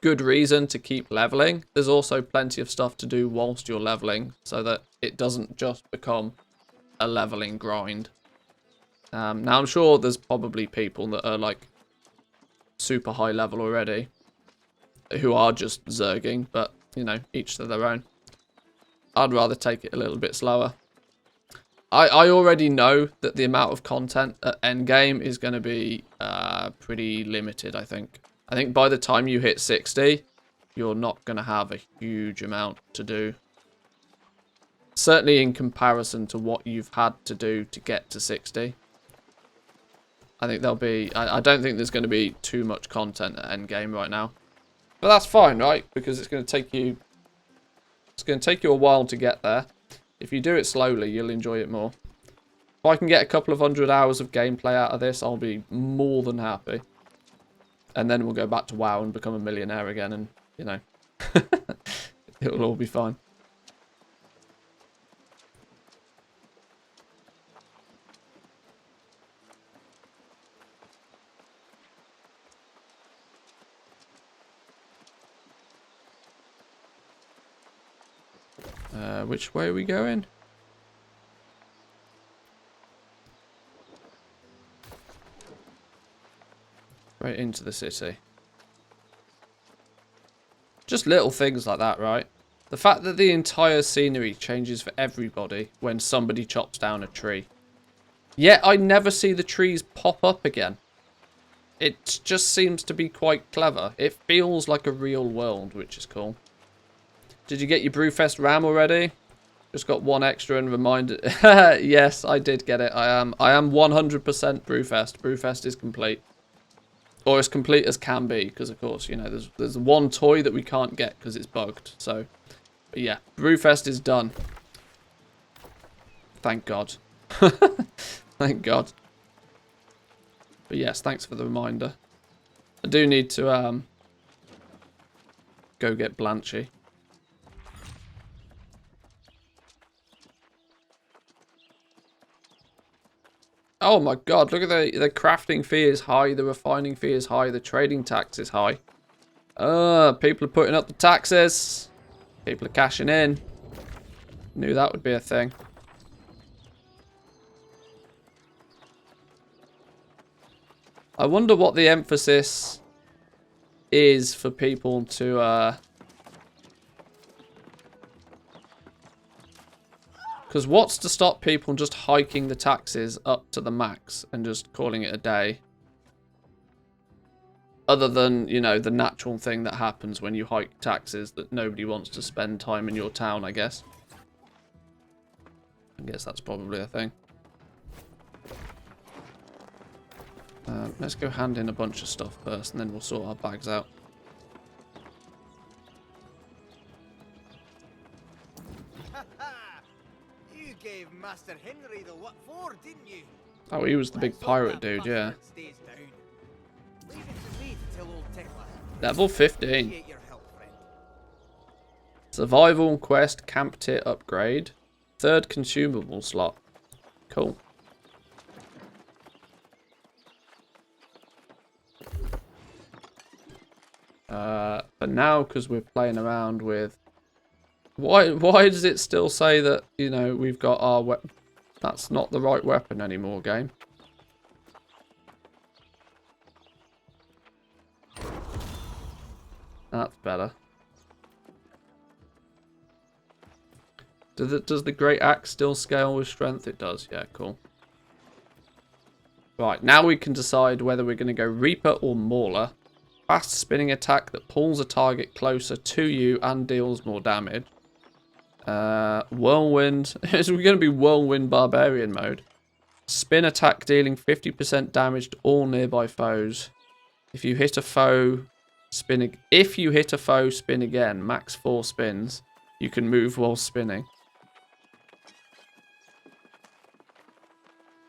good reason to keep leveling, there's also plenty of stuff to do whilst you're leveling, so that it doesn't just become a leveling grind. Now, I'm sure there's probably people that are like super high level already, who are just zerging, but, you know, each to their own. I'd rather take it a little bit slower. I already know that the amount of content at endgame is going to be pretty limited, I think. I think by the time you hit 60, you're not going to have a huge amount to do. Certainly in comparison to what you've had to do to get to 60. I think there'll be... I don't think there's going to be too much content at endgame right now. But that's fine, right? Because it's going to take you... It's going to take you a while to get there. If you do it slowly, you'll enjoy it more. If I can get a couple of 100 hours of gameplay out of this, I'll be more than happy. And then we'll go back to WoW and become a millionaire again, and, you know, it'll all be fine. Which way are we going? Right into the city. Just little things like that, right? The fact that the entire scenery changes for everybody when somebody chops down a tree. Yet I never see the trees pop up again. It just seems to be quite clever. It feels like a real world, which is cool. Did you get your Brewfest ram already? Just got one extra and reminded. Yes, I did get it. I am 100% Brewfest. Brewfest is complete. Or as complete as can be, because of course, you know, there's one toy that we can't get because it's bugged. So, but yeah, Brewfest is done. Thank God. Thank God. But yes, thanks for the reminder. I do need to go get Blanchy. Oh my God, look at the crafting fee is high, the refining fee is high, the trading tax is high. People are putting up the taxes. People are cashing in. Knew that would be a thing. I wonder what the emphasis is for people to because what's to stop people just hiking the taxes up to the max and just calling it a day? Other than, you know, the natural thing that happens when you hike taxes, that nobody wants to spend time in your town, I guess. I guess that's probably a thing. Let's go hand in a bunch of stuff first, and then we'll sort our bags out. You gave Master Henry the what for, didn't you? Oh, he was the big pirate dude, yeah. Leave it to me to tell old Tickler. Level 15. Appreciate your help, friend. Survival quest camp tier upgrade. 3rd consumable slot. Cool. But now, because we're playing around with... Why does it still say that, you know, we've got our weapon? That's not the right weapon anymore, game. That's better. Does the great axe still scale with strength? It does, yeah, cool. Right, now we can decide whether we're going to go Reaper or Mauler. Fast spinning attack that pulls a target closer to you and deals more damage. Whirlwind. Is we going to be Whirlwind Barbarian mode? Spin attack dealing 50% damage to all nearby foes. If you hit a foe, spin again. Max 4 spins. You can move while spinning.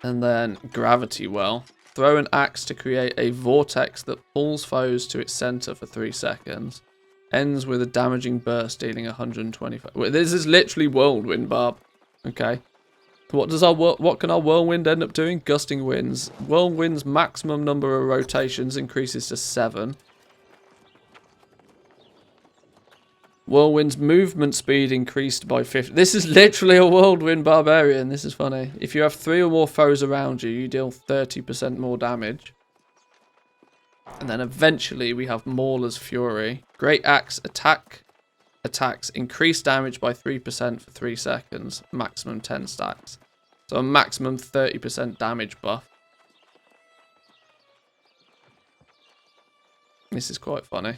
And then Gravity Well. Throw an axe to create a vortex that pulls foes to its center for 3 seconds. Ends with a damaging burst dealing 125. Wait, this is literally Whirlwind Barb. Okay. What can our Whirlwind end up doing? Gusting winds. Whirlwind's maximum number of rotations increases to 7. Whirlwind's movement speed increased by 50. This is literally a Whirlwind Barbarian. This is funny. If you have 3 or more foes around you, you deal 30% more damage. And then eventually we have Mauler's Fury. Great Axe attacks increase damage by 3% for 3 seconds. Maximum 10 stacks. So a maximum 30% damage buff. This is quite funny.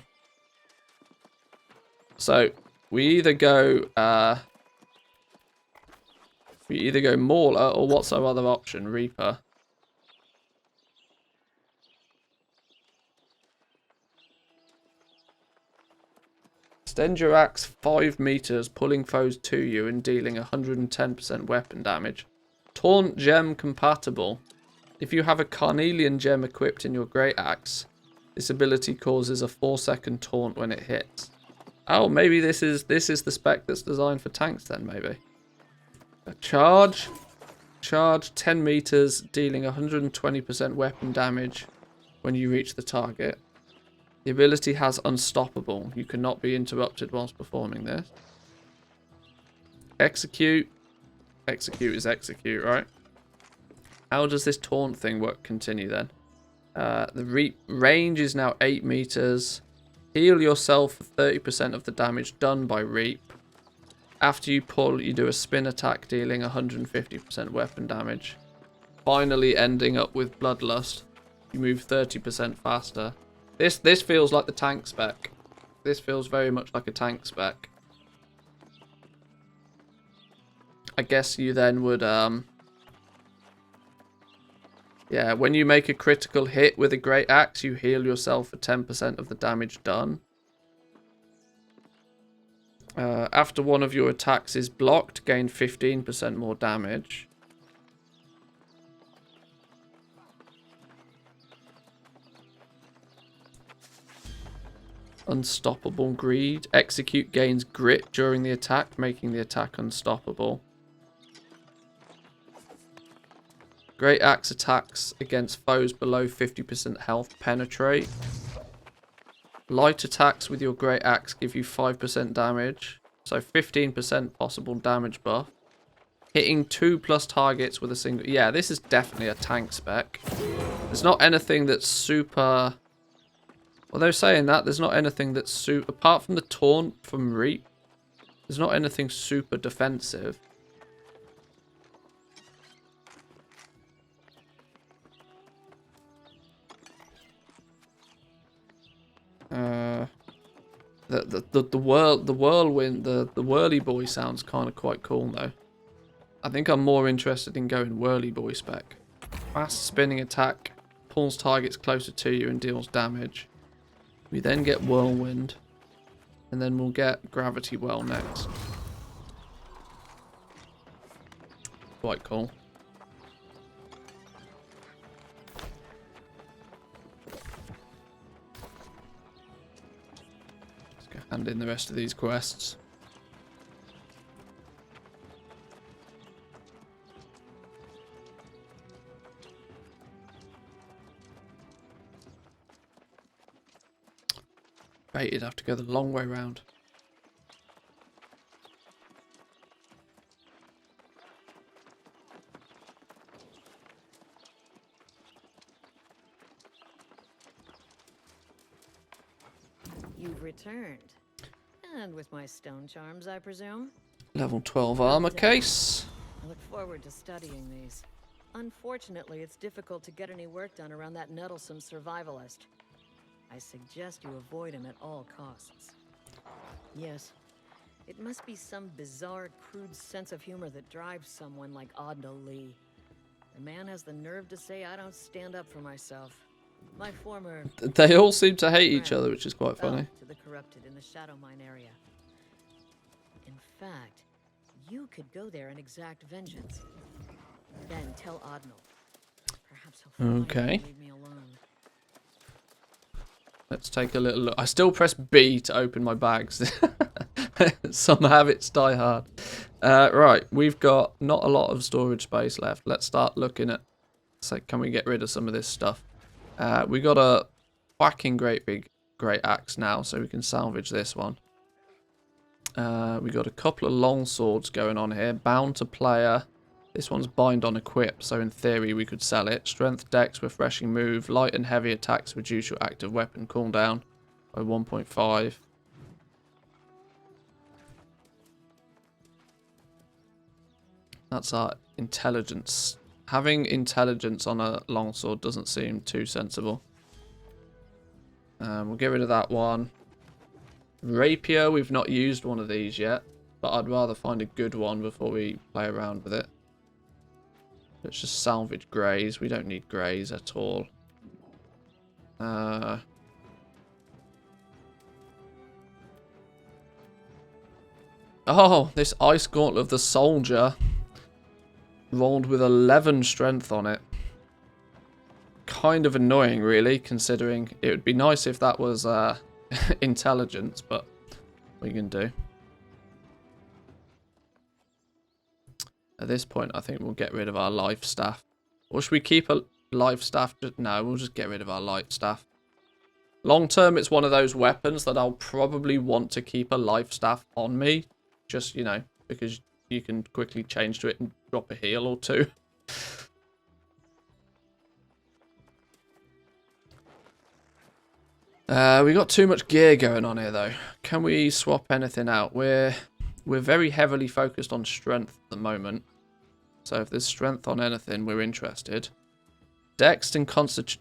So we either go Mauler, or what's our other option? Reaper. Extend your axe 5 meters, pulling foes to you and dealing 110% weapon damage. Taunt gem compatible. If you have a carnelian gem equipped in your great axe, this ability causes a 4-second taunt when it hits. Oh, maybe this is the spec that's designed for tanks then, maybe. A charge 10 meters, dealing 120% weapon damage when you reach the target. The ability has unstoppable. You cannot be interrupted whilst performing this. Execute. Execute is execute, right? How does this taunt thing work? Continue then. The range is now 8 meters. Heal yourself for 30% of the damage done by Reap. After you pull, you do a spin attack dealing 150% weapon damage. Finally ending up with Bloodlust. You move 30% faster. This feels like the tank spec. This feels very much like a tank spec. I guess you then would, yeah, when you make a critical hit with a great axe, you heal yourself for 10% of the damage done. After one of your attacks is blocked, gain 15% more damage. Unstoppable Greed. Execute gains grit during the attack, making the attack unstoppable. Great Axe attacks against foes below 50% health penetrate. Light attacks with your Great Axe give you 5% damage, so 15% possible damage buff. Hitting 2+ targets with a single... Yeah, this is definitely a tank spec. There's not anything that's super... Well, they're saying that. There's not anything that's super... Apart from the taunt from Reap, there's not anything super defensive. The whirlwind, the whirly boy sounds kind of quite cool though. I think I'm more interested in going whirly boy spec. Fast spinning attack pulls targets closer to you and deals damage. We then get whirlwind, and then we'll get gravity well next. Quite cool. Hand in the rest of these quests. You'd have to go the long way round. You've returned. And with my stone charms, I presume? Level 12 armor case. I look forward to studying these. Unfortunately, it's difficult to get any work done around that nettlesome survivalist. I suggest you avoid him at all costs. Yes, it must be some bizarre, crude sense of humor that drives someone like Odno Lee. The man has the nerve to say I don't stand up for myself. My former... They all seem to hate each other, which is quite funny. To the corrupted in the Shadow Mine area. In fact, you could go there and exact vengeance. Then tell Odno. Perhaps he'll finally leave me alone. Let's take a little look. I still press B to open my bags. Some habits die hard. Right, we've got not a lot of storage space left. Let's start looking at... So can we get rid of some of this stuff? We got a whacking great axe now, so we can salvage this one. We got a couple of long swords going on here. Bound to player. This one's bind on equip, so in theory we could sell it. Strength dex, refreshing move. Light and heavy attacks reduce your active weapon cooldown by 1.5. That's our intelligence. Having intelligence on a longsword doesn't seem too sensible. We'll get rid of that one. Rapier, we've not used one of these yet, but I'd rather find a good one before we play around with it. Let's just salvage greys. We don't need greys at all. Oh, this Ice Gauntlet of the Soldier rolled with 11 strength on it. Kind of annoying, really, considering it would be nice if that was intelligence, but what are you going to do? At this point, I think we'll get rid of our life staff. Or should we keep a life staff? No, we'll just get rid of our light staff. Long term, it's one of those weapons that I'll probably want to keep a life staff on me. Just, you know, because you can quickly change to it and drop a heal or two. We got too much gear going on here, though. Can we swap anything out? We're very heavily focused on strength at the moment. So if there's strength on anything, we're interested. Dex and Constitution.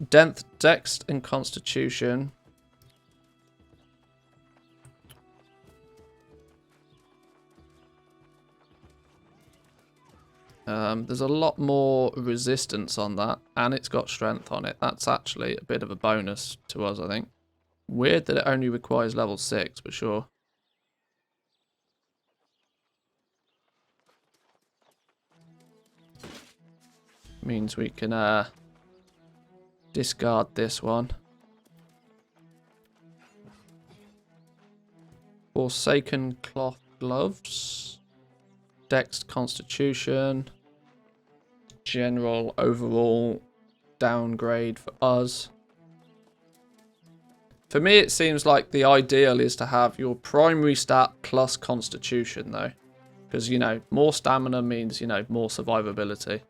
There's a lot more resistance on that, and it's got strength on it. That's actually a bit of a bonus to us, I think. Weird that it only requires level 6, but sure. Means we can discard this one. Forsaken cloth gloves. Dex Constitution. General overall downgrade for us. For me, it seems like the ideal is to have your primary stat plus Constitution, though. Because, you know, more stamina means, you know, more survivability.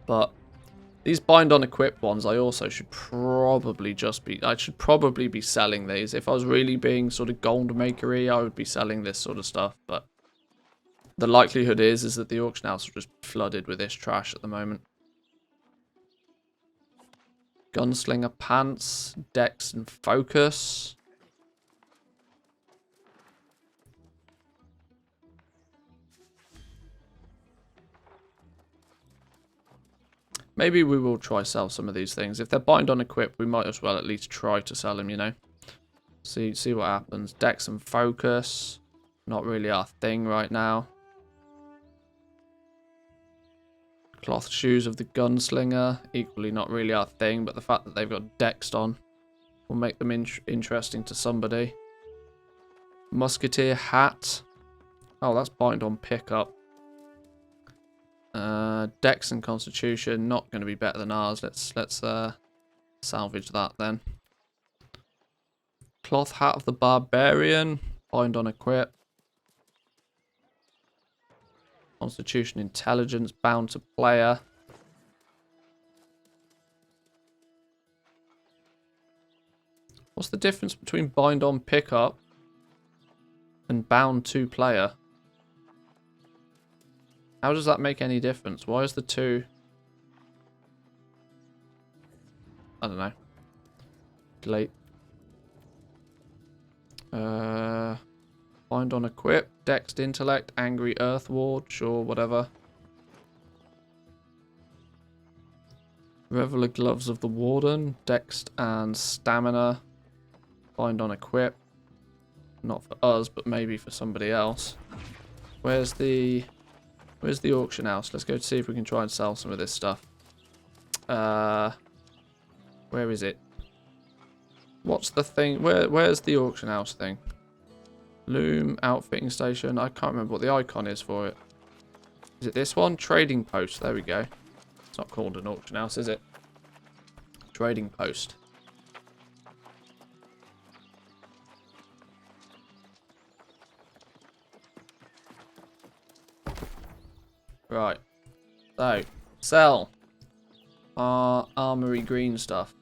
But these bind on equip ones, I also should probably I should probably be selling these. If I was really being sort of gold makery, I would be selling this sort of stuff. But the likelihood is that the auction house is just flooded with this trash at the moment. Gunslinger pants, dex and focus. Maybe we will try sell some of these things. If they're bind on equip, we might as well at least try to sell them, you know. See what happens. Dex and focus. Not really our thing right now. Cloth shoes of the gunslinger. Equally not really our thing, but the fact that they've got dexed on will make them interesting to somebody. Musketeer hat. Oh, that's bind on pickup. Dex and Constitution, not going to be better than ours. Let's salvage that then. Cloth hat of the Barbarian, bind on equip. Constitution Intelligence, bound to player. What's the difference between bind on pickup and bound to player? How does that make any difference? Why is the two... I don't know. Delete. Bind on equip. Dexed intellect. Angry earth ward. Sure, whatever. Reveler gloves of the warden. Dexed and stamina. Bind on equip. Not for us, but maybe for somebody else. Where's the auction house? Let's go see if we can try and sell some of this stuff. Where is it? What's the thing? Where's the auction house thing? Loom, outfitting station. I can't remember what the icon is for it. Is it this one? Trading post. There we go. It's not called an auction house, is it? Trading post. Right. So, sell our armory green stuff.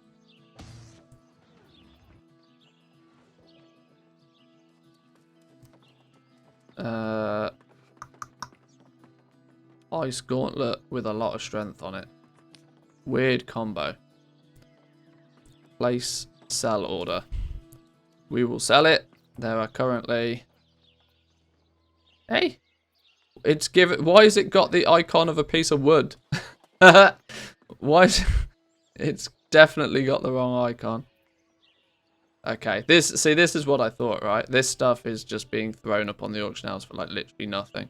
Ice gauntlet with a lot of strength on it. Weird combo. Place sell order. We will sell it. There are currently... Hey! It's given... Why has it got the icon of a piece of wood? Why is... It's definitely got the wrong icon. Okay, this is what I thought, right? This stuff is just being thrown up on the auction house for like literally nothing.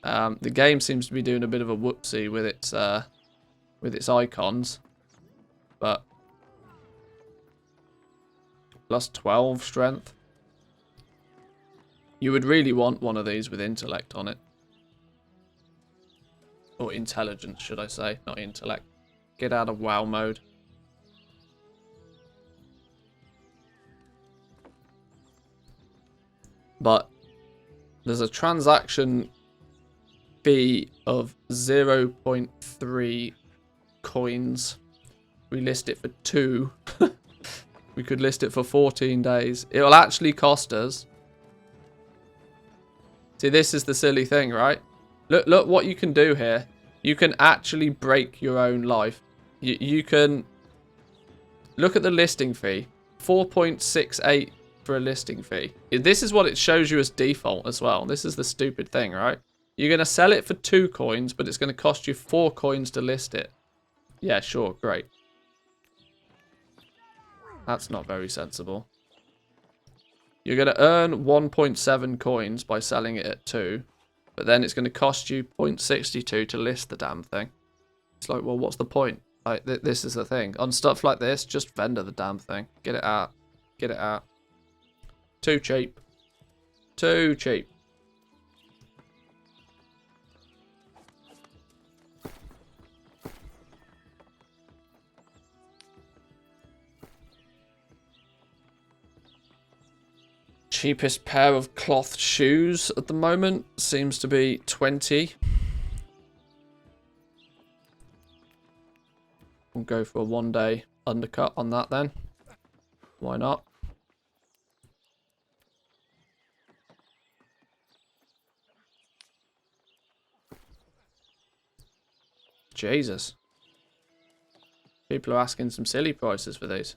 The game seems to be doing a bit of a whoopsie with its icons, but plus 12 strength. You would really want one of these with intellect on it, or intelligence, should I say, not intellect. Get out of WoW mode. But there's a transaction fee of 0.3 coins. We list it for 2. We could list it for 14 days. It will actually cost us. See, this is the silly thing, right? Look what you can do here. You can actually break your own life. You can look at the listing fee. 4.68 for a listing fee. This is what it shows you as default as well. This is the stupid thing, right? You're going to sell it for 2 coins, but it's going to cost you 4 coins to list it. Yeah, sure, great. That's not very sensible. You're going to earn 1.7 coins by selling it at 2, but then it's going to cost you 0.62 to list the damn thing. It's like, well, what's the point? Like, this is the thing. On stuff like this, just vendor the damn thing. Get it out. Get it out. Too cheap. Too cheap. Cheapest pair of cloth shoes at the moment seems to be 20. We'll go for a 1-day undercut on that then. Why not? Jesus. People are asking some silly prices for these.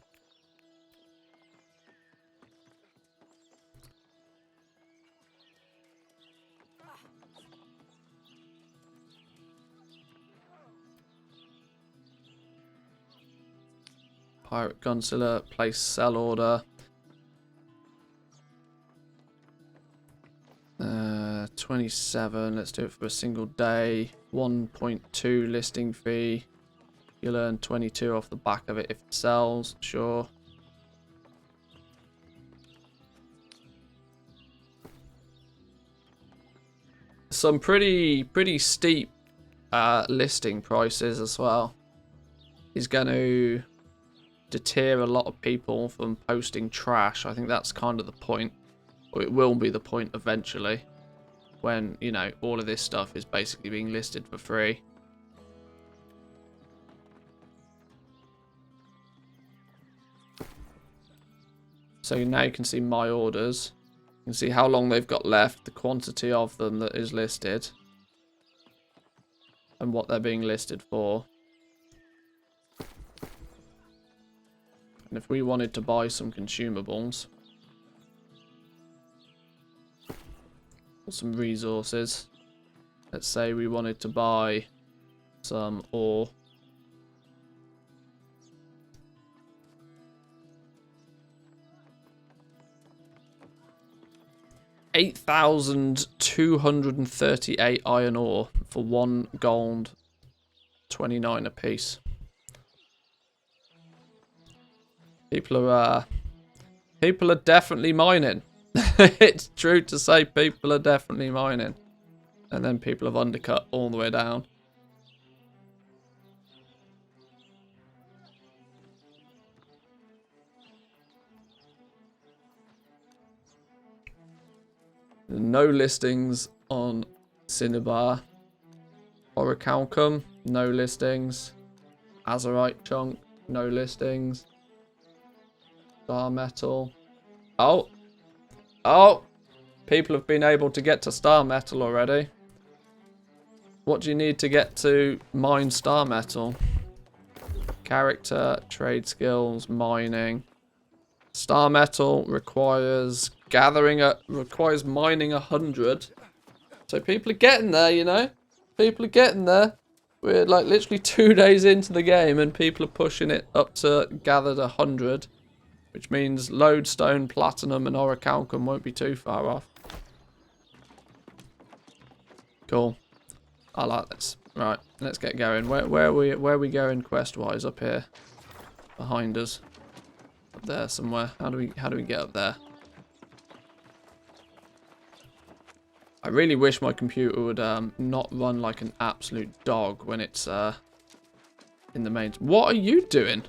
Pirate Gunseller, place sell order. 27, let's do it for a single day. 1.2 listing fee. You'll earn 22 off the back of it if it sells, sure. Some pretty steep listing prices as well. He's going to deter a lot of people from posting trash. I think that's kind of the point, or it will be the point eventually, when, you know, all of this stuff is basically being listed for free. So now you can see my orders. You can see how long they've got left, the quantity of them that is listed, and what they're being listed for. And if we wanted to buy some consumables, or some resources, let's say we wanted to buy some ore. $8,238 iron ore for 1 gold, 29 a piece. People are definitely mining. It's true to say people are definitely mining. And then people have undercut all the way down. No listings on Cinnabar. Orichalcum, no listings. Azurite chunk, no listings. Star metal. Oh! People have been able to get to star metal already. What do you need to get to mine star metal? Character, trade skills, mining. Star metal requires mining 100. So people are getting there, you know. People are getting there. We're like literally 2 days into the game and people are pushing it up to gathered 100. Which means lodestone, platinum, and orichalcum won't be too far off. Cool. I like this. Right, let's get going. Where are we going quest-wise? Up here, behind us, up there somewhere. How do we get up there? I really wish my computer would not run like an absolute dog when it's in the main. What are you doing?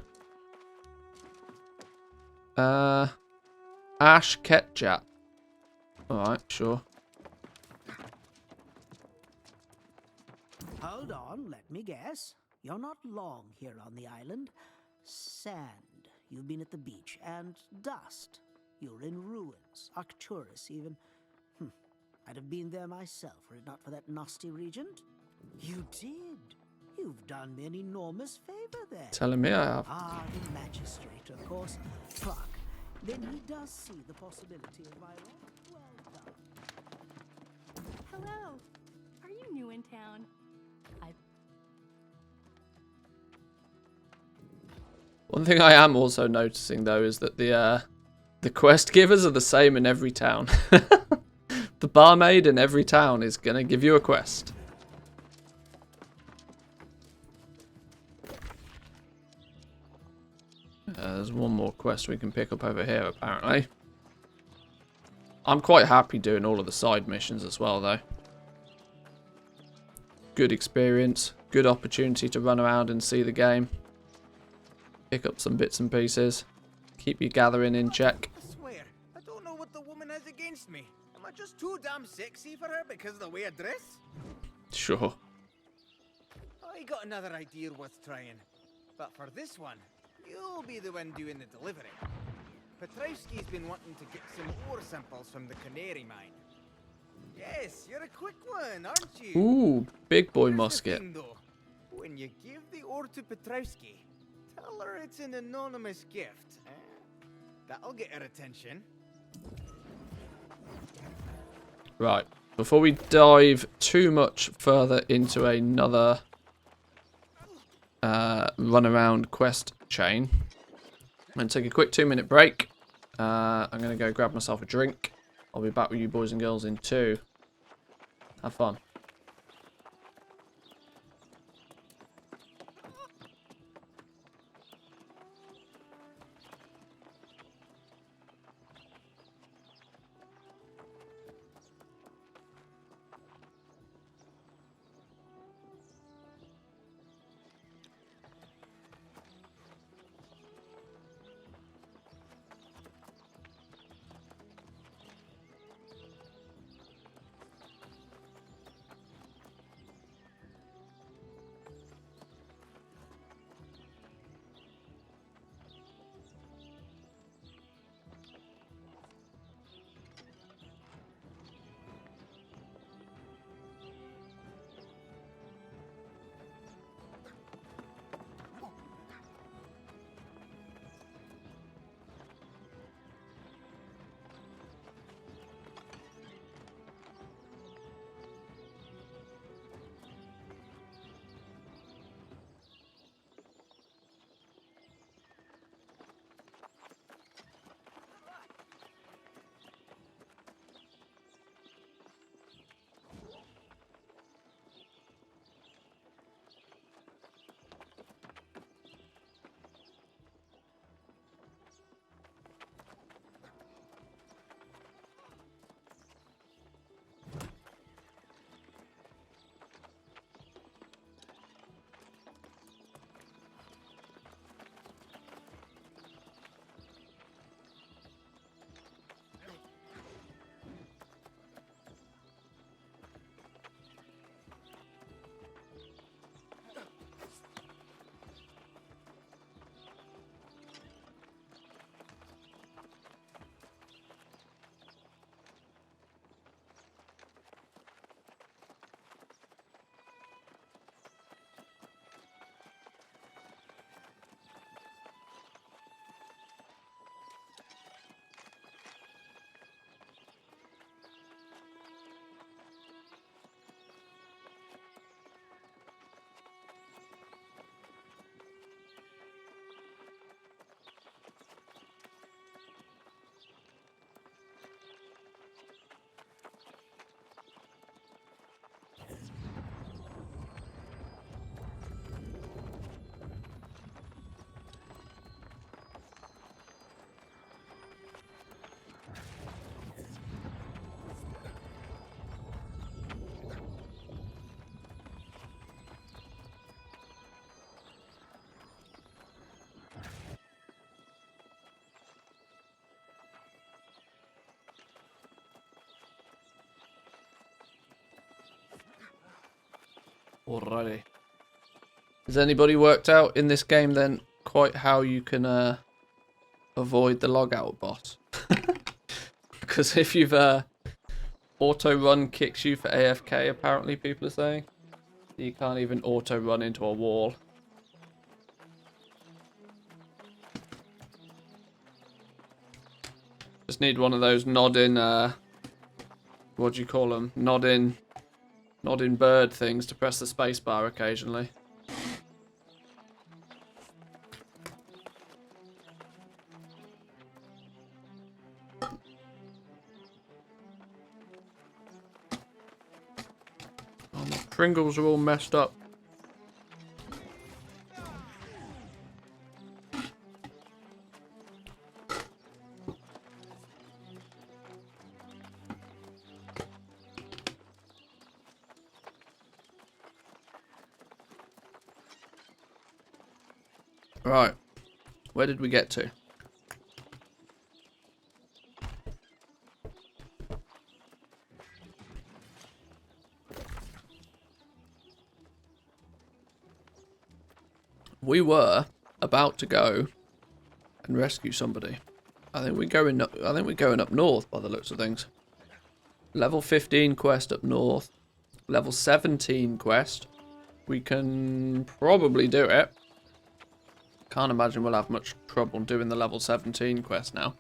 Ash Ketchat. Alright, sure. Hold on, let me guess. You're not long here on the island. Sand, you've been at the beach, and dust. You're in ruins, Arcturus even. I'd have been there myself were it not for that nasty regent. You did. You've done me an enormous favor there. Telling me I have. Ah, the magistrate, of course. Clark, then he does see the possibility of my role. Well done. Hello. Are you new in town? One thing I am also noticing though is that the quest givers are the same in every town. The barmaid in every town is gonna give you a quest. There's one more quest we can pick up over here apparently. I'm quite happy doing all of the side missions as well though. Good experience, good opportunity to run around and see the game. Pick up some bits and pieces. Keep your gathering in check. I swear, I don't know what the woman has against me. Am I just too damn sexy for her because of the way I dress? Sure. I got another idea worth trying. But for this one, you'll be the one doing the delivering. Petrowski's been wanting to get some ore samples from the Canary mine. Yes, you're a quick one, aren't you? Ooh, big boy Here's the musket. thing, though. When you give the ore to Petrowski, tell her it's an anonymous gift. That'll get her attention. Right, before we dive too much further into another run around quest chain, I'm going to take a quick 2-minute break. I'm going to go grab myself a drink. I'll be back with you boys and girls in 2. Have fun. Alrighty. Has anybody worked out in this game then quite how you can avoid the logout boss? Because if you've auto run kicks you for AFK, apparently people are saying you can't even auto run into a wall. Just need one of those nodding, what do you call them? Nodding bird things to press the spacebar occasionally. Oh, my Pringles are all messed up. Right, where did we get to? We were about to go and rescue somebody. I think we're going up north by the looks of things. Level 15 quest up north. Level 17 quest. We can probably do it. Can't imagine we'll have much trouble doing the level 17 quest now.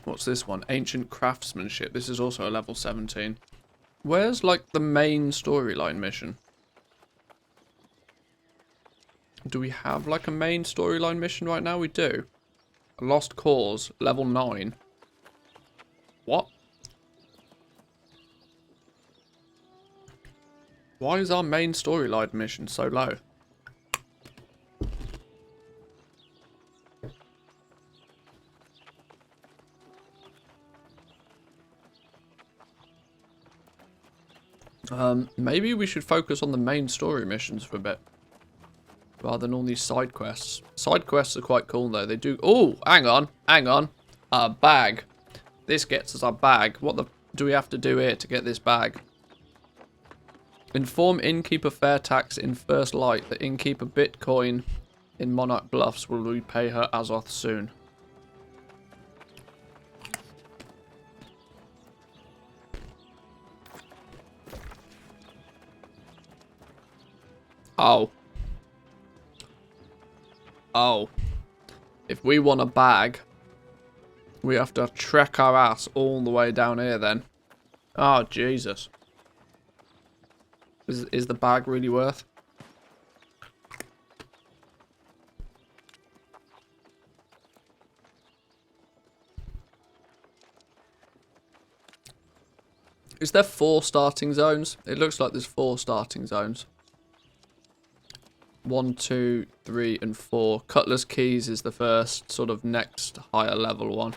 What's this one? Ancient craftsmanship. This is also a level 17. Where's like the main storyline mission? Do we have like a main storyline mission right now? We do. A lost cause, level 9. What? Why is our main storyline mission so low? Maybe we should focus on the main story missions for a bit, rather than all these side quests. Side quests are quite cool though. They do. Oh, hang on. A bag. This gets us our bag. What the do we have to do here to get this bag? Inform innkeeper fair tax in first light that innkeeper Bitcoin in Monarch Bluffs will repay her Azoth soon. Oh. Oh. If we want a bag, we have to trek our ass all the way down here then. Oh, Jesus. Is the bag really worth? Is there 4 starting zones? It looks like there's 4 starting zones. 1, 2, 3, and 4. Cutlass Keys is the first, sort of next higher level one.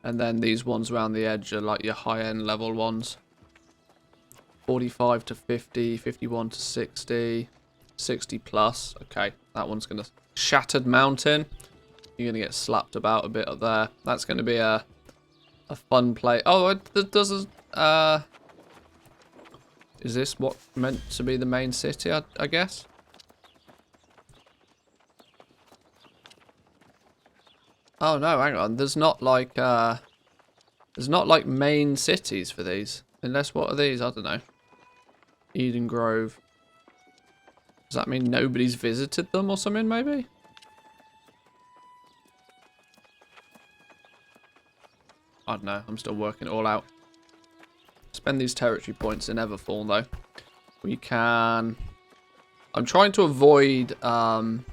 And then these ones around the edge are like your high-end level ones. 45 to 50, 51 to 60, 60 plus. Okay, that one's going to... Shattered Mountain. You're going to get slapped about a bit up there. That's going to be a fun play. Oh, it doesn't... Is this what meant to be the main city, I guess? Oh no, hang on. There's not like main cities for these. Unless what are these? I don't know. Eden Grove. Does that mean nobody's visited them or something maybe? I don't know. I'm still working it all out. Spend these territory points in Everfall though. We can... I'm trying to avoid leveling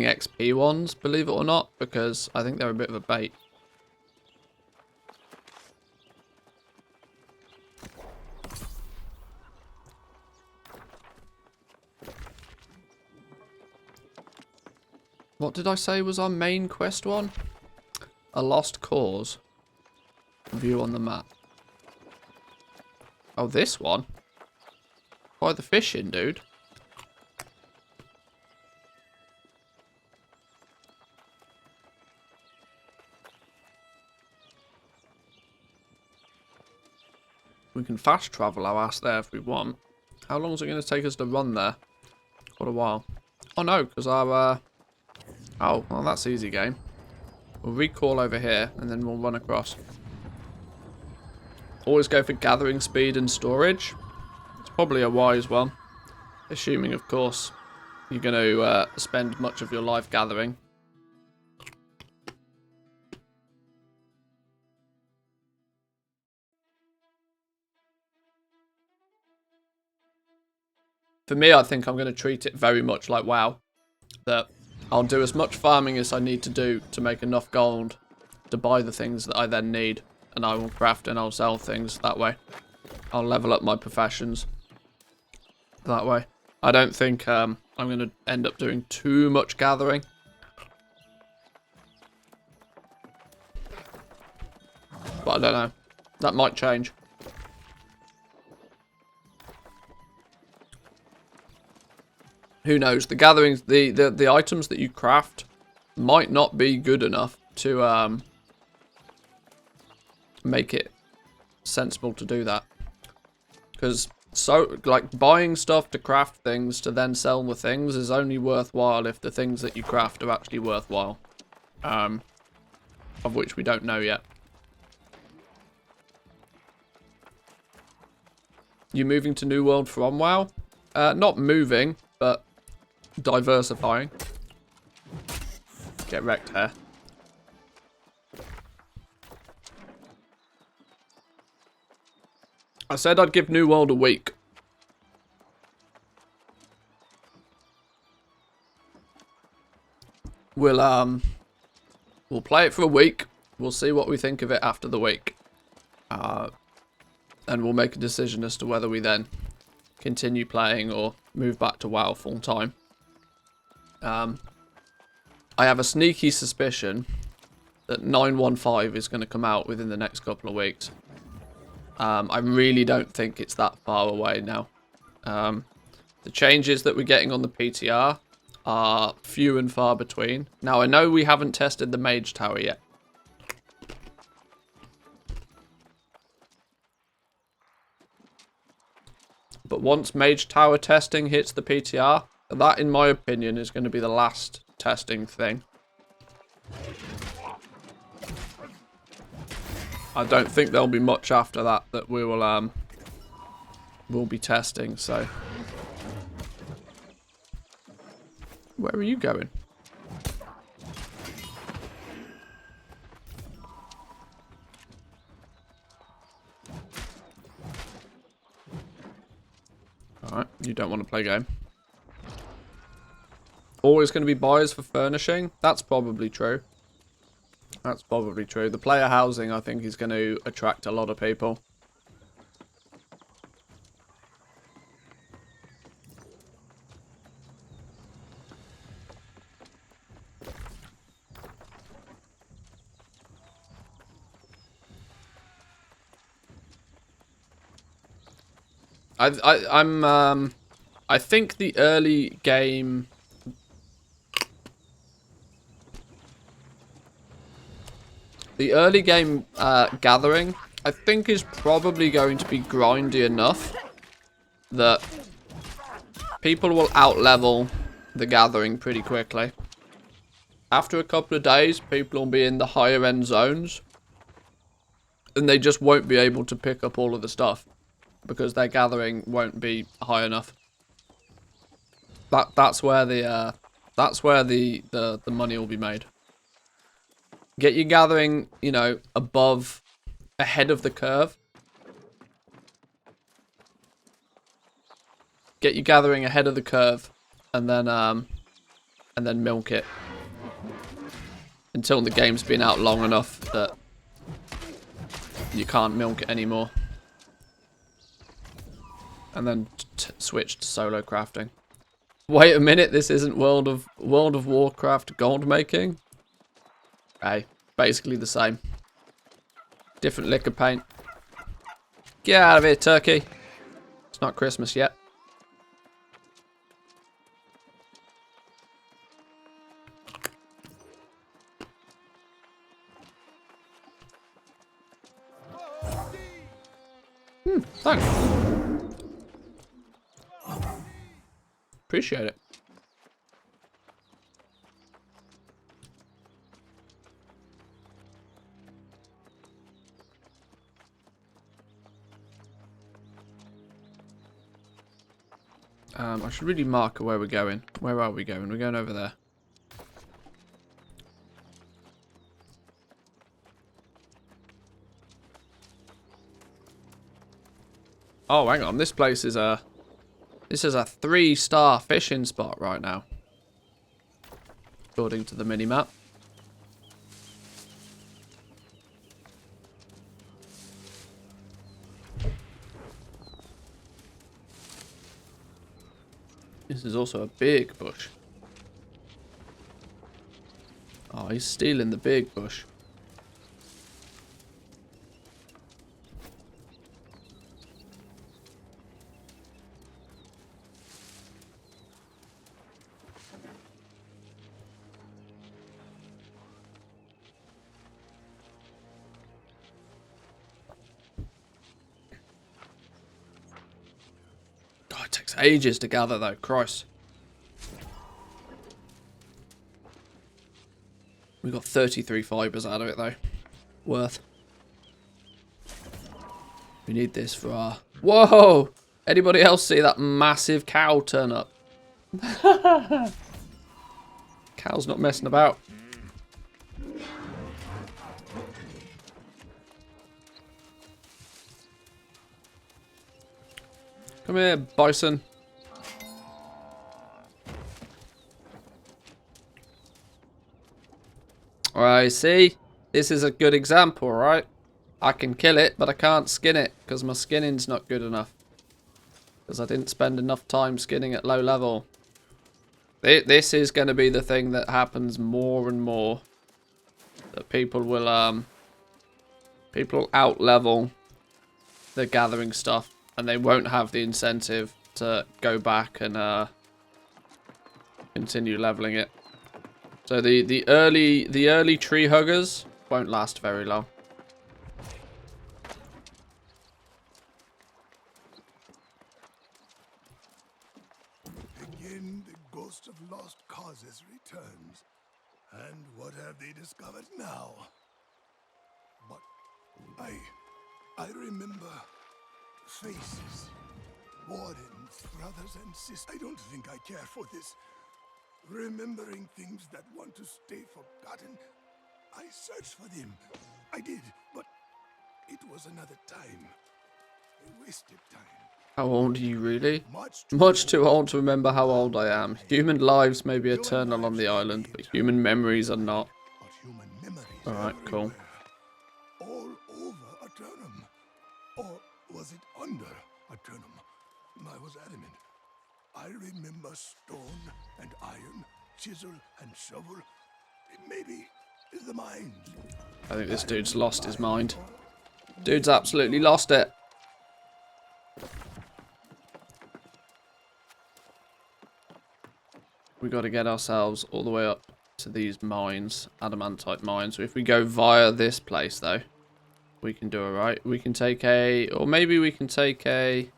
XP ones, believe it or not, because I think they're a bit of a bait. What did I say was our main quest one? A lost cause. View on the map. Oh, this one? Buy the fishing, dude. We can fast travel our ass there if we want. How long is it going to take us to run there? Quite a while. Oh no, because our Oh, well, that's easy game. We'll recall over here, and then we'll run across. Always go for gathering speed and storage. It's probably a wise one. Assuming, of course, you're going to spend much of your life gathering. For me, I think I'm going to treat it very much like WoW. That I'll do as much farming as I need to do to make enough gold to buy the things that I then need. And I will craft and I'll sell things that way. I'll level up my professions that way. I don't think I'm going to end up doing too much gathering. But I don't know. That might change. Who knows? The gatherings, the items that you craft might not be good enough to make it sensible to do that. Because like buying stuff to craft things to then sell the things is only worthwhile if the things that you craft are actually worthwhile. Of which we don't know yet. You moving to New World from WoW? Not moving, but diversifying. Get wrecked here. I said I'd give New World a week. We'll play it for a week. We'll see what we think of it after the week. And we'll make a decision as to whether we then continue playing or move back to WoW full time. I have a sneaky suspicion that 915 is going to come out within the next couple of weeks. I really don't think it's that far away now. The changes that we're getting on the PTR are few and far between. Now, I know we haven't tested the Mage Tower yet. But once Mage Tower testing hits the PTR, that, in my opinion, is going to be the last testing thing. I don't think there'll be much after that we will we'll be testing, so. Where are you going? Alright, you don't want to play game. Always going to be buyers for furnishing? That's probably true. That's probably true. The player housing, I think, is going to attract a lot of people. I think the early game. The early game gathering, I think, is probably going to be grindy enough that people will outlevel the gathering pretty quickly. After a couple of days, people will be in the higher end zones, and they just won't be able to pick up all of the stuff because their gathering won't be high enough. That's where the money will be made. Get your gathering, you know, ahead of the curve. Get your gathering ahead of the curve, and then milk it until the game's been out long enough that you can't milk it anymore, and then switch to solo crafting. Wait a minute, this isn't World of Warcraft gold making. Hey, basically the same. Different liquor paint. Get out of here, turkey. It's not Christmas yet. Thanks. Appreciate it. I should really mark where we're going. Where are we going? We're going over there. Oh, hang on. This place is a... This is a 3-star fishing spot right now. According to the mini-map. This is also a big bush. Oh, he's stealing the big bush. God, it takes ages to gather though, Christ. We got 33 fibres out of it though. Worth. We need this for our... Whoa! Anybody else see that massive cow turn up? Cow's not messing about. Come here, bison. Alright, see? This is a good example, right? I can kill it, but I can't skin it, because my skinning's not good enough. Because I didn't spend enough time skinning at low level. This is going to be the thing that happens more and more. That people will, people out-level the gathering stuff. And they won't have the incentive to go back and continue leveling it. So the early tree huggers won't last very long. Again, the ghost of lost causes returns. And what have they discovered now? But I remember faces, wardens, brothers and sisters. I don't think I care for this. Remembering things that want to stay forgotten. I searched for them. I did, but it was another time. A wasted time. How old are you really? Much too old to remember how old I am. Human lives may be eternal on the island, but human memories are not. Alright, cool. All over Eternum. Or was it under Eternum? I was adamant. I remember stone and iron, chisel and shovel. Maybe the mines. I think this dude's lost his mind. Dude's absolutely lost it. We got to get ourselves all the way up to these mines, adamantite mines. If we go via this place, though, we can do it right. We can take a, or maybe we can take a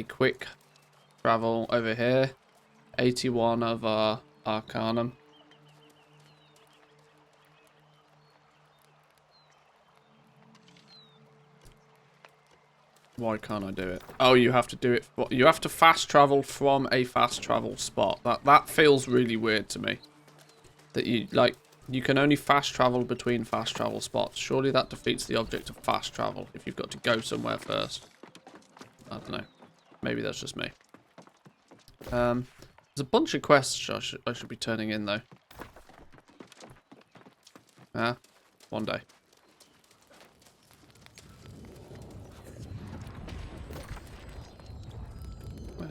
quick travel over here. 81 of our Arcanum. Why can't I do it? Oh, you have to do it. You have to fast travel from a fast travel spot. That feels really weird to me. That you can only fast travel between fast travel spots. Surely that defeats the object of fast travel if you've got to go somewhere first. I don't know. Maybe that's just me. There's a bunch of quests I should be turning in though. One day.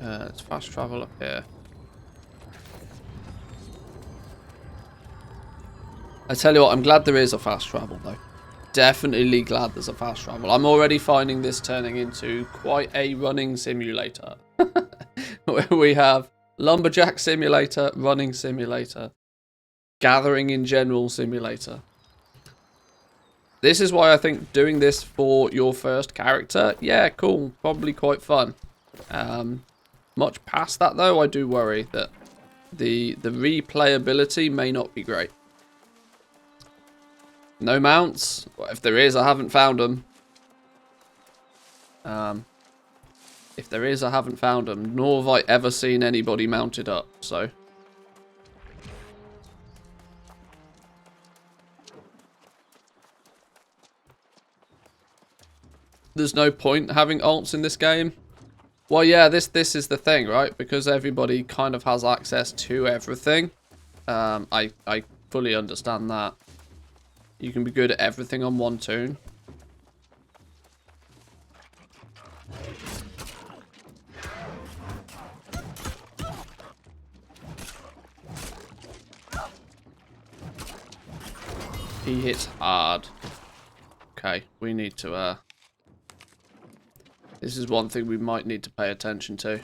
Let's fast travel up here. I tell you what, I'm glad there is a fast travel though. Definitely glad there's a fast travel. I'm already finding this turning into quite a running simulator. We have Lumberjack Simulator, Running Simulator, Gathering in General Simulator. This is why I think doing this for your first character, yeah, cool, probably quite fun. Much past that though, I do worry that the replayability may not be great. No mounts? Well, if there is, I haven't found them. If there is, I haven't found them, nor have I ever seen anybody mounted up, so... There's no point having alts in this game. Well, yeah, this is the thing, right? Because everybody kind of has access to everything. I fully understand that. You can be good at everything on one toon. He hits hard. Okay, we need to, this is one thing we might need to pay attention to.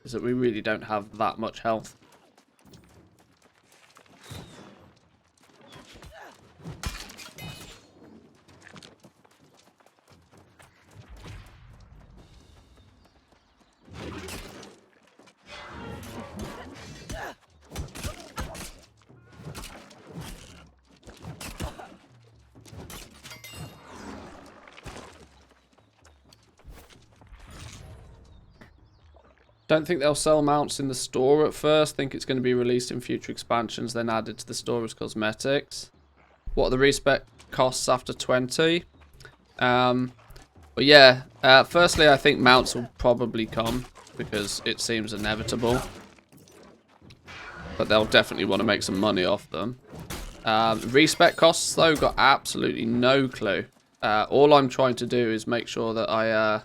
Is that we really don't have that much health. Don't think they'll sell mounts in the store at first. Think it's going to be released in future expansions, then added to the store as cosmetics. What are the respec costs after 20? But yeah, firstly, I think mounts will probably come because it seems inevitable. But they'll definitely want to make some money off them. Respec costs, though, got absolutely no clue. All I'm trying to do is make sure that I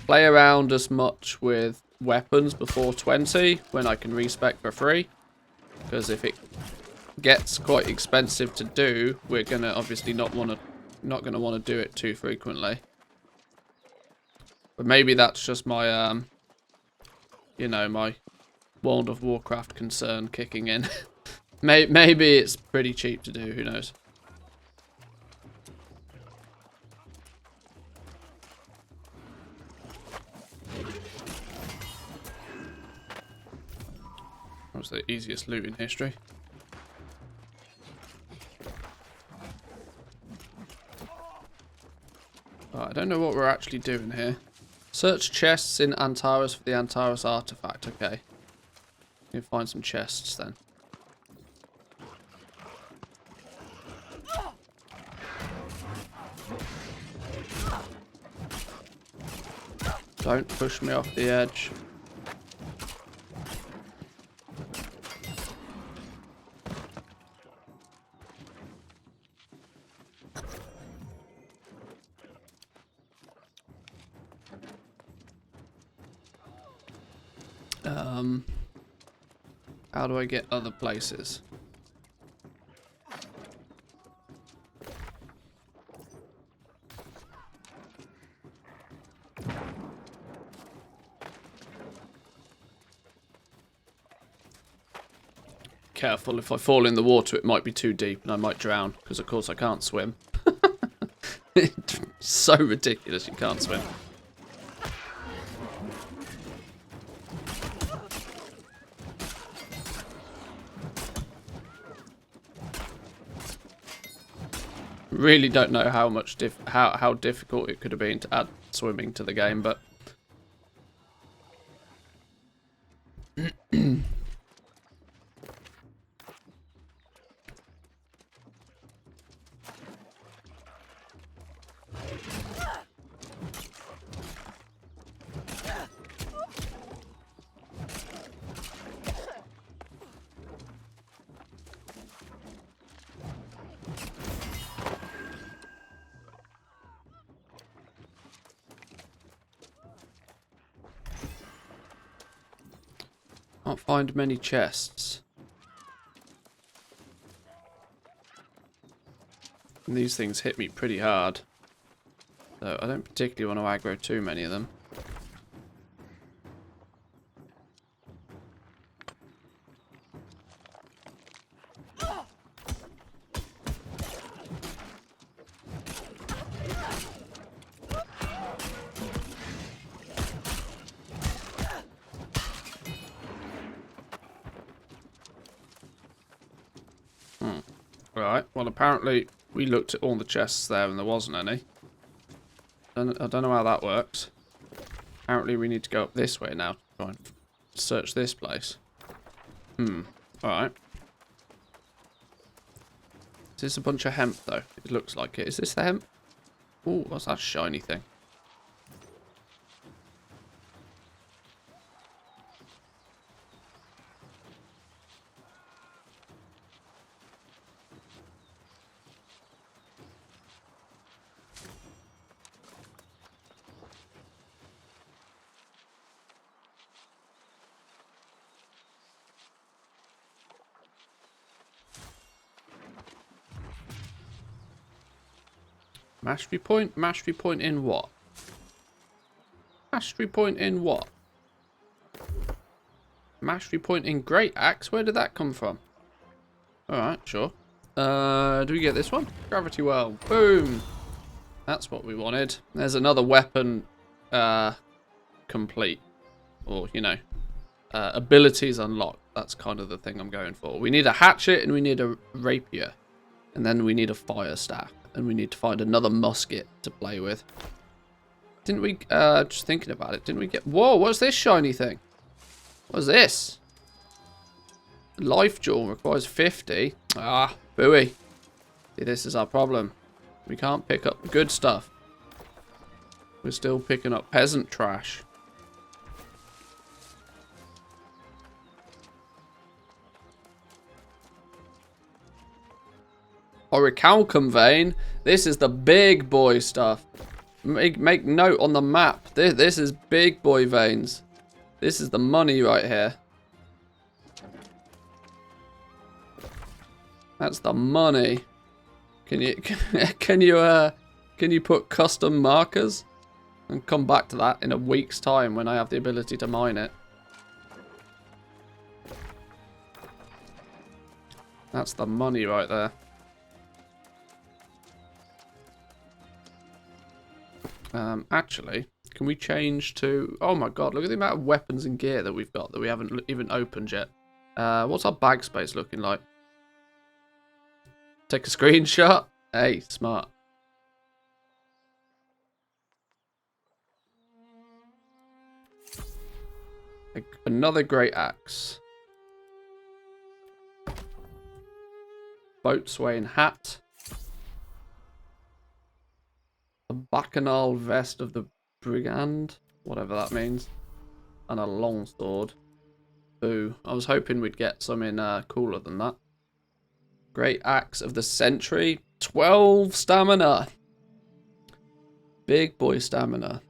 play around as much with weapons before 20 when I can respec for free, because if it gets quite expensive to do, we're gonna obviously not gonna want to do it too frequently. But maybe that's just my you know, my World of Warcraft concern kicking in. Maybe it's pretty cheap to do, who knows. That was the easiest loot in history. Right, I don't know what we're actually doing here. Search chests in Antares for the Antares artifact. Okay. We'll find some chests then. Don't push me off the edge. How do I get other places? Careful, if I fall in the water it might be too deep and I might drown, because of course I can't swim. It's so ridiculous you can't swim. Really don't know how much how difficult it could have been to add swimming to the game, but can't find many chests. And these things hit me pretty hard. So I don't particularly want to aggro too many of them. Right, well apparently we looked at all the chests there and there wasn't any. I don't know how that works. Apparently we need to go up this way now to try and search this place. Alright. Is this a bunch of hemp, though? It looks like it. Is this the hemp? Ooh, what's that shiny thing? Mastery point? Mastery point in what? Mastery point in what? Mastery point in Great Axe? Where did that come from? Alright, sure. Do we get this one? Gravity Well. Boom! That's what we wanted. There's another weapon complete. Or, you know, abilities unlocked. That's kind of the thing I'm going for. We need a hatchet and we need a rapier. And then we need a fire staff. And we need to find another musket to play with. Didn't we, just thinking about it, didn't we get... Whoa, what's this shiny thing? What's this? Life jewel requires 50. Ah, booey. See, this is our problem. We can't pick up good stuff. We're still picking up peasant trash. Orichalcum vein. This is the big boy stuff. Make note on the map. This is big boy veins. This is the money right here. That's the money. Can you put custom markers and come back to that in a week's time when I have the ability to mine it? That's the money right there. Actually, can we change to... Oh my god, look at the amount of weapons and gear that we've got that we haven't even opened yet. What's our bag space looking like? Take a screenshot? Hey, smart. Another great axe. Boatswain hat. A bacchanal vest of the brigand, whatever that means, and a longsword. Boo. I was hoping we'd get something cooler than that. Great axe of the century, 12 stamina. Big boy stamina.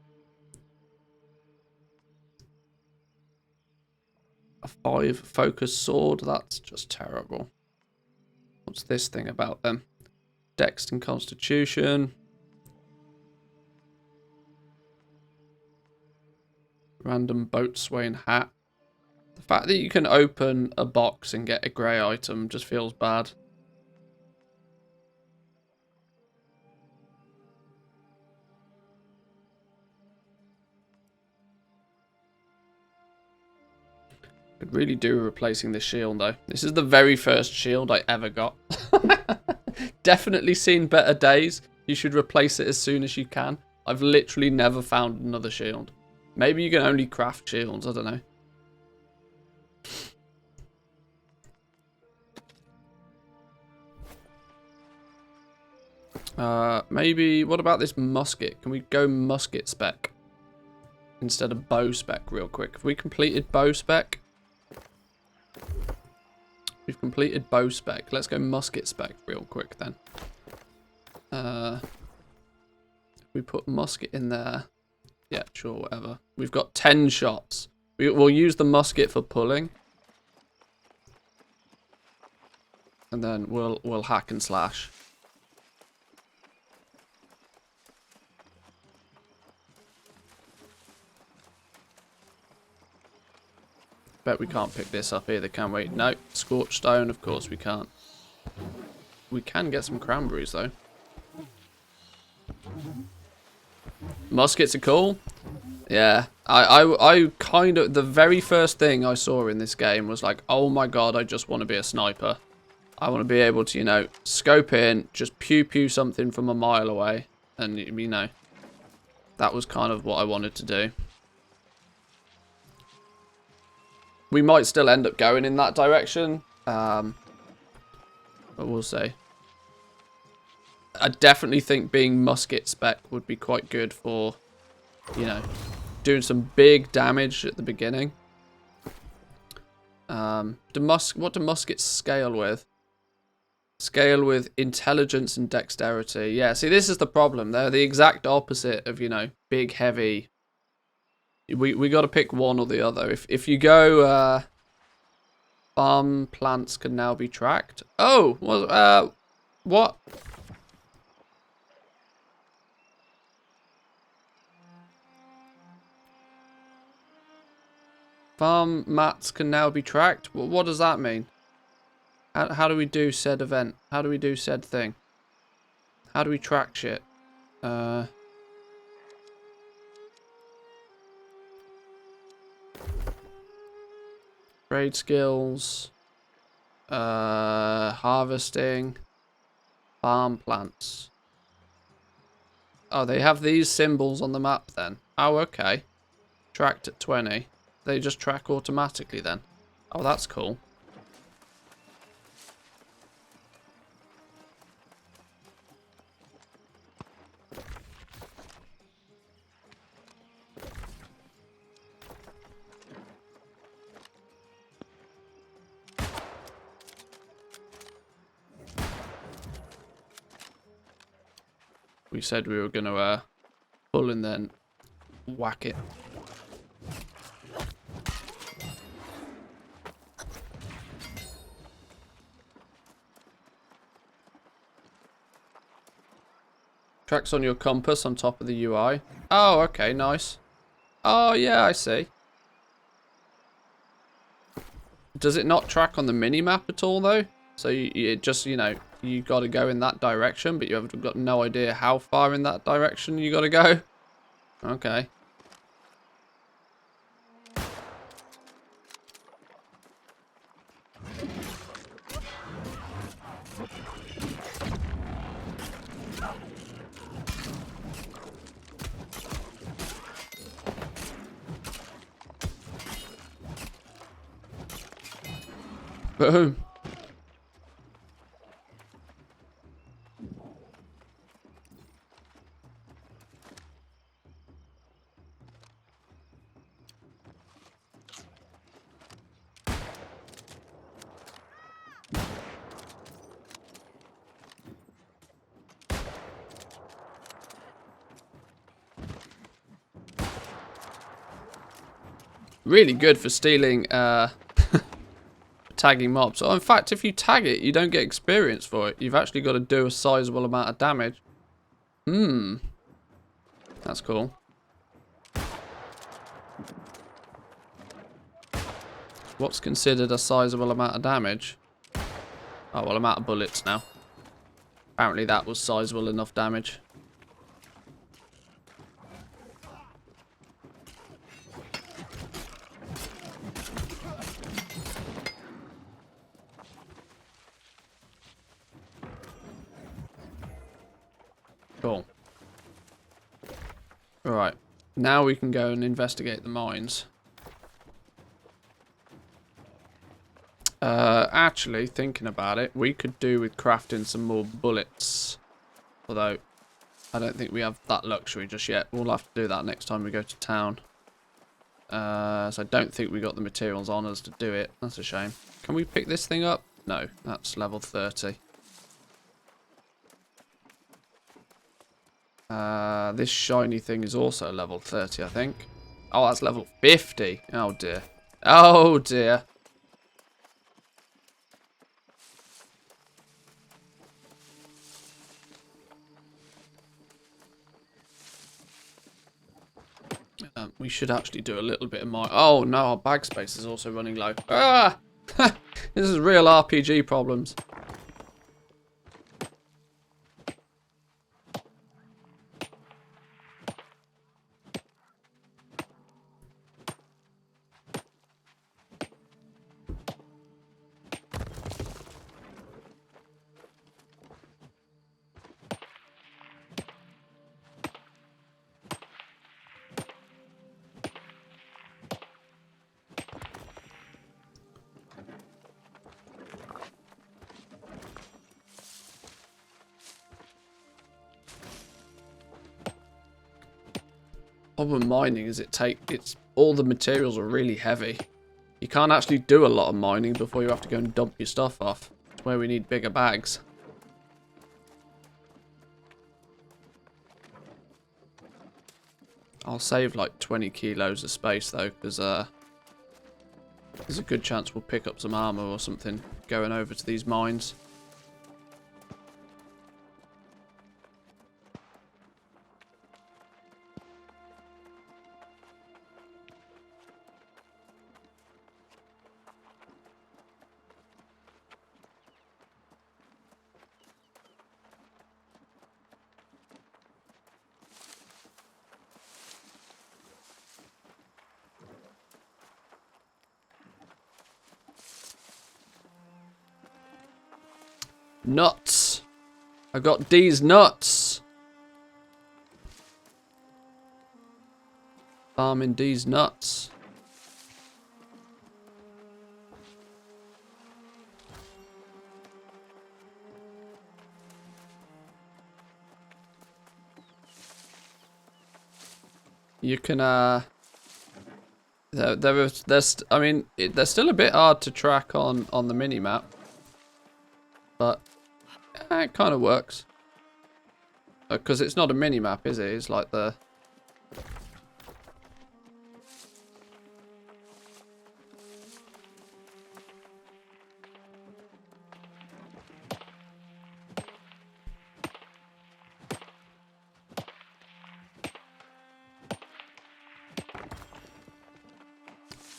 A 5 focus sword, that's just terrible. What's this thing about then? Dex and constitution. Random boatswain hat. The fact that you can open a box and get a grey item just feels bad. Could really do replacing this shield though. This is the very first shield I ever got. Definitely seen better days. You should replace it as soon as you can. I've literally never found another shield. Maybe you can only craft shields, I don't know. Maybe, what about this musket? Can we go musket spec instead of bow spec real quick? Have we completed bow spec? We've completed bow spec. Let's go musket spec real quick then. We put musket in there. Yeah, sure, whatever. We've got 10 shots. We'll use the musket for pulling. And then we'll hack and slash. Bet we can't pick this up either, can we? No, scorched stone, of course we can't. We can get some cranberries though. Muskets are cool. Yeah, I kind of, the very first thing I saw in this game was like, oh my god, I just want to be a sniper. I want to be able to, you know, scope in, just pew pew something from a mile away. And, you know, that was kind of what I wanted to do. We might still end up going in that direction. But we'll see. I definitely think being musket spec would be quite good for, you know, doing some big damage at the beginning. What do muskets scale with? Scale with intelligence and dexterity. Yeah, see, this is the problem. They're the exact opposite of, you know, big, heavy. We got to pick one or the other. If you go, farm plants can now be tracked. Oh, well, what? Farm mats can now be tracked? Well, what does that mean? How do we do said event? How do we do said thing? How do we track shit? Trade skills. Harvesting. Farm plants. Oh, they have these symbols on the map then. Oh, okay. Tracked at 20. They just track automatically then. Oh, that's cool. We said we were going to pull and then whack it. Tracks on your compass on top of the UI. Oh, okay, nice. Oh, yeah, I see. Does it not track on the mini-map at all, though? So you just, you know, you got to go in that direction, but you have got no idea how far in that direction you got to go? Okay. Boom. Really good for stealing, tagging mobs. Oh, in fact, if you tag it, you don't get experience for it. You've actually got to do a sizable amount of damage. That's cool. What's considered a sizable amount of damage? Oh, well, I'm out of bullets now. Apparently that was sizable enough damage. Cool. Alright. Now we can go and investigate the mines. Actually, thinking about it, we could do with crafting some more bullets. Although, I don't think we have that luxury just yet. We'll have to do that next time we go to town. So I don't think we got the materials on us to do it. That's a shame. Can we pick this thing up? No, that's level 30. This shiny thing is also level 30, I think. Oh, that's level 50. Oh, dear. Oh, dear. We should actually do a little bit of my... Oh, no, our bag space is also running low. Ah! This is real RPG problems. problem with mining is it's all the materials are really heavy. You can't actually do a lot of mining before you have to go and dump your stuff off. That's where we need bigger bags. I'll save like 20 kilos of space though, because there's a good chance we'll pick up some armor or something going over to these mines. Nuts. I got these nuts. Farming these nuts. You can there's I mean they're still a bit hard to track on the mini map, but it kind of works. Because it's not a mini-map, is it? It's like the...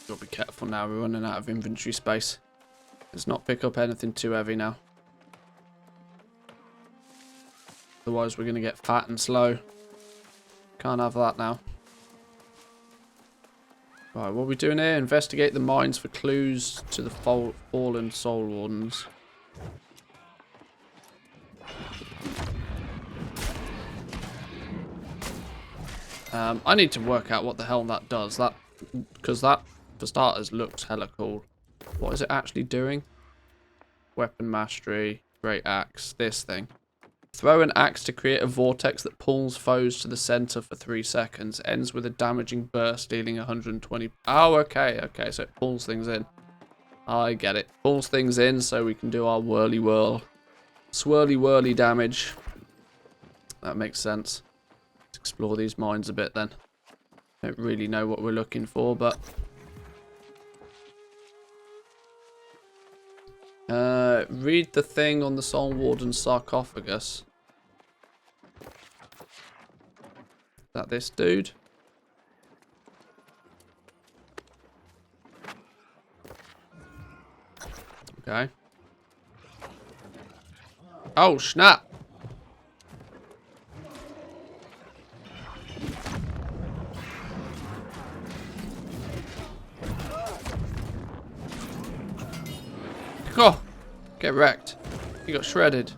Gotta be careful now, we're running out of inventory space. Let's not pick up anything too heavy now. Otherwise we're going to get fat and slow. Can't have that now. Right, what are we doing here? Investigate the mines for clues to the fallen soul wardens. I need to work out what the hell that does. Because that, for starters, looks hella cool. What is it actually doing? Weapon mastery, great axe, this thing. Throw an axe to create a vortex that pulls foes to the center for 3 seconds. Ends with a damaging burst, dealing 120... Oh, okay, okay, so it pulls things in. I get it. Pulls things in so we can do our whirly whirl. Swirly whirly damage. That makes sense. Let's explore these mines a bit then. Don't really know what we're looking for, but... read the thing on the Soul Warden's sarcophagus. Is that this dude? Okay. Oh, snap! Oh! Get wrecked. He got shredded.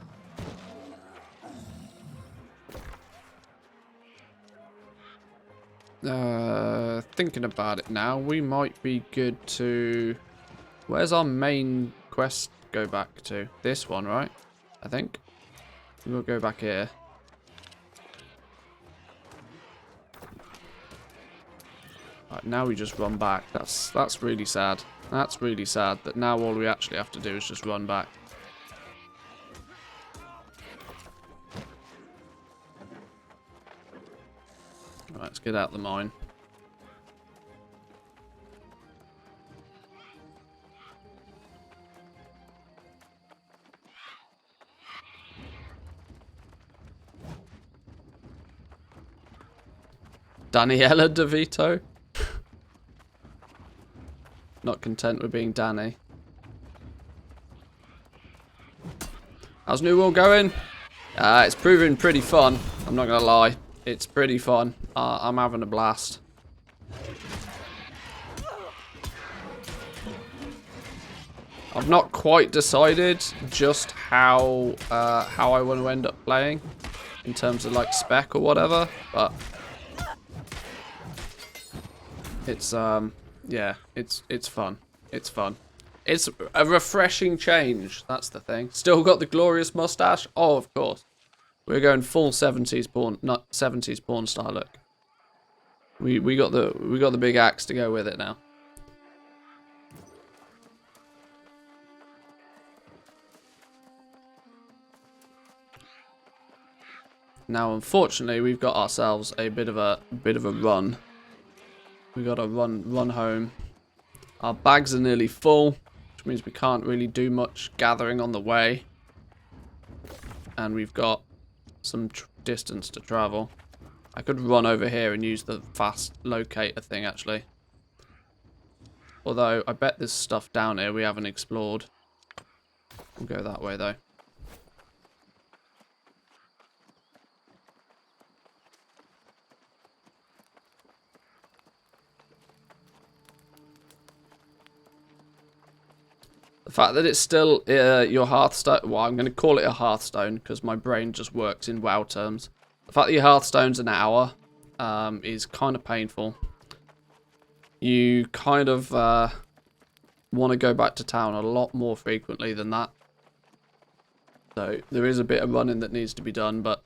Thinking about it now, we might be good to... Where's our main quest go back to? This one, right? I think. We'll go back here. Right, now we just run back. That's really sad. That's really sad that now all we actually have to do is just run back. Right, let's get out the mine. Daniela DeVito? Not content with being Danny. How's New World going? It's proving pretty fun. I'm not gonna lie. It's pretty fun. I'm having a blast. I've not quite decided just how I want to end up playing in terms of like spec or whatever, but it's yeah, it's fun. It's fun. It's a refreshing change. That's the thing. Still got the glorious mustache. Oh, of course. We're going full 70s porn, not 70s porn star look. We got the big axe to go with it now. Now, unfortunately, we've got ourselves a bit of a run. We got to run home. Our bags are nearly full, which means we can't really do much gathering on the way. And we've got some distance to travel. I could run over here and use the fast locator thing, actually. Although, I bet there's stuff down here we haven't explored. We'll go that way, though. The fact that it's still your Hearthstone... Well, I'm going to call it a Hearthstone because my brain just works in WoW terms. The fact that your Hearthstone's an hour is kind of painful. You kind of want to go back to town a lot more frequently than that. So there is a bit of running that needs to be done, but...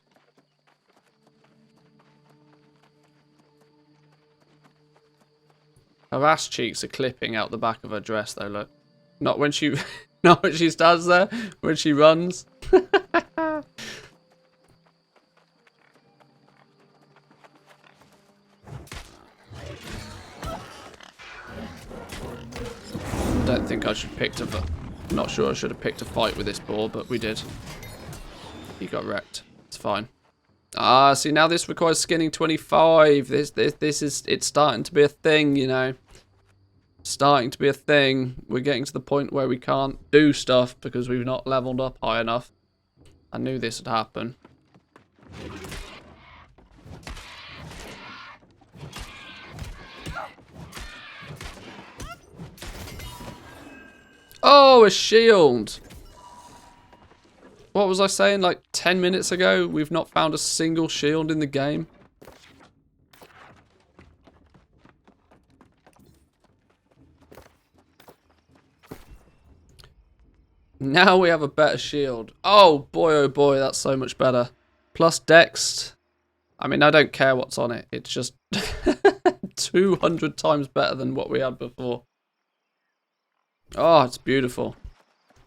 Her ass cheeks are clipping out the back of her dress, though, look. Not when she, not when she stands there, when she runs. Don't think I should pick a. Not sure I should have picked a fight with this boar, but we did. He got wrecked. It's fine. Ah, see now this requires skinning 25. This is it's starting to be a thing, you know. Starting to be a thing. We're getting to the point where we can't do stuff because we've not leveled up high enough. I knew this would happen. Oh, a shield! What was I saying like 10 minutes ago? We've not found a single shield in the game. Now we have a better shield. Oh boy, that's so much better. Plus dex. I mean, I don't care what's on it. It's just 200 times better than what we had before. Oh, it's beautiful.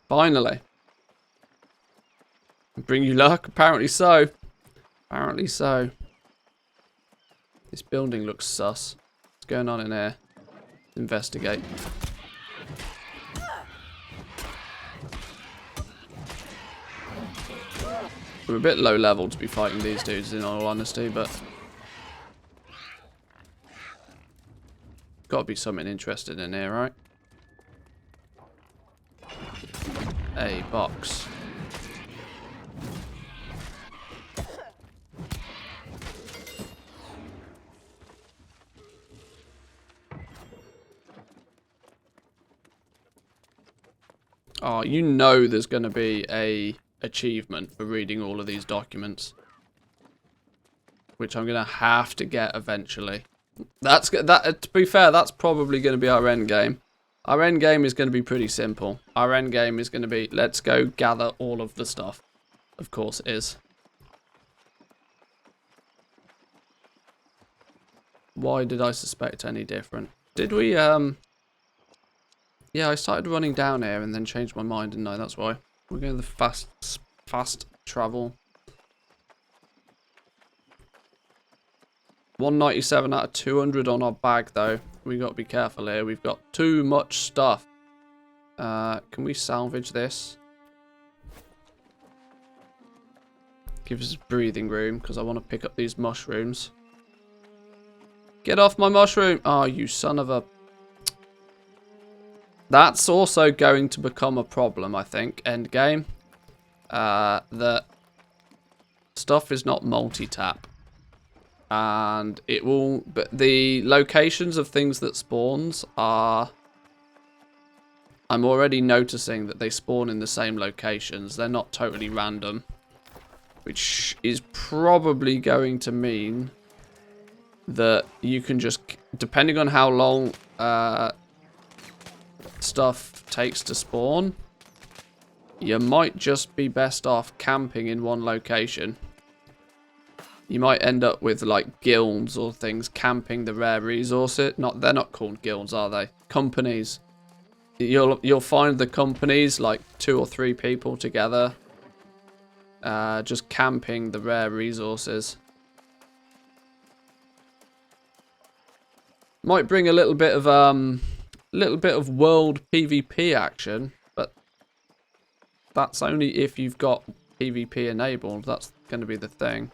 Finally. Bring you luck? Apparently so. Apparently so. This building looks sus. What's going on in here? Investigate. We're a bit low level to be fighting these dudes, in all honesty, but got to be something interested in here, right? A box. Oh, you know there's going to be a achievement for reading all of these documents, which I'm gonna have to get eventually. To be fair, that's probably going to be our end game. Our end game is going to be pretty simple. Our end game is going to be, let's go gather all of the stuff. Of course it is. Why did I suspect any different? Did we yeah, I started running down here and then changed my mind, didn't I? That's why. We're going the fast travel. 197 out of 200 on our bag, though. We got to be careful here. We've got too much stuff. Can we salvage this? Give us breathing room, because I want to pick up these mushrooms. Get off my mushroom! Oh, you son of a... That's also going to become a problem, I think, end game. That stuff is not multi-tap. And it will... But the locations of things that spawns are... I'm already noticing that they spawn in the same locations. They're not totally random. Which is probably going to mean that you can just... Depending on how long... stuff takes to spawn, you might just be best off camping in one location. you might end up with like guilds or things camping the rare resources. They're not called guilds, are they? Companies. You'll find the companies like 2 or 3 people together, just camping the rare resources. Might bring a little bit of world PvP action, but that's only if you've got PvP enabled. That's going to be the thing.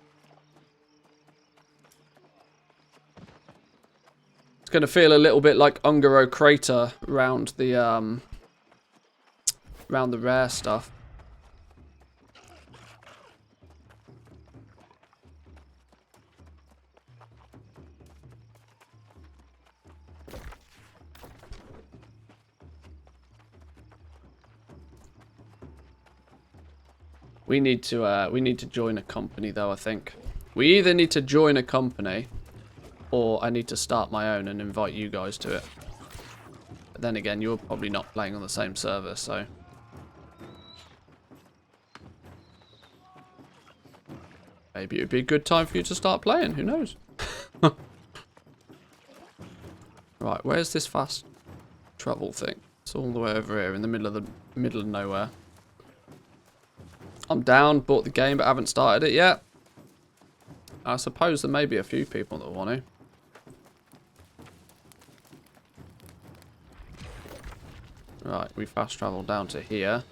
It's going to feel a little bit like Ungaro Crater around the rare stuff. We need to join a company though, I think. We either need to join a company or I need to start my own and invite you guys to it. But then again, you're probably not playing on the same server, so maybe it would be a good time for you to start playing, who knows? Right, where's this fast travel thing? It's all the way over here in the middle of nowhere. I'm down, bought the game, but haven't started it yet. I suppose there may be a few people that want to. Right, we fast travel down to here.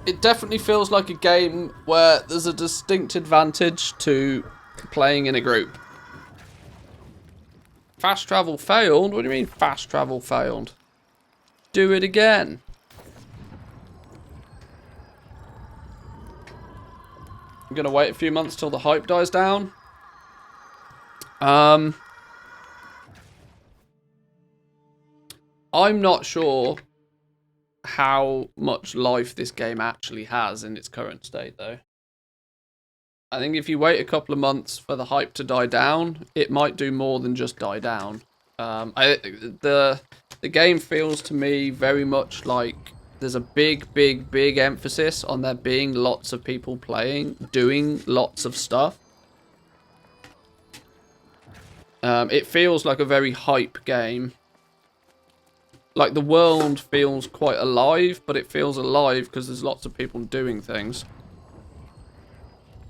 It definitely feels like a game where there's a distinct advantage to playing in a group. Fast travel failed? What do you mean fast travel failed? Do it again. I'm gonna wait a few months till the hype dies down. I'm not sure how much life this game actually has in its current state, though. I think if you wait a couple of months for the hype to die down, it might do more than just die down. The game feels to me very much like there's a big emphasis on there being lots of people playing, doing lots of stuff. It feels like a very hype game. Like the world feels quite alive, but it feels alive because there's lots of people doing things.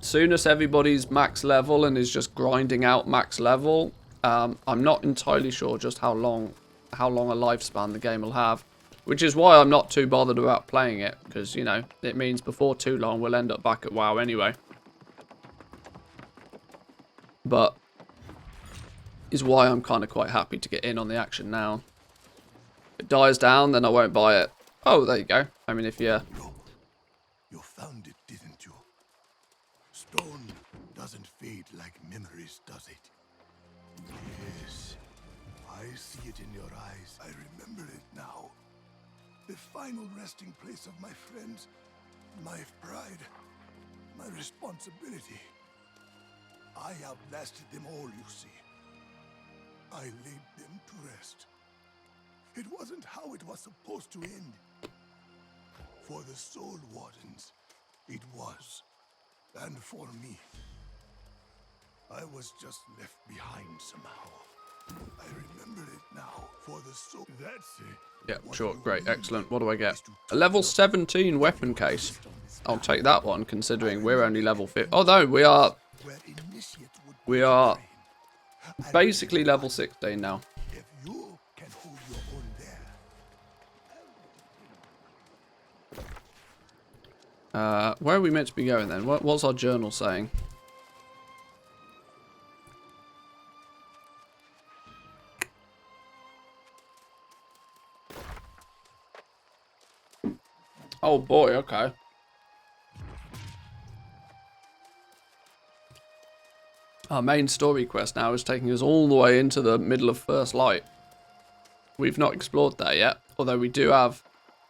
Soon as everybody's max level and is just grinding out max level, I'm not entirely sure just how long a lifespan the game will have. Which is why I'm not too bothered about playing it, because, you know, it means before too long we'll end up back at WoW anyway. But is why I'm kind of quite happy to get in on the action now. If it dies down, then I won't buy it. Oh, there you go. I mean, if you... You found it, didn't you? Stone doesn't fade like memories, does it? Yes, I see it in your eyes. I remember it now. The final resting place of my friends, my pride, my responsibility. I outlasted them all, you see. I laid them to rest. It wasn't how it was supposed to end. For the Soul Wardens, it was. And for me, I was just left behind somehow. I remember it now. For the soul. That's it. Yeah, sure. Great. Excellent. What do I get? A level 17 weapon case. I'll take that one, considering we're only level 50. Although we are basically level 16 now. If you can hold your own there. Where are we meant to be going then? What's our journal saying? Oh boy, okay. Our main story quest now is taking us all the way into the middle of First Light. We've not explored that yet, although we do have...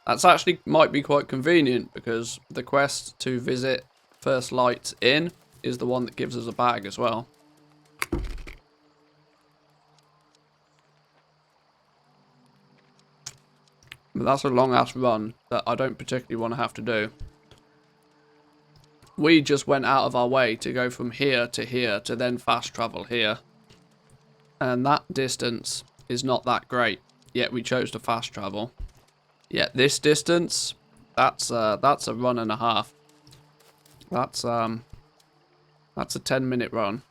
That's actually might be quite convenient, because the quest to visit First Light's Inn is the one that gives us a bag as well. But that's a long-ass run that I don't particularly want to have to do. We just went out of our way to go from here to then fast travel here. And that distance is not that great. Yet we chose to fast travel. Yet this distance, that's a run and a half. That's a 10-minute run.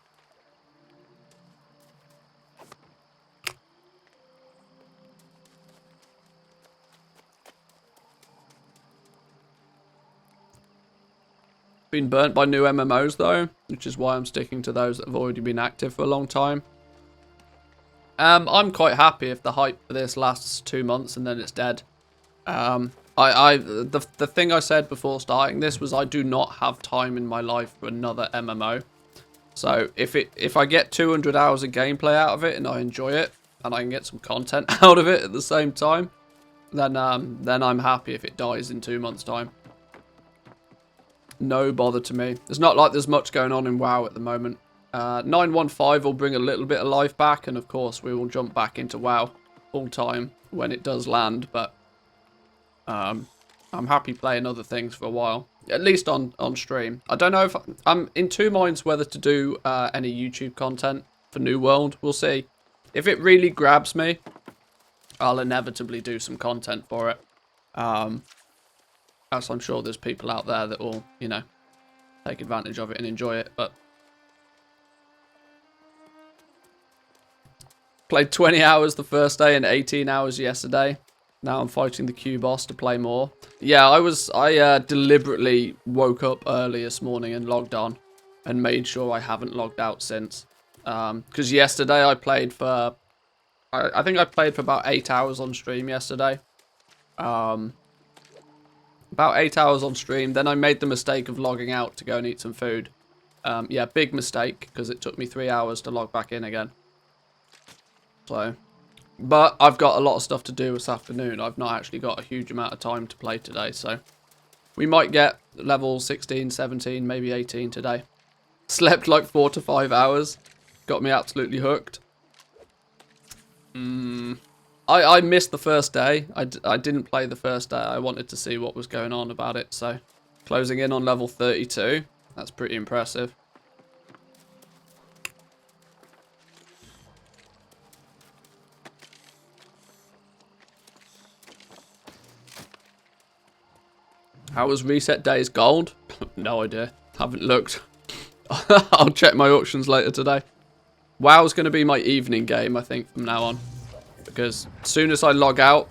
Been burnt by new MMOs though, which is why I'm sticking to those that have already been active for a long time. I'm quite happy if the hype for this lasts 2 months and then it's dead. The thing I said before starting this was I do not have time in my life for another MMO. So if I get 200 hours of gameplay out of it and I enjoy it and I can get some content out of it at the same time, then I'm happy if it dies in 2 months' time. No bother to me. It's not like there's much going on in WoW at the moment. 915 will bring a little bit of life back, and of course we will jump back into WoW full time when it does land, but I'm happy playing other things for a while, at least on stream. I don't know if I'm in two minds whether to do any YouTube content for New World. We'll see. If it really grabs me, I'll inevitably do some content for it. As I'm sure there's people out there that will, you know, take advantage of it and enjoy it, but played 20 hours the first day and 18 hours yesterday. Now I'm fighting the Q boss to play more. Yeah, I deliberately woke up early this morning and logged on and made sure I haven't logged out since. Because yesterday I played for, I think I played for about 8 hours on stream yesterday. About 8 hours on stream. Then I made the mistake of logging out to go and eat some food. Yeah, big mistake because it took me 3 hours to log back in again. So, but I've got a lot of stuff to do this afternoon. I've not actually got a huge amount of time to play today, so we might get level 16, 17, maybe 18 today. Slept like 4 to 5 hours. Got me absolutely hooked. I missed the first day. I didn't play the first day. I wanted to see what was going on about it, so closing in on level 32. That's pretty impressive. How was Reset Days Gold? No idea. Haven't looked. I'll check my auctions later today. WoW's going to be my evening game, I think, from now on. Because as soon as I log out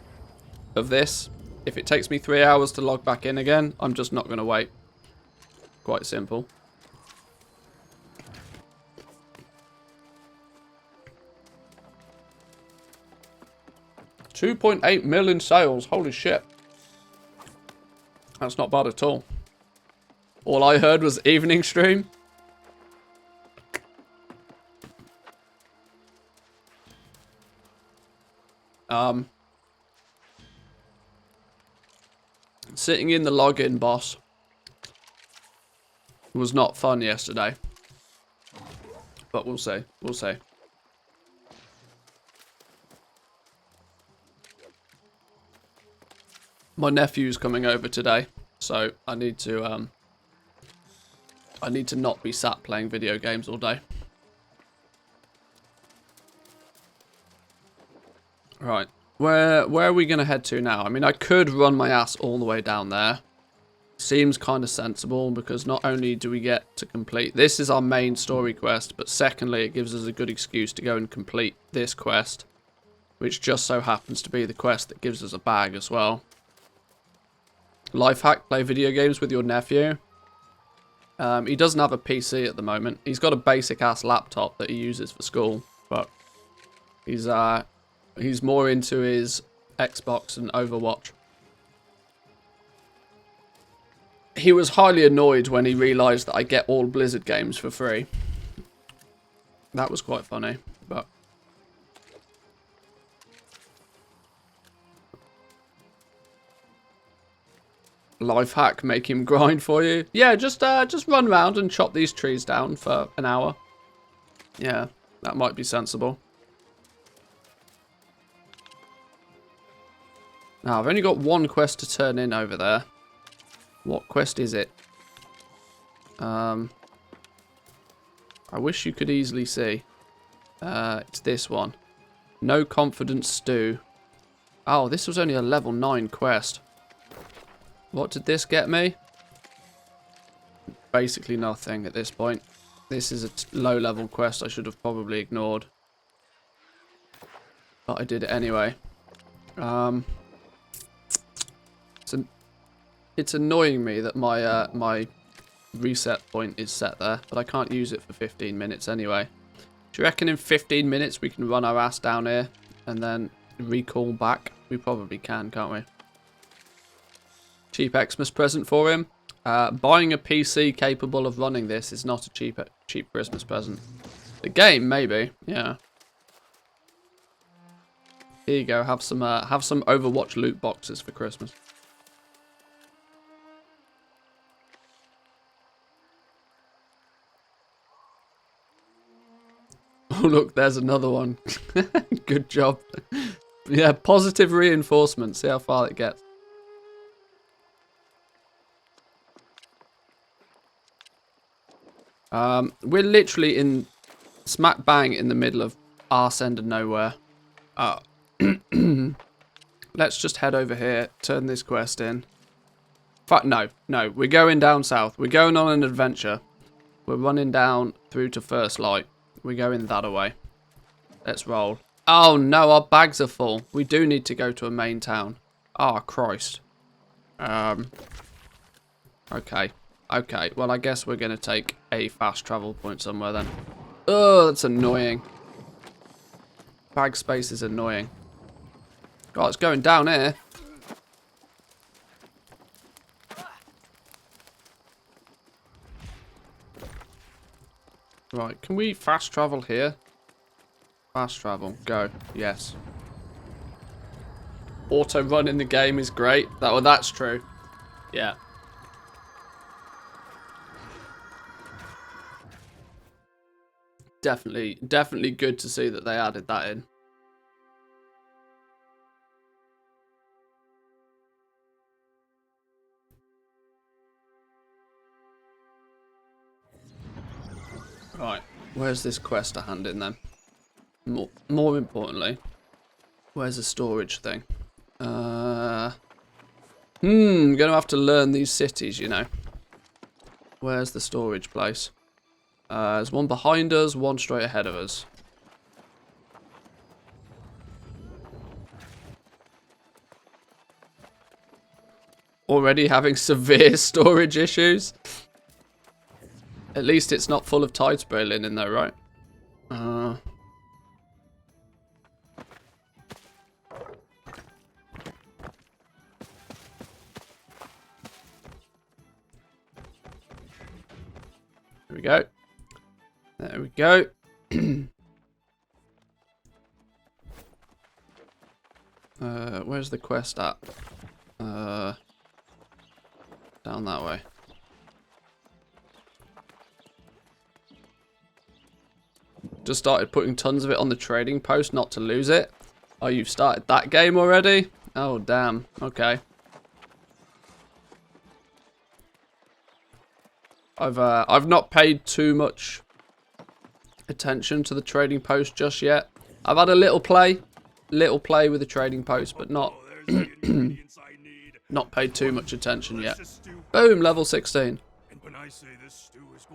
of this, if it takes me 3 hours to log back in again, I'm just not going to wait. Quite simple. $2.8 million sales. Holy shit. That's not bad at all. All I heard was evening stream. Sitting in the login boss was not fun yesterday. But we'll see. We'll see. My nephew's coming over today, so I need to not be sat playing video games all day. Right, where are we gonna head to now? I mean, I could run my ass all the way down there. Seems kind of sensible because not only do we get to complete this is our main story quest, but secondly, it gives us a good excuse to go and complete this quest, which just so happens to be the quest that gives us a bag as well. Life hack, play video games with your nephew. He doesn't have a PC at the moment. He's got a basic ass laptop that he uses for school, but he's more into his Xbox and Overwatch. He was highly annoyed when he realised that I get all Blizzard games for free. That was quite funny, but life hack, make him grind for you. Yeah, just run around and chop these trees down for an hour. Yeah, that might be sensible. Now, I've only got one quest to turn in over there. What quest is it? I wish you could easily see. It's this one. No confidence stew. Oh, this was only a level 9 quest. What did this get me? Basically nothing at this point. This is a low level quest I should have probably ignored. But I did it anyway. It's annoying me that my my reset point is set there, but I can't use it for 15 minutes anyway. Do you reckon in 15 minutes we can run our ass down here and then recall back? We probably can, can't we? Cheap Xmas present for him. Buying a PC capable of running this is not a cheap Christmas present. The game, maybe, yeah. Here you go. Have some Overwatch loot boxes for Christmas. Oh look, there's another one. Good job. Yeah, positive reinforcement. See how far it gets. We're literally in smack bang in the middle of arse end of nowhere. Let's just head over here, turn this quest in. No, we're going down south. We're going on an adventure. We're running down through to First Light. We're going that away. Let's roll. Oh no, our bags are full. We do need to go to a main town. Oh, Christ. Okay. Okay, well, I guess we're going to take a fast travel point somewhere then. Oh, that's annoying. Bag space is annoying. Oh, it's going down here. Right, can we fast travel here? Fast travel, go. Yes. Auto run in the game is great. Well, that's true. Yeah. Definitely good to see that they added that in. Right, where's this quest to hand in then? More importantly, where's the storage thing? Gonna have to learn these cities, you know. Where's the storage place? There's one behind us, one straight ahead of us. Already having severe storage issues? At least it's not full of tide spray linen though, right? There we go. There we go. Where's the quest at? Down that way. Just started putting tons of it on the trading post not to lose it. Oh, you've started that game already? Oh, damn. Okay. I've not paid too much attention to the trading post just yet. I've had a little play with the trading post, but not not paid too much attention yet. Boom, level 16.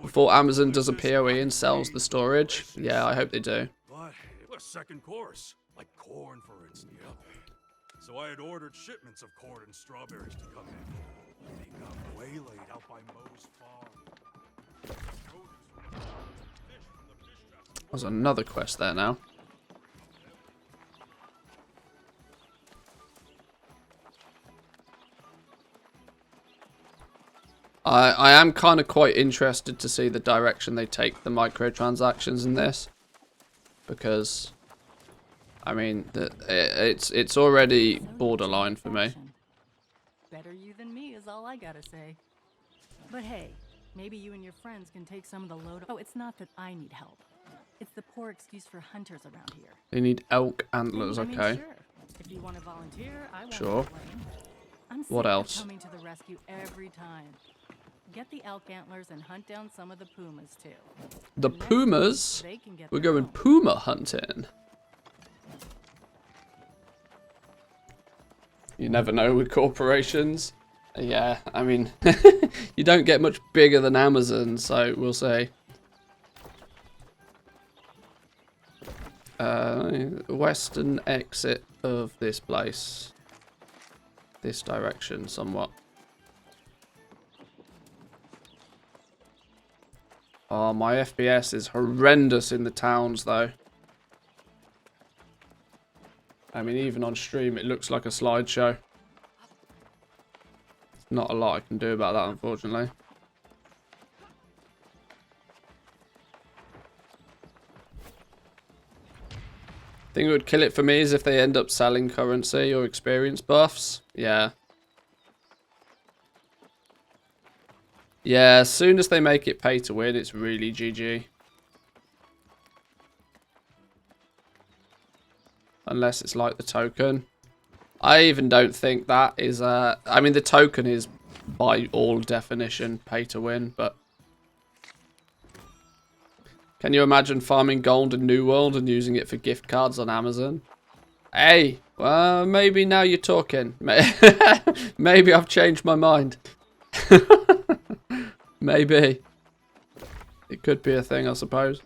Before Amazon does a PoE and sells the storage. Yeah, I hope they do. But it was second course, like corn, for instance. Yep. So I had ordered shipments of corn and strawberries to come in. They got waylaid out by Moe's farm. There's another quest there now. I am kind of quite interested to see the direction they take the microtransactions in this, because I mean it's already borderline for me. Better you than me is all I gotta say. But hey, maybe you and your friends can take some of the load. Oh, it's not that I need help. It's the poor excuse for hunters around here. They need elk antlers, I mean, okay. sure. If you want to volunteer, I won't Sure. complain. I'm What sick of else? coming to the rescue every time. get the elk antlers and hunt down some of the pumas too. The Next pumas? they can get We're their going own. puma hunting. You never know with corporations. Yeah, I mean, you don't get much bigger than Amazon, so we'll see. Western exit of this place. This direction, somewhat. Oh, my FPS is horrendous in the towns, though. I mean, even on stream, it looks like a slideshow. Not a lot I can do about that, unfortunately. I think it would kill it for me is if they end up selling currency or experience buffs. Yeah. Yeah, as soon as they make it pay to win, it's really GG. Unless it's like the token. I even don't think that is... I mean, the token is, by all definition, pay to win, but... Can you imagine farming gold in New World and using it for gift cards on Amazon? Hey, well, maybe now you're talking. Maybe I've changed my mind. Maybe. It could be a thing, I suppose.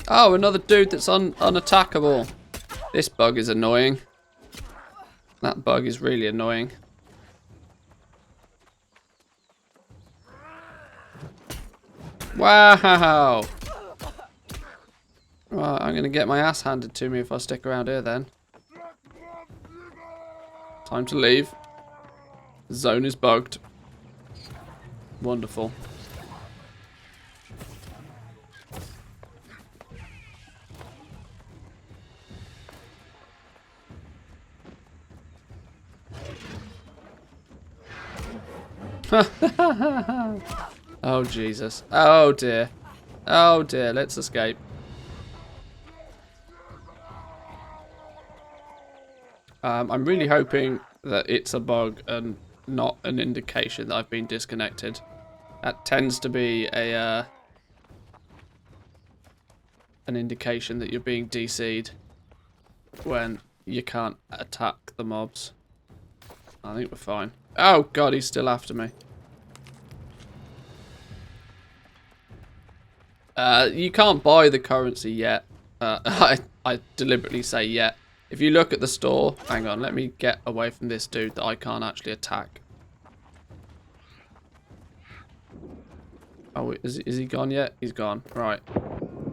Oh, another dude that's unattackable. This bug is annoying. That bug is really annoying. Wow! Right, I'm gonna get my ass handed to me if I stick around here then. Time to leave. The zone is bugged. Wonderful. Oh Jesus. Oh dear. Oh dear, let's escape. I'm really hoping that it's a bug and not an indication that I've been disconnected. That tends to be a an indication that you're being DC'd when you can't attack the mobs. I think we're fine. Oh god, he's still after me. You can't buy the currency yet. I deliberately say yet. If you look at the store, hang on, let me get away from this dude that I can't actually attack. Oh, is he gone yet? He's gone. Right.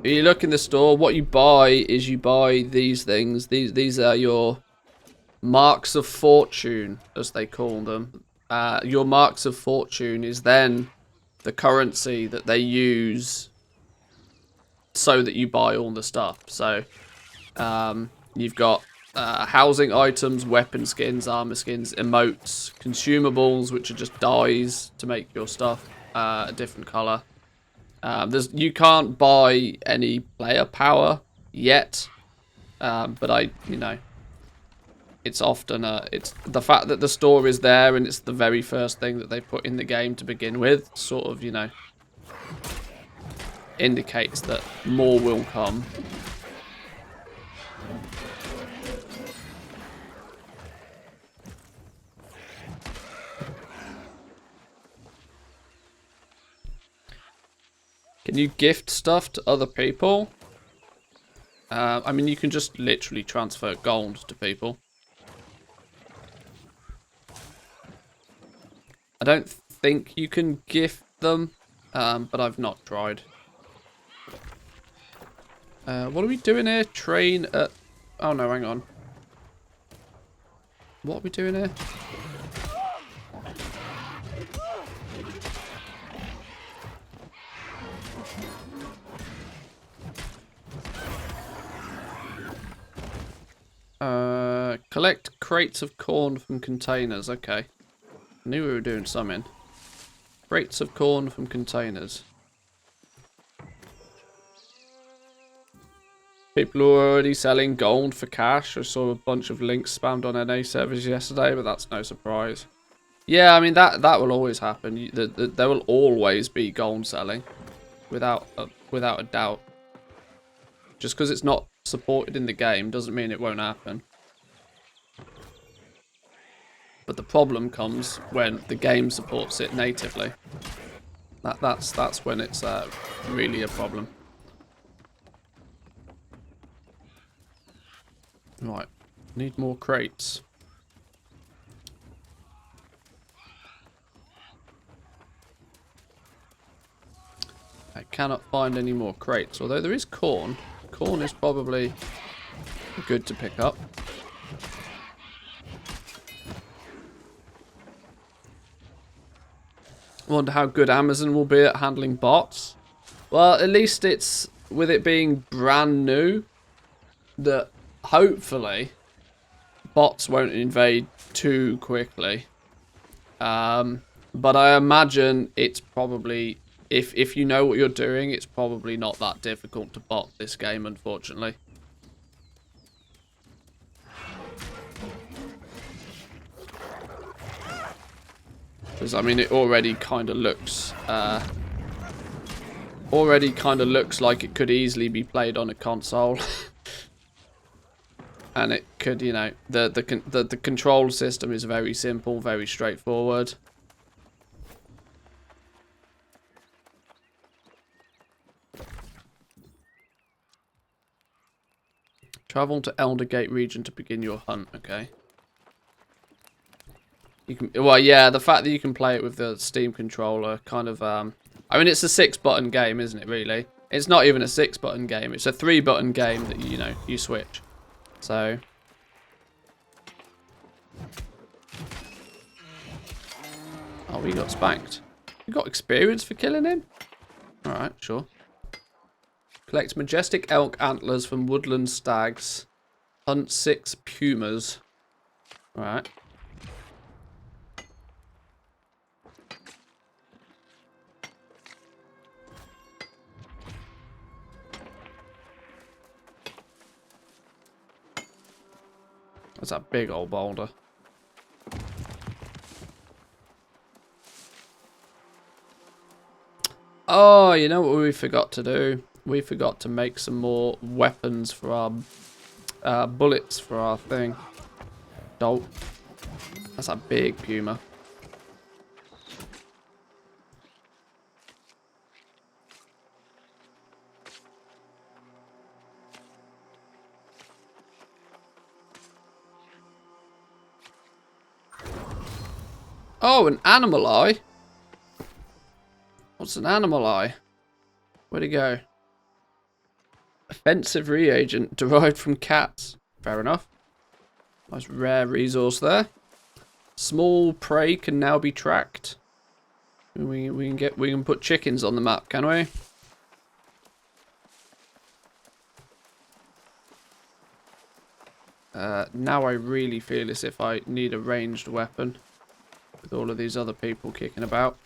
If you look in the store, what you buy is you buy these things. These are your marks of fortune, as they call them. Your marks of fortune is then the currency that they use so that you buy all the stuff. So you've got housing items, weapon skins, armor skins, emotes, consumables, which are just dyes to make your stuff a different color. You can't buy any player power yet, but it's often it's the fact that the store is there and it's the very first thing that they put in the game to begin with, sort of, indicates that more will come. Can you gift stuff to other people? I mean, you can just literally transfer gold to people. I don't think you can gift them, but I've not tried. What are we doing here? Train at... Oh no, hang on. What are we doing here? Collect crates of corn from containers. Okay. Knew we were doing something. Crates of corn from containers. People are already selling gold for cash. I saw a bunch of links spammed on NA servers yesterday, but that's no surprise. Yeah, I mean, that will always happen. There will always be gold selling. Without a doubt. Just because it's not supported in the game doesn't mean it won't happen. But the problem comes when the game supports it natively. That's when it's really a problem. Right, need more crates. I cannot find any more crates, although there is corn. Corn is probably good to pick up. Wonder how good Amazon will be at handling bots. Well, at least it's, with it being brand new, that hopefully bots won't invade too quickly. But I imagine it's probably, if you know what you're doing, it's probably not that difficult to bot this game, unfortunately. Because, I mean, it already kind of looks... like it could easily be played on a console. And it could, you know... The control system is very simple, very straightforward. Travel to Eldergate region to begin your hunt, okay. You can, well, yeah, the fact that you can play it with the Steam controller kind of, I mean, it's a 6-button game, isn't it, really? It's not even a 6-button game. It's a 3-button game that, you know, you switch. So. Oh, we got spanked. You got experience for killing him? Alright, sure. Collect majestic elk antlers from woodland stags. Hunt 6 pumas. Alright. That's that big old boulder. Oh, you know what we forgot to do? We forgot to make some more weapons for our bullets for our thing. Dope. That's a big puma. Oh, an animal eye? What's an animal eye? Where'd it go? Offensive reagent derived from cats. Fair enough. Nice rare resource there. Small prey can now be tracked. We can put chickens on the map, can we? Now I really feel as if I need a ranged weapon. With all of these other people kicking about.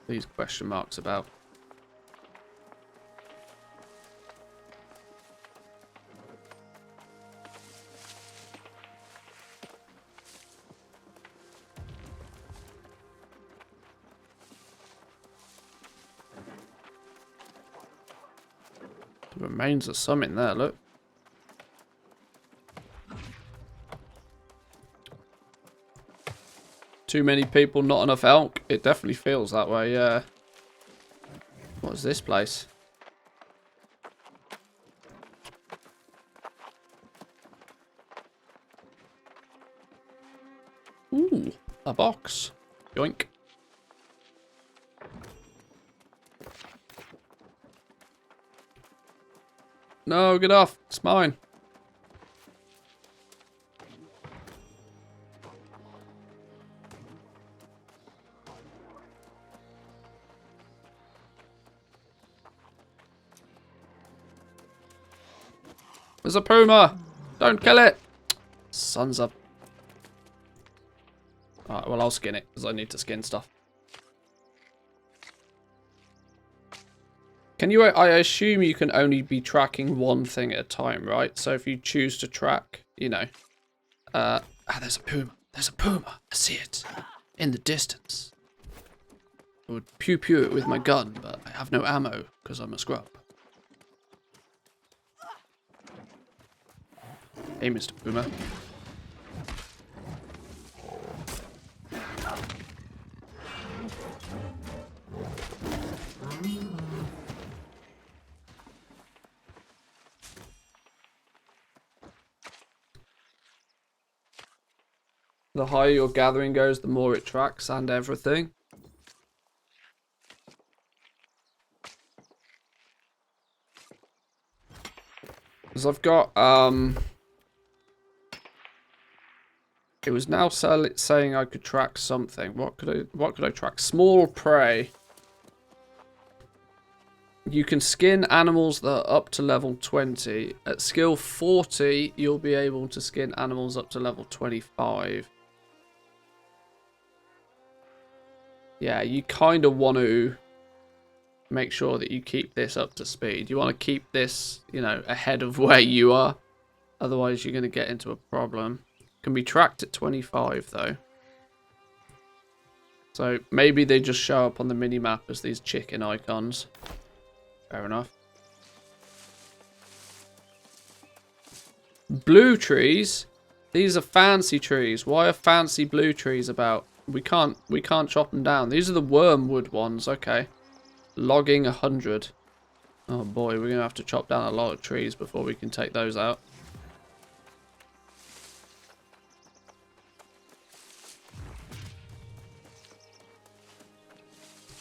These question marks about. The remains of some in there, look. Too many people, not enough elk. It definitely feels that way, yeah. What is this place? Ooh, a box. Yoink. No, get off. It's mine. There's a puma. Don't kill it. Sons of... Alright, well, I'll skin it, because I need to skin stuff. Can you... I assume you can only be tracking one thing at a time, right? So if you choose to track, you know... there's a puma. There's a puma. I see it. In the distance. I would pew-pew it with my gun, but I have no ammo, because I'm a scrub. Hey, Mr. Puma. The higher your gathering goes, the more it tracks and everything. Because I've got, it was now saying I could track something. What could I track? Small prey. You can skin animals that are up to level 20. At skill 40, you'll be able to skin animals up to level 25. Yeah, you kind of want to make sure that you keep this up to speed. You want to keep this, you know, ahead of where you are. Otherwise, you're going to get into a problem. Can be tracked at 25, though. So, maybe they just show up on the minimap as these chicken icons. Fair enough. Blue trees? These are fancy trees. Why are fancy blue trees about? We can't chop them down. These are the wormwood ones. Okay. Logging 100. Oh boy, we're going to have to chop down a lot of trees before we can take those out.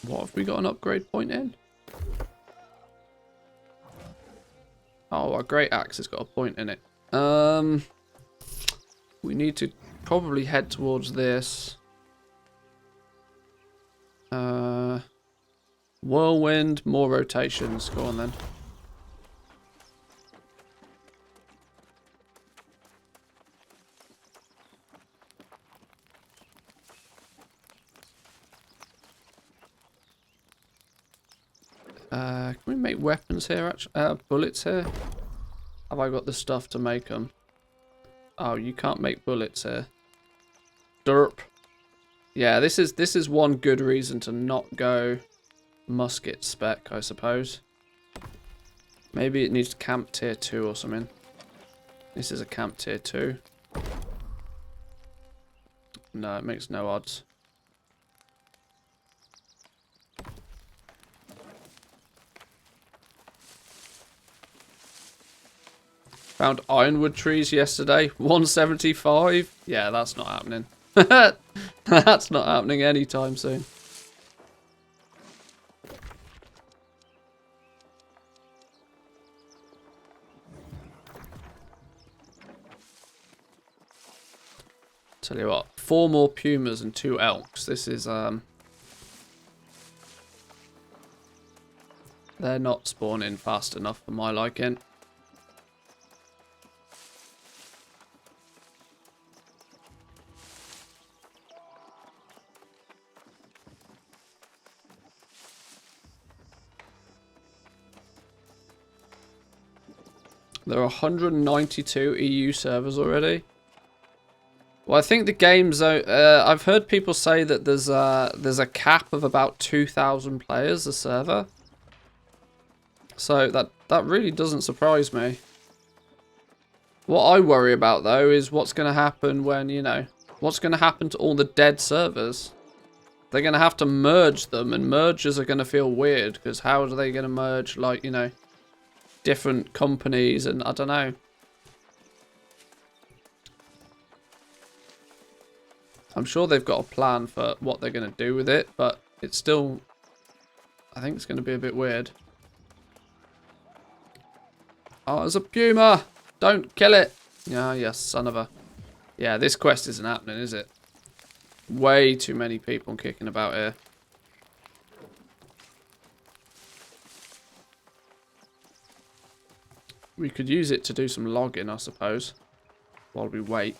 What have we got an upgrade point in? Oh, our great axe has got a point in it. We need to probably head towards this. Whirlwind, more rotations. Go on then. Can we make weapons here? Actually, bullets here. Have I got the stuff to make them? Oh, you can't make bullets here. Derp. Yeah, this is one good reason to not go musket spec, I suppose. Maybe it needs camp tier 2 or something. This is a camp tier 2. No, it makes no odds. Found ironwood trees yesterday. 175? Yeah, that's not happening. That's not happening anytime soon. Tell you what, 4 more pumas and 2 elks. This is, they're not spawning fast enough for my liking. There are 192 EU servers already. Well, I think the game's... I've heard people say that there's a cap of about 2,000 players a server. So that really doesn't surprise me. What I worry about, though, is what's going to happen when, you know... What's going to happen to all the dead servers? They're going to have to merge them, and mergers are going to feel weird, because how are they going to merge, like, you know... different companies, and I don't know. I'm sure they've got a plan for what they're going to do with it, but it's still... I think it's going to be a bit weird. Oh, there's a puma! Don't kill it! Yeah, you son of a... Yeah, this quest isn't happening, is it? Way too many people kicking about here. We could use it to do some logging, I suppose, while we wait.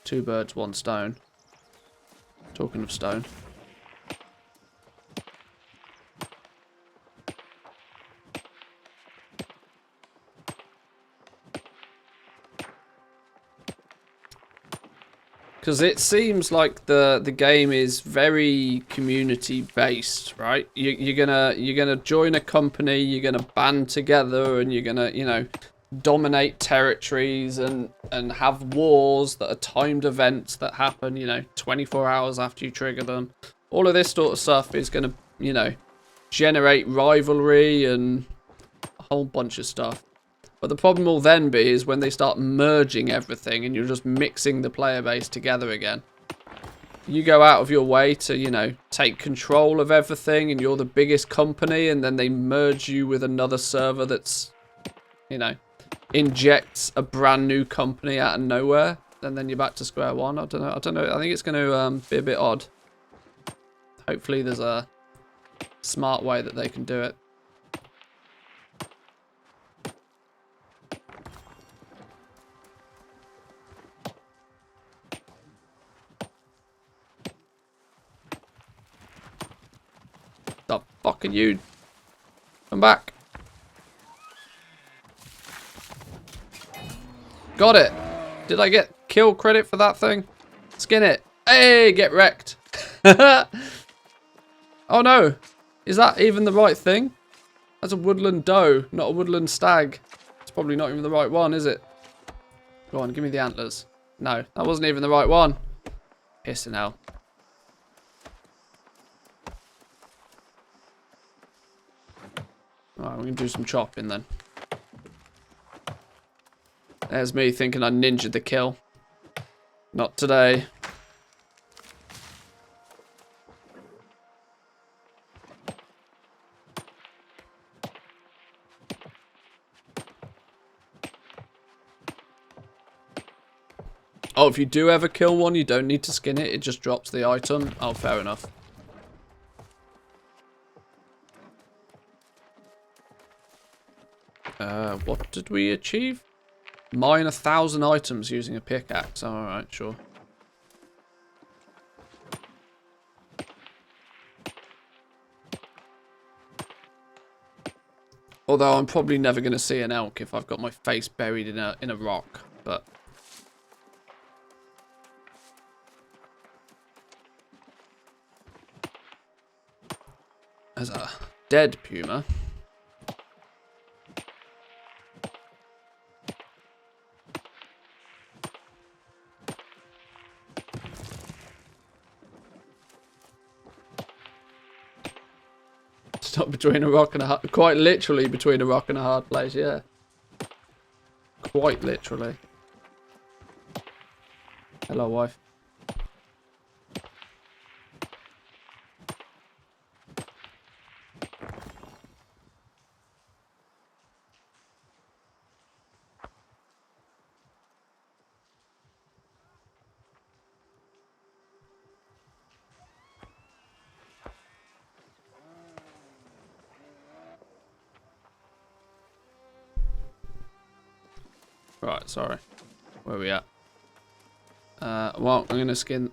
2 birds, 1 stone. Talking of stone. Because it seems like the game is very community based, right? You're gonna join a company, you're gonna band together, and you're gonna, you know, dominate territories and have wars that are timed events that happen, you know, 24 hours after you trigger them. All of this sort of stuff is gonna, you know, generate rivalry and a whole bunch of stuff. But the problem will then be is when they start merging everything and you're just mixing the player base together again. You go out of your way to, you know, take control of everything and you're the biggest company, and then they merge you with another server that's, you know, injects a brand new company out of nowhere, and then you're back to square one. I don't know. I think it's going to be a bit odd. Hopefully there's a smart way that they can do it. The fuck are you? Come back. Got it. Did I get kill credit for that thing? Skin it. Hey, get wrecked. Oh no. Is that even the right thing? That's a woodland doe, not a woodland stag. It's probably not even the right one, is it? Go on, give me the antlers. No, that wasn't even the right one. Pissing hell. Alright, we're going to do some chopping then. There's me thinking I ninja'd the kill. Not today. Oh, if you do ever kill one, you don't need to skin it. It just drops the item. Oh, fair enough. What did we achieve? Mine 1,000 items using a pickaxe. Oh, alright, sure. Although I'm probably never going to see an elk if I've got my face buried in a rock. But as a dead puma. Stuck between a rock and a hard, quite literally between a rock and a hard place, yeah. Quite literally. Hello, wife. Right, sorry. Where are we at? Well, I'm going to skin...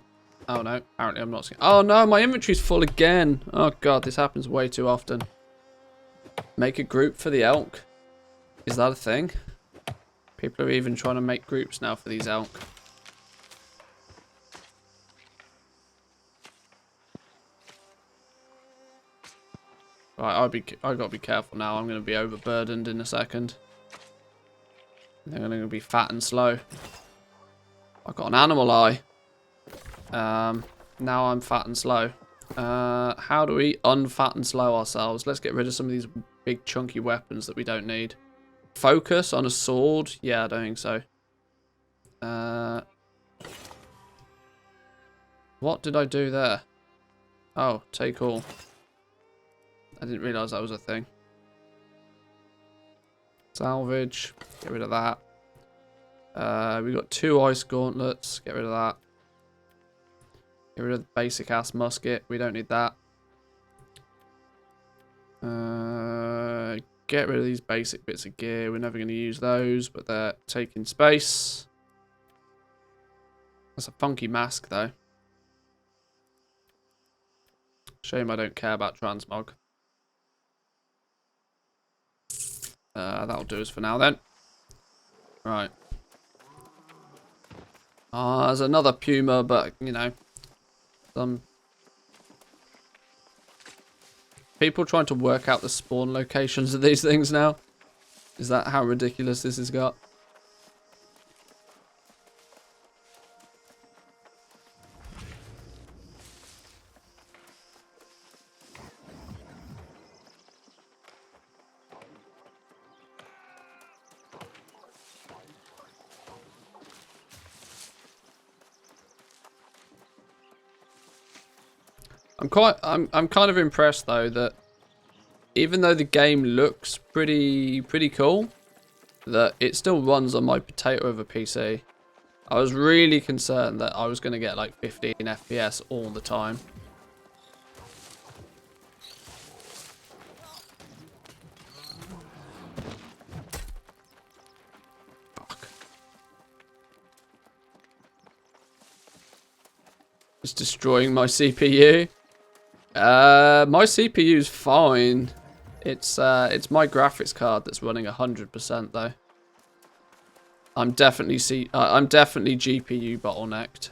Oh, no. Apparently I'm not skin... Oh, no. My inventory's full again. Oh, God. This happens way too often. Make a group for the elk. Is that a thing? People are even trying to make groups now for these elk. Right, I got to be careful now. I'm going to be overburdened in a second. They're going to be fat and slow. I've got an animal eye. Now I'm fat and slow. How do we unfat and slow ourselves? Let's get rid of some of these big chunky weapons that we don't need. Focus on a sword? Yeah, I don't think so. What did I do there? Oh, take all. I didn't realise that was a thing. Salvage. Get rid of that. We got 2 ice gauntlets. Get rid of that. Get rid of the basic ass musket. We don't need that. get rid of these basic bits of gear. We're never going to use those, but they're taking space. That's a funky mask, though. Shame I don't care about transmog. That'll do us for now, then. Right. There's another puma, but, you know, some people trying to work out the spawn locations of these things now. Is that how ridiculous this has got? I'm kind of impressed though that even though the game looks pretty cool, that it still runs on my potato of a PC. I was really concerned that I was going to get like 15 FPS all the time. Fuck. It's destroying my CPU. My CPU's fine. It's my graphics card that's running 100% though. I'm definitely GPU bottlenecked.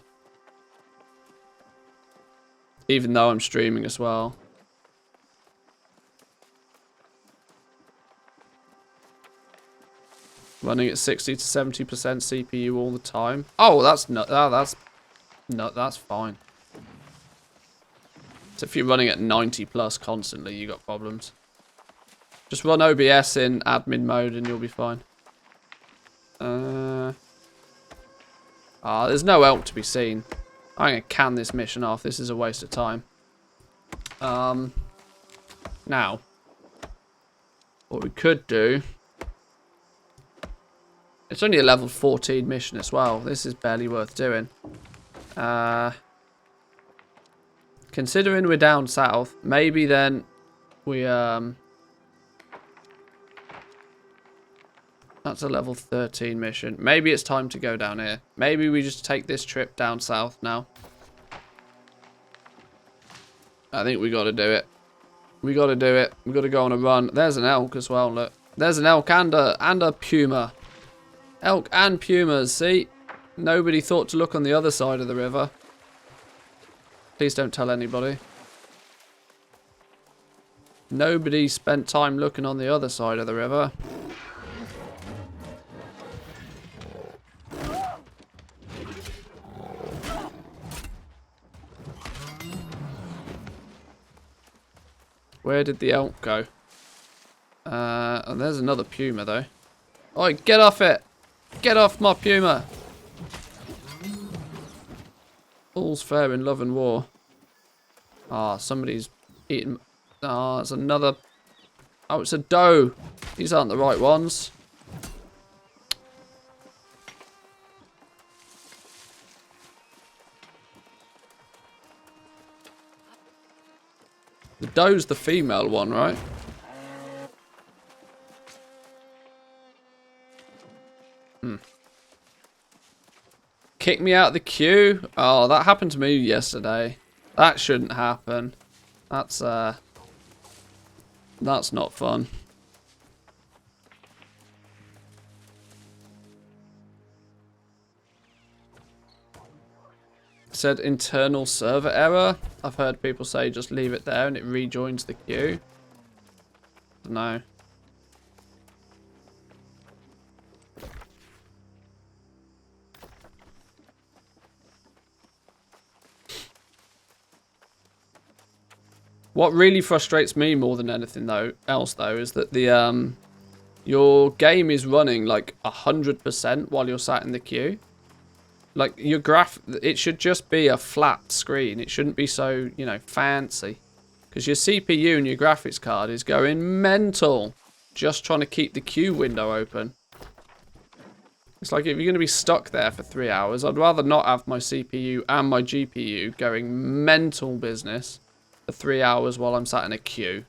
Even though I'm streaming as well. Running at 60 to 70% CPU all the time. Oh, that's fine. So if you're running at 90 plus constantly, you got problems. Just run OBS in admin mode and you'll be fine. There's no elk to be seen. I'm gonna can this mission off. This is a waste of time. Now, what we could do. It's only a level 14 mission as well. This is barely worth doing. Considering we're down south, maybe then we that's a level 13 mission. Maybe it's time to go down here. Maybe we just take this trip down south now. I think we got to do it. We got to do it. We got to go on a run. There's an elk as well, look. There's an elk and a puma. Elk and pumas, see? Nobody thought to look on the other side of the river. Please don't tell anybody. Nobody spent time looking on the other side of the river. Where did the elk go? And there's another puma though. Oi, get off it! Get off my puma! All's fair in love and war. Somebody's eating. It's another. Oh, it's a doe. These aren't the right ones. The doe's the female one, right? Kick me out of the queue? Oh, that happened to me yesterday. That shouldn't happen. That's not fun. Said internal server error. I've heard people say just leave it there and it rejoins the queue. No. What really frustrates me more than anything else is that the your game is running like 100% while you're sat in the queue. Like your it should just be a flat screen. It shouldn't be so, you know, fancy. Because your CPU and your graphics card is going mental just trying to keep the queue window open. It's like if you're going to be stuck there for 3 hours, I'd rather not have my CPU and my GPU going mental business for 3 hours while I'm sat in a queue.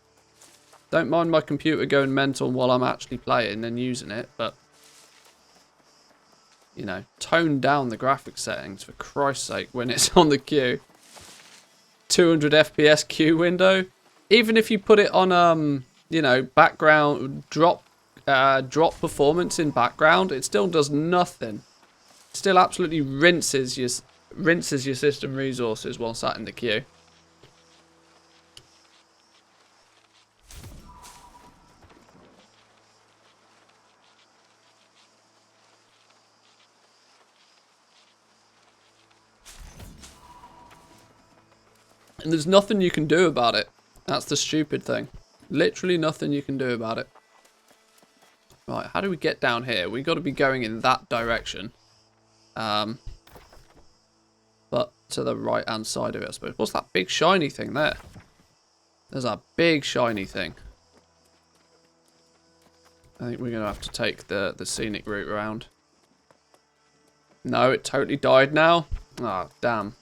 Don't mind my computer going mental while I'm actually playing and using it, but, you know, tone down the graphics settings, for Christ's sake, when it's on the queue. 200 FPS queue window. Even if you put it on, you know, background, drop performance in background, it still does nothing. It still absolutely rinses your system resources while sat in the queue. And there's nothing you can do about it. That's the stupid thing. Literally nothing you can do about it. Right, how do we get down here? We've got to be going in that direction. But to the right-hand side of it, I suppose. What's that big shiny thing there? There's a big shiny thing. I think we're going to have to take the scenic route around. No, it totally died now. Ah, damn.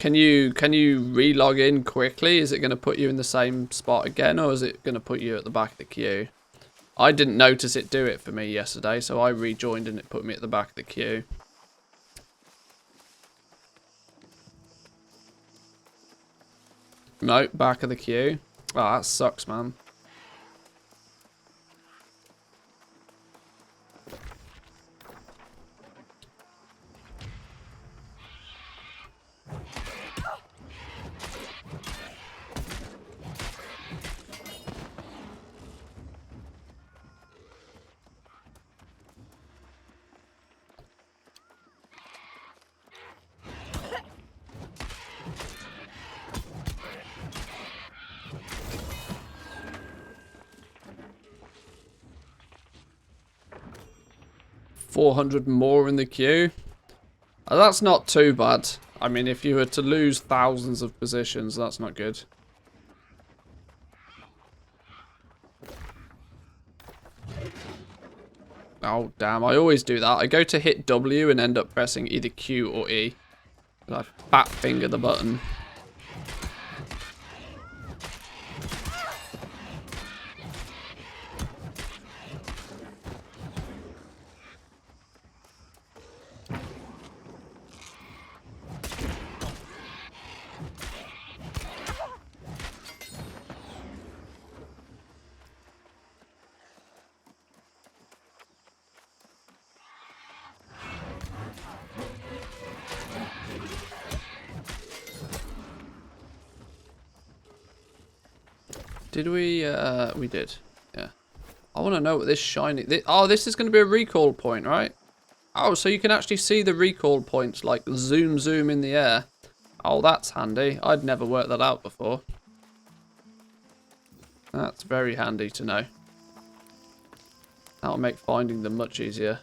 Can you re-log in quickly? Is it going to put you in the same spot again, or is it going to put you at the back of the queue? I didn't notice it do it for me yesterday, so I rejoined and it put me at the back of the queue. No, back of the queue. Oh, that sucks, man. $400 more in the queue. That's not too bad. I mean, if you were to lose thousands of positions, that's not good. Oh, damn. I always do that. I go to hit W and end up pressing either Q or E. I fat finger the button. Did we? We did. Yeah. I want to know what this shiny... oh, this is going to be a recall point, right? Oh, so you can actually see the recall points, like zoom in the air. Oh, that's handy. I'd never worked that out before. That's very handy to know. That'll make finding them much easier.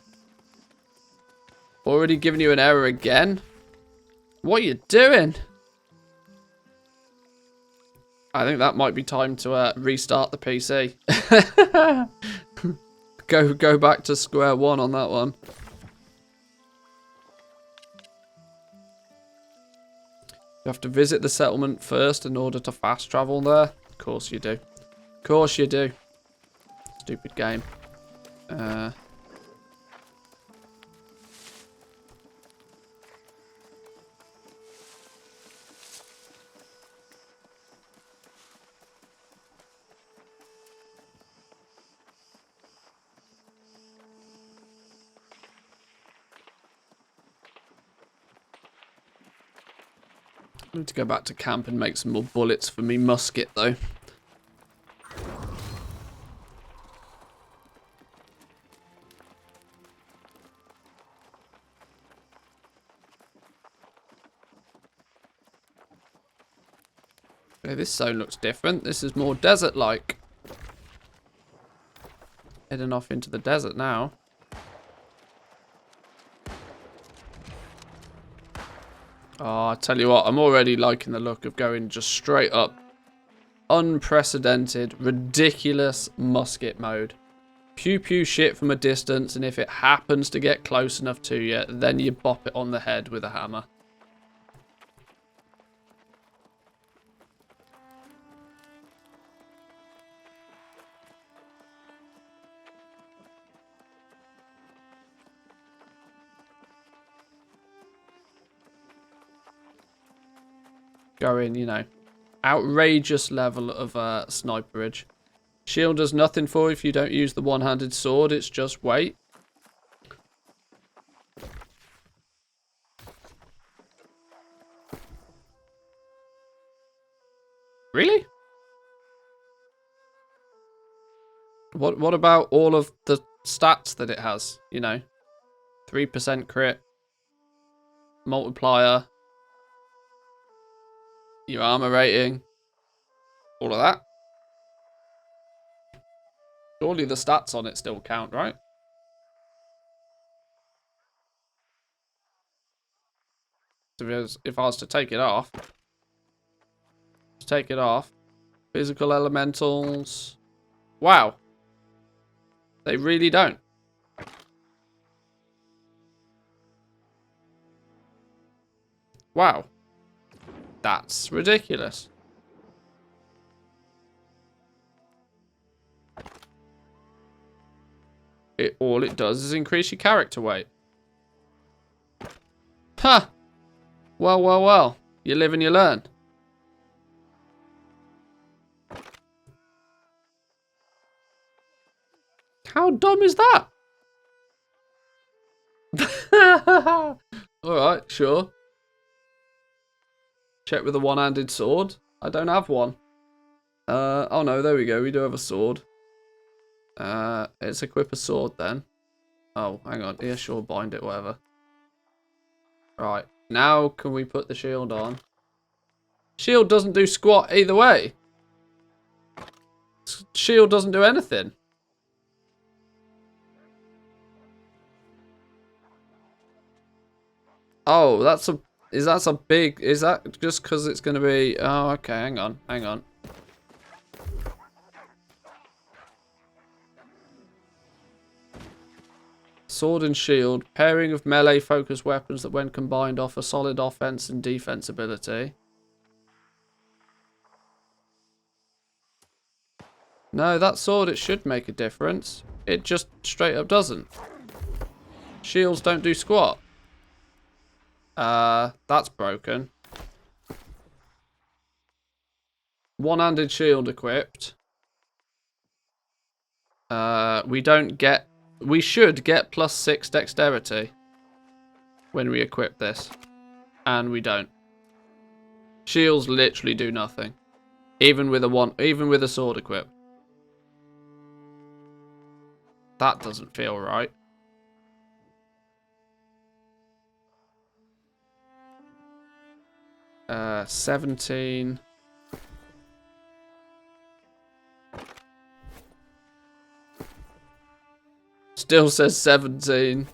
Already giving you an error again? What are you doing? I think that might be time to restart the PC. Go back to square one on that one. You have to visit the settlement first in order to fast travel there. Of course you do. Of course you do. Stupid game. I need to go back to camp and make some more bullets for me musket, though. Okay, this zone looks different. This is more desert-like. Heading off into the desert now. Oh, I tell you what, I'm already liking the look of going just straight up. Unprecedented, ridiculous musket mode. Pew pew shit from a distance, and if it happens to get close enough to you, then you bop it on the head with a hammer. going, you know, outrageous level of sniperage. Shield does nothing for you if you don't use the one-handed sword. It's just weight. Really? What about all of the stats that it has? You know, 3% crit, multiplier, your armor rating, all of that. Surely the stats on it still count, right? So if I was to take it off, physical elementals, wow, they really don't. Wow, that's ridiculous. All it does is increase your character weight. Huh. Well, well, well. You live and you learn. How dumb is that? Alright, sure. Check with a one-handed sword. I don't have one. Oh no, there we go. We do have a sword. Let's equip a sword then. Oh, hang on. Yeah, sure, bind it, whatever. Right. Now can we put the shield on? Shield doesn't do squat either way. Shield doesn't do anything. Oh, is that just because it's going to be, oh, okay, hang on. Sword and shield, pairing of melee focused weapons that when combined offer solid offense and defense ability. No, that sword, it should make a difference. It just straight up doesn't. Shields don't do squat. That's broken. One-handed shield equipped. We should get +6 dexterity when we equip this. And we don't. Shields literally do nothing. Even with a sword equipped. That doesn't feel right. Uh, 17. Still says 17.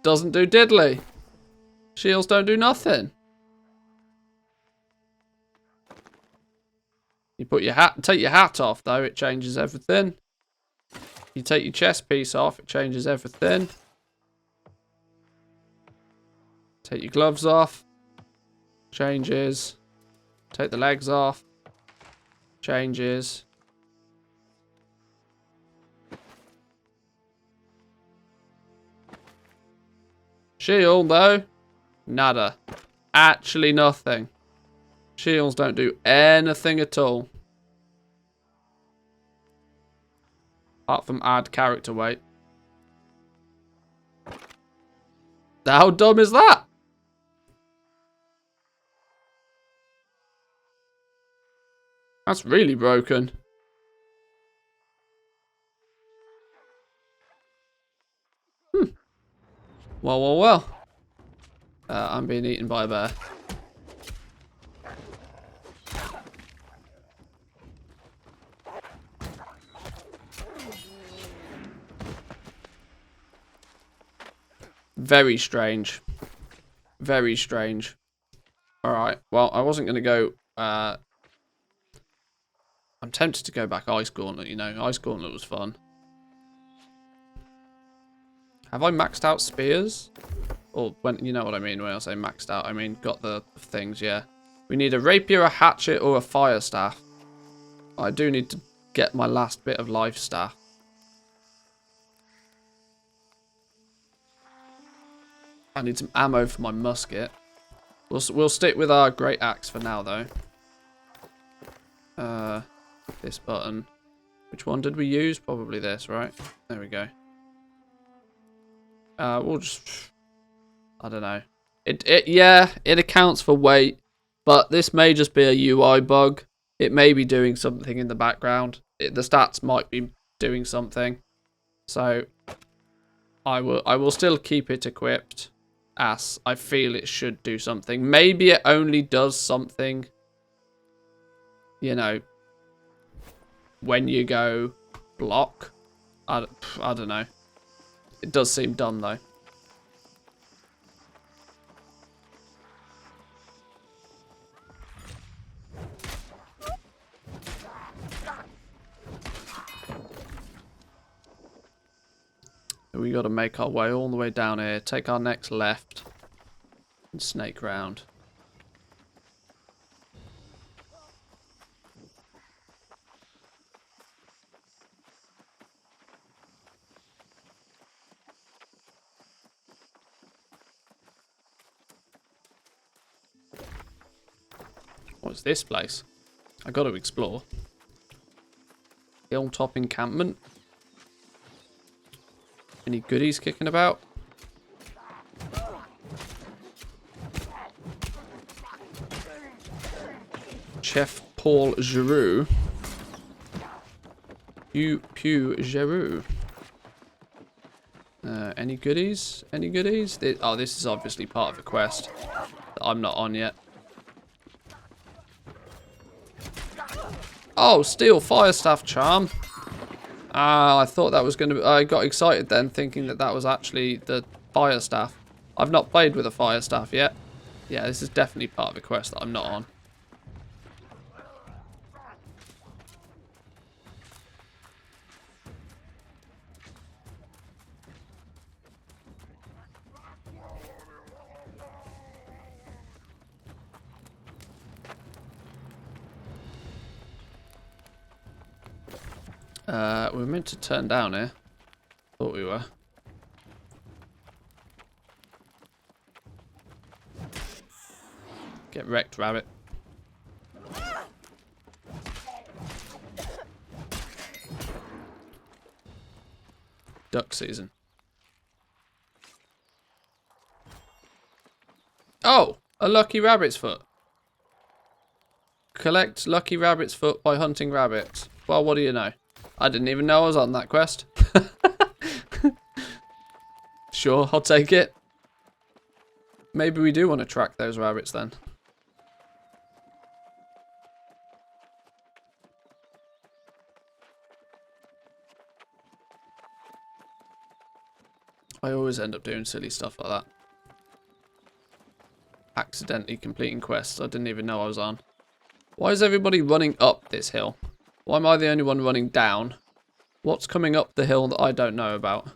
Doesn't do diddly. Shields don't do nothing. You put your hat, take your hat off though, it changes everything. You take your chest piece off, it changes everything. Take your gloves off. Changes. Take the legs off. Changes. Shield though, nada. Actually nothing. Shields don't do anything at all. Apart from add character weight. How dumb is that? That's really broken. Well. I'm being eaten by a bear. Very strange. Very strange. Alright, well, I wasn't going to go... I'm tempted to go back Ice Gauntlet, you know. Ice Gauntlet was fun. Have I maxed out spears? Or, when you know what I mean when I say maxed out. I mean, got the things, yeah. We need a rapier, a hatchet, or a fire staff. I do need to get my last bit of life staff. I need some ammo for my musket. We'll stick with our great axe for now, though. This button. Which one did we use? Probably this, right? There we go. We'll just... I don't know. Yeah, it accounts for weight, but this may just be a UI bug. It may be doing something in the background. The stats might be doing something. So I will still keep it equipped, as I feel it should do something. Maybe it only does something, you know, when you go block. I don't know. It does seem dumb, though. We got to make our way all the way down here, take our next left, and snake round. What's this place? I got to explore. Hilltop encampment. Any goodies kicking about? Chef Paul Giroux. Pew Giroux. Any goodies? Any goodies? Oh, this is obviously part of a quest that I'm not on yet. Oh, steel fire staff charm. I thought that was going to be... I got excited then, thinking that that was actually the fire staff. I've not played with a fire staff yet. Yeah, this is definitely part of a quest that I'm not on. We're meant to turn down here. Thought we were. Get wrecked, rabbit. Duck season. Oh! A lucky rabbit's foot. Collect lucky rabbit's foot by hunting rabbits. Well, what do you know? I didn't even know I was on that quest. Sure, I'll take it. Maybe we do want to track those rabbits then. I always end up doing silly stuff like that. Accidentally completing quests I didn't even know I was on. Why is everybody running up this hill? Why am I the only one running down? What's coming up the hill that I don't know about?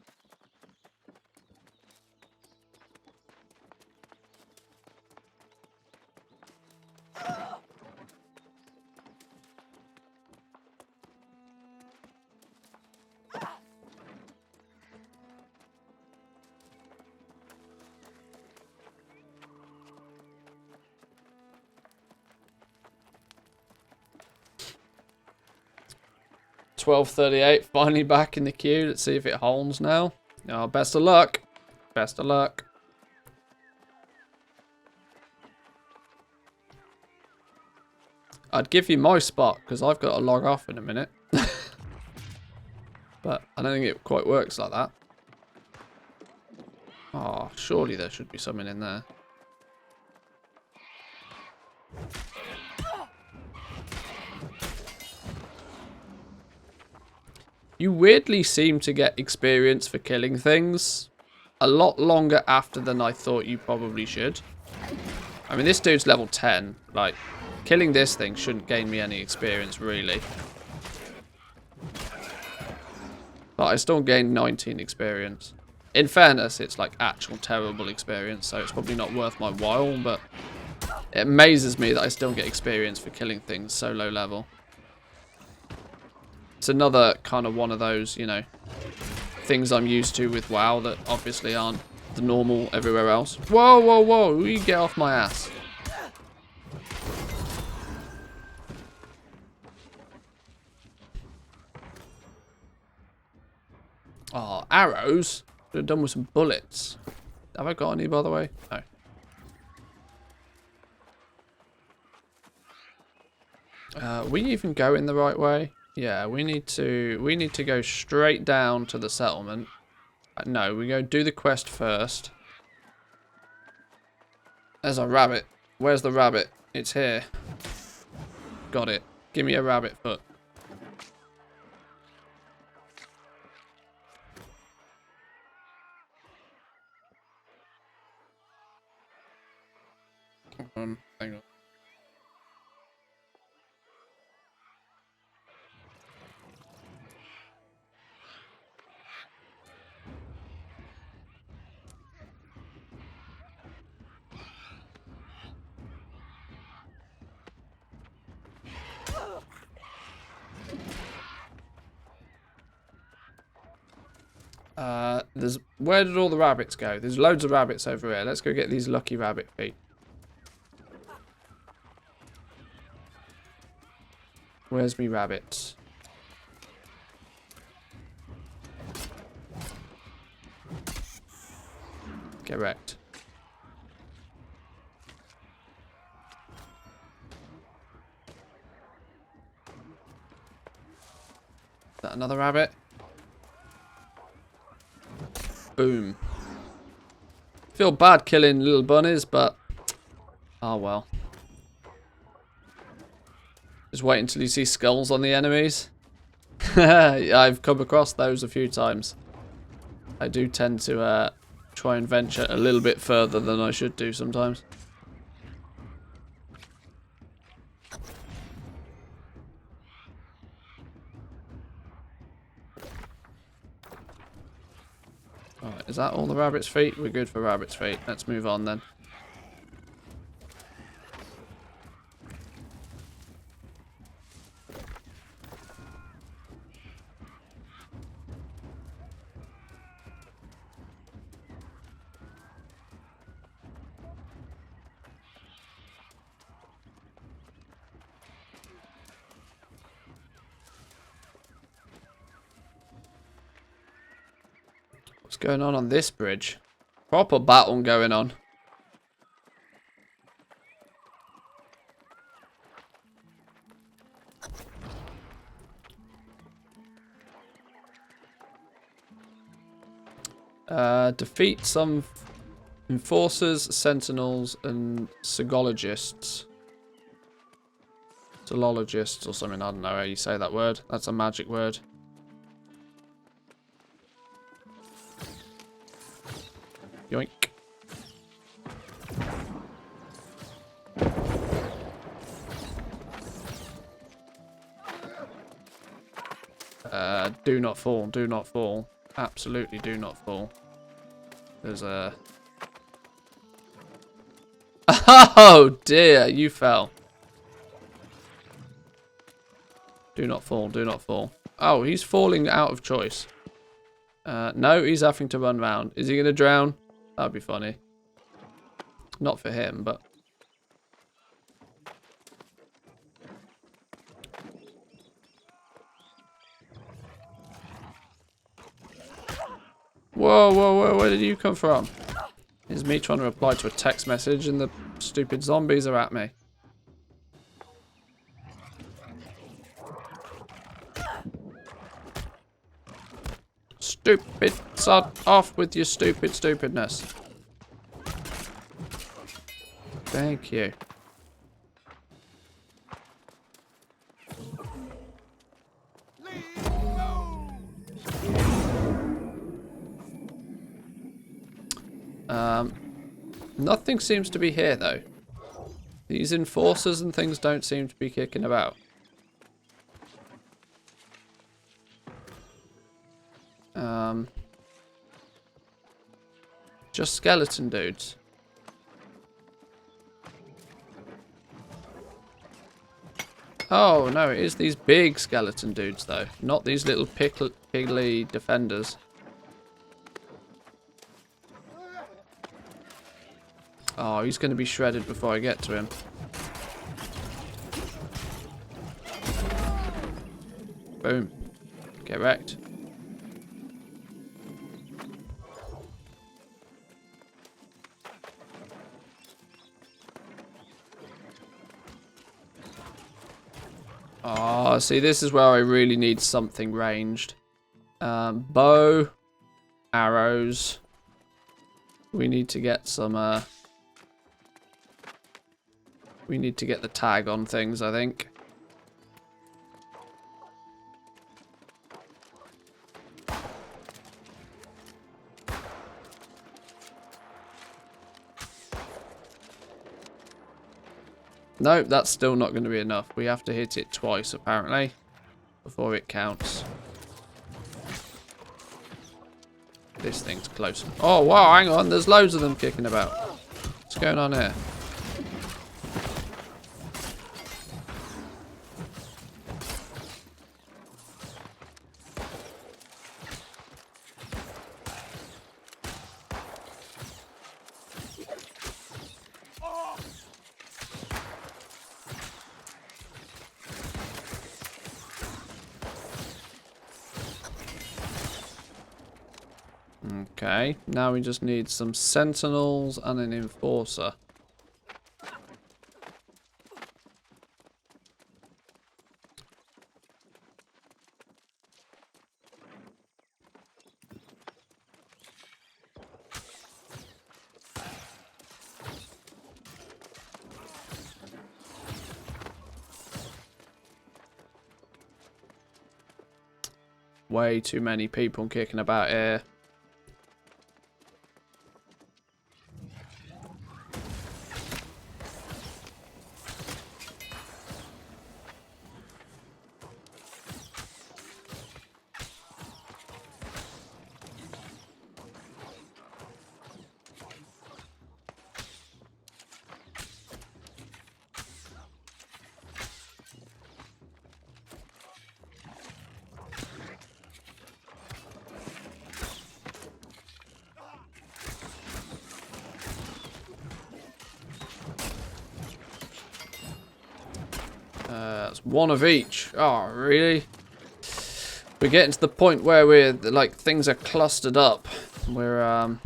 $12.38, finally back in the queue. Let's see if it holds now. Oh, best of luck. Best of luck. I'd give you my spot, because I've got to log off in a minute. But I don't think it quite works like that. Oh, surely there should be something in there. You weirdly seem to get experience for killing things a lot longer after than I thought you probably should. I mean, this dude's level 10. Like, killing this thing shouldn't gain me any experience, really. But I still gained 19 experience. In fairness, it's like actual terrible experience, so it's probably not worth my while, but it amazes me that I still get experience for killing things so low level. It's another kind of one of those, you know, things I'm used to with WoW that obviously aren't the normal everywhere else. Whoa, whoa, whoa, you get off my ass. Oh, arrows? Could have done with some bullets. Have I got any, by the way? No. We even go in the right way? Yeah, we need to go straight down to the settlement. No, we go do the quest first. There's a rabbit. Where's the rabbit? It's here. Got it. Give me a rabbit foot. Hang on. Where did all the rabbits go? There's loads of rabbits over here. Let's go get these lucky rabbit feet. Where's me rabbits? Get wrecked. Is that another rabbit? Boom. Feel bad killing little bunnies, but oh well. Just wait until you see skulls on the enemies. I've come across those a few times. I do tend to try and venture a little bit further than I should do sometimes. Alright, is that all the rabbit's feet? We're good for rabbit's feet. Let's move on then. What's going on this bridge? Proper battle going on. Defeat some enforcers, sentinels, and sigologists. Zoologists or something, I don't know how you say that word. That's a magic word. Yoink. Do not fall, do not fall. Absolutely do not fall. There's a... Oh dear, you fell. Do not fall, do not fall. Oh, he's falling out of choice. No, he's having to run round. Is he going to drown? That'd be funny. Not for him, but... Whoa, whoa, whoa, where did you come from? It's me trying to reply to a text message and the stupid zombies are at me. Stupid sod, off with your stupid stupidness. Thank you. Nothing seems to be here though. These enforcers and things don't seem to be kicking about. Just skeleton dudes. Oh no, it is these big skeleton dudes though, not these little piggly defenders. Oh, he's going to be shredded before I get to him. Boom. Get wrecked. Oh, see, this is where I really need something ranged. Bow, arrows. We need to get some, we need to get the tag on things, I think. No, that's still not going to be enough. We have to hit it twice, apparently, before it counts. This thing's close. Oh, wow, hang on. There's loads of them kicking about. What's going on here? Okay, now we just need some sentinels and an enforcer. Way too many people kicking about here. That's one of each. Oh, really? We're getting to the point where we're, like, things are clustered up. We're,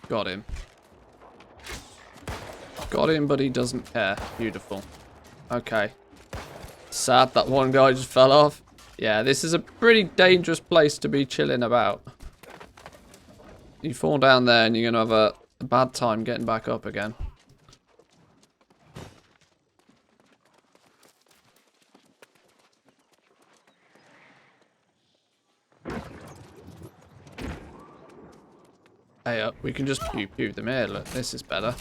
Got him. Got him, but he doesn't care. Beautiful. Okay. Sad that one guy just fell off. Yeah, this is a pretty dangerous place to be chilling about. You fall down there and you're going to have a bad time getting back up again. Hey, we can just pew-pew them here. Look, this is better.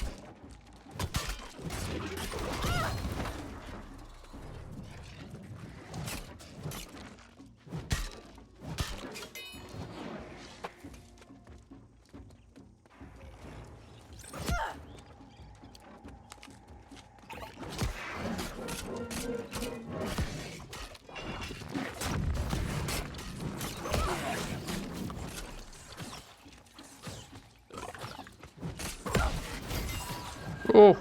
Oh,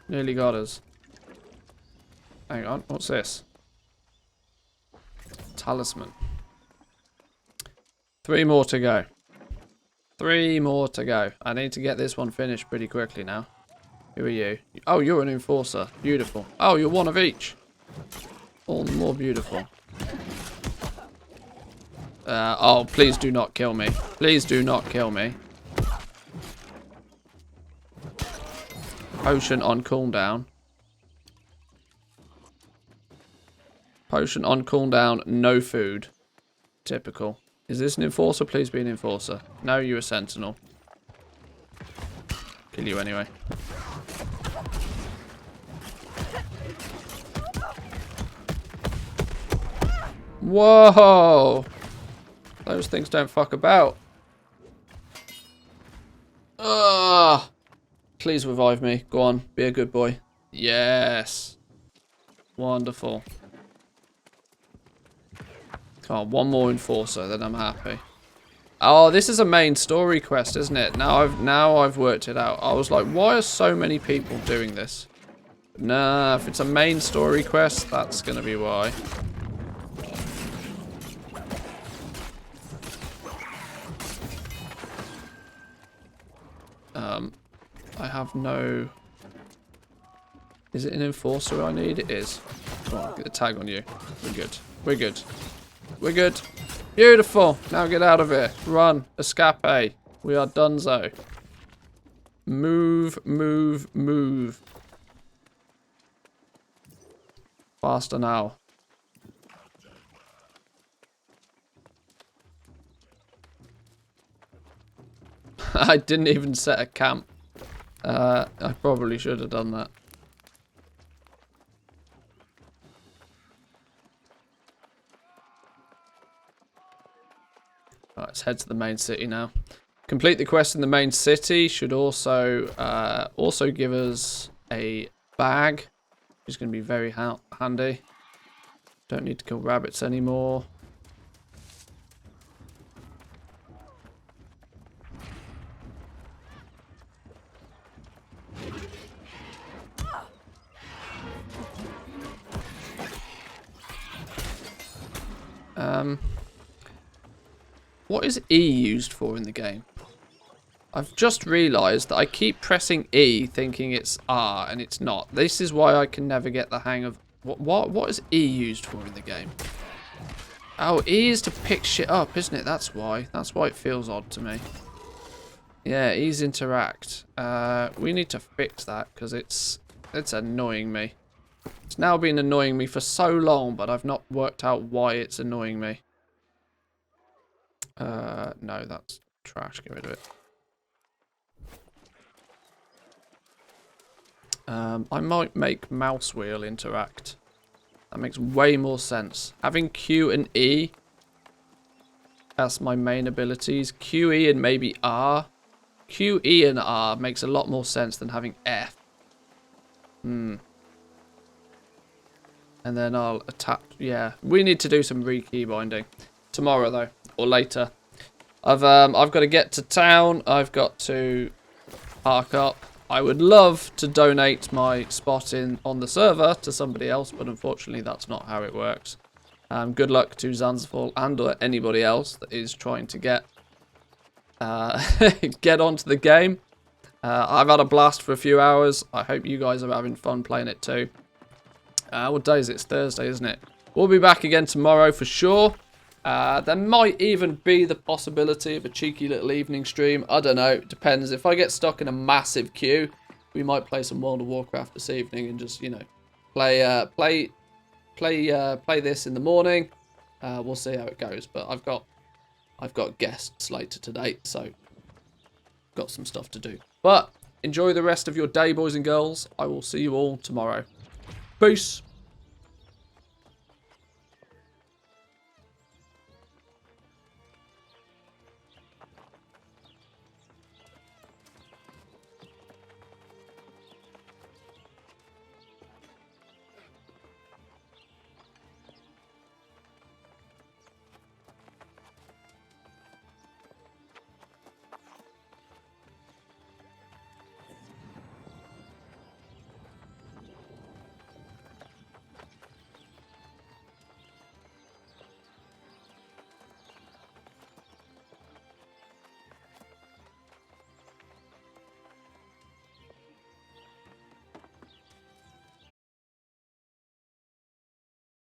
nearly got us. Hang on, what's this? Talisman. 3 more to go. 3 more to go. I need to get this one finished pretty quickly now. Who are you? Oh, you're an enforcer. Beautiful. Oh, you're one of each. All the more beautiful. Oh, please do not kill me. Please do not kill me. Potion on cooldown. Potion on cooldown, no food. Typical. Is this an enforcer? Please be an enforcer. No, you're a sentinel. Kill you anyway. Whoa! Those things don't fuck about. Ugh! Please revive me. Go on. Be a good boy. Yes. Wonderful. Come on, one more enforcer, then I'm happy. Oh, this is a main story quest, isn't it? Now I've worked it out. I was like, why are so many people doing this? Nah, if it's a main story quest, that's gonna be why. I have no... Is it an enforcer I need? It is. Come on, get the tag on you. We're good. We're good. We're good. Beautiful. Now get out of here. Run. Escape. We are donezo. Move, move, move. Faster now. I didn't even set a camp. I probably should have done that. Alright, let's head to the main city now. Complete the quest in the main city should also give us a bag, which is going to be very handy. Don't need to kill rabbits anymore. What is E used for in the game? I've just realised that I keep pressing E thinking it's R and it's not. This is why I can never get the hang of... What is E used for in the game? Oh, E is to pick shit up, isn't it? That's why. That's why it feels odd to me. Yeah, E's interact. We need to fix that because it's annoying me. It's now been annoying me for so long, but I've not worked out why it's annoying me. No, that's trash. Get rid of it. I might make mouse wheel interact. That makes way more sense. Having Q and E as my main abilities. Q, E, and maybe R. Q, E, and R makes a lot more sense than having F. And then I'll attack. Yeah, we need to do some re-key binding tomorrow though, or later. I've got to get to town. I've got to park up. I would love to donate my spot on the server to somebody else, but unfortunately that's not how it works. Good luck to Zanzibar and or anybody else that is trying to get onto the game. I've had a blast for a few hours. I hope you guys are having fun playing it too. What day is it? It's Thursday, isn't it? We'll be back again tomorrow for sure. There might even be the possibility of a cheeky little evening stream. I don't know. It depends. If I get stuck in a massive queue, we might play some World of Warcraft this evening and just, you know, play this in the morning. We'll see how it goes. But I've got guests slated today, so got some stuff to do. But enjoy the rest of your day, boys and girls. I will see you all tomorrow. Peace.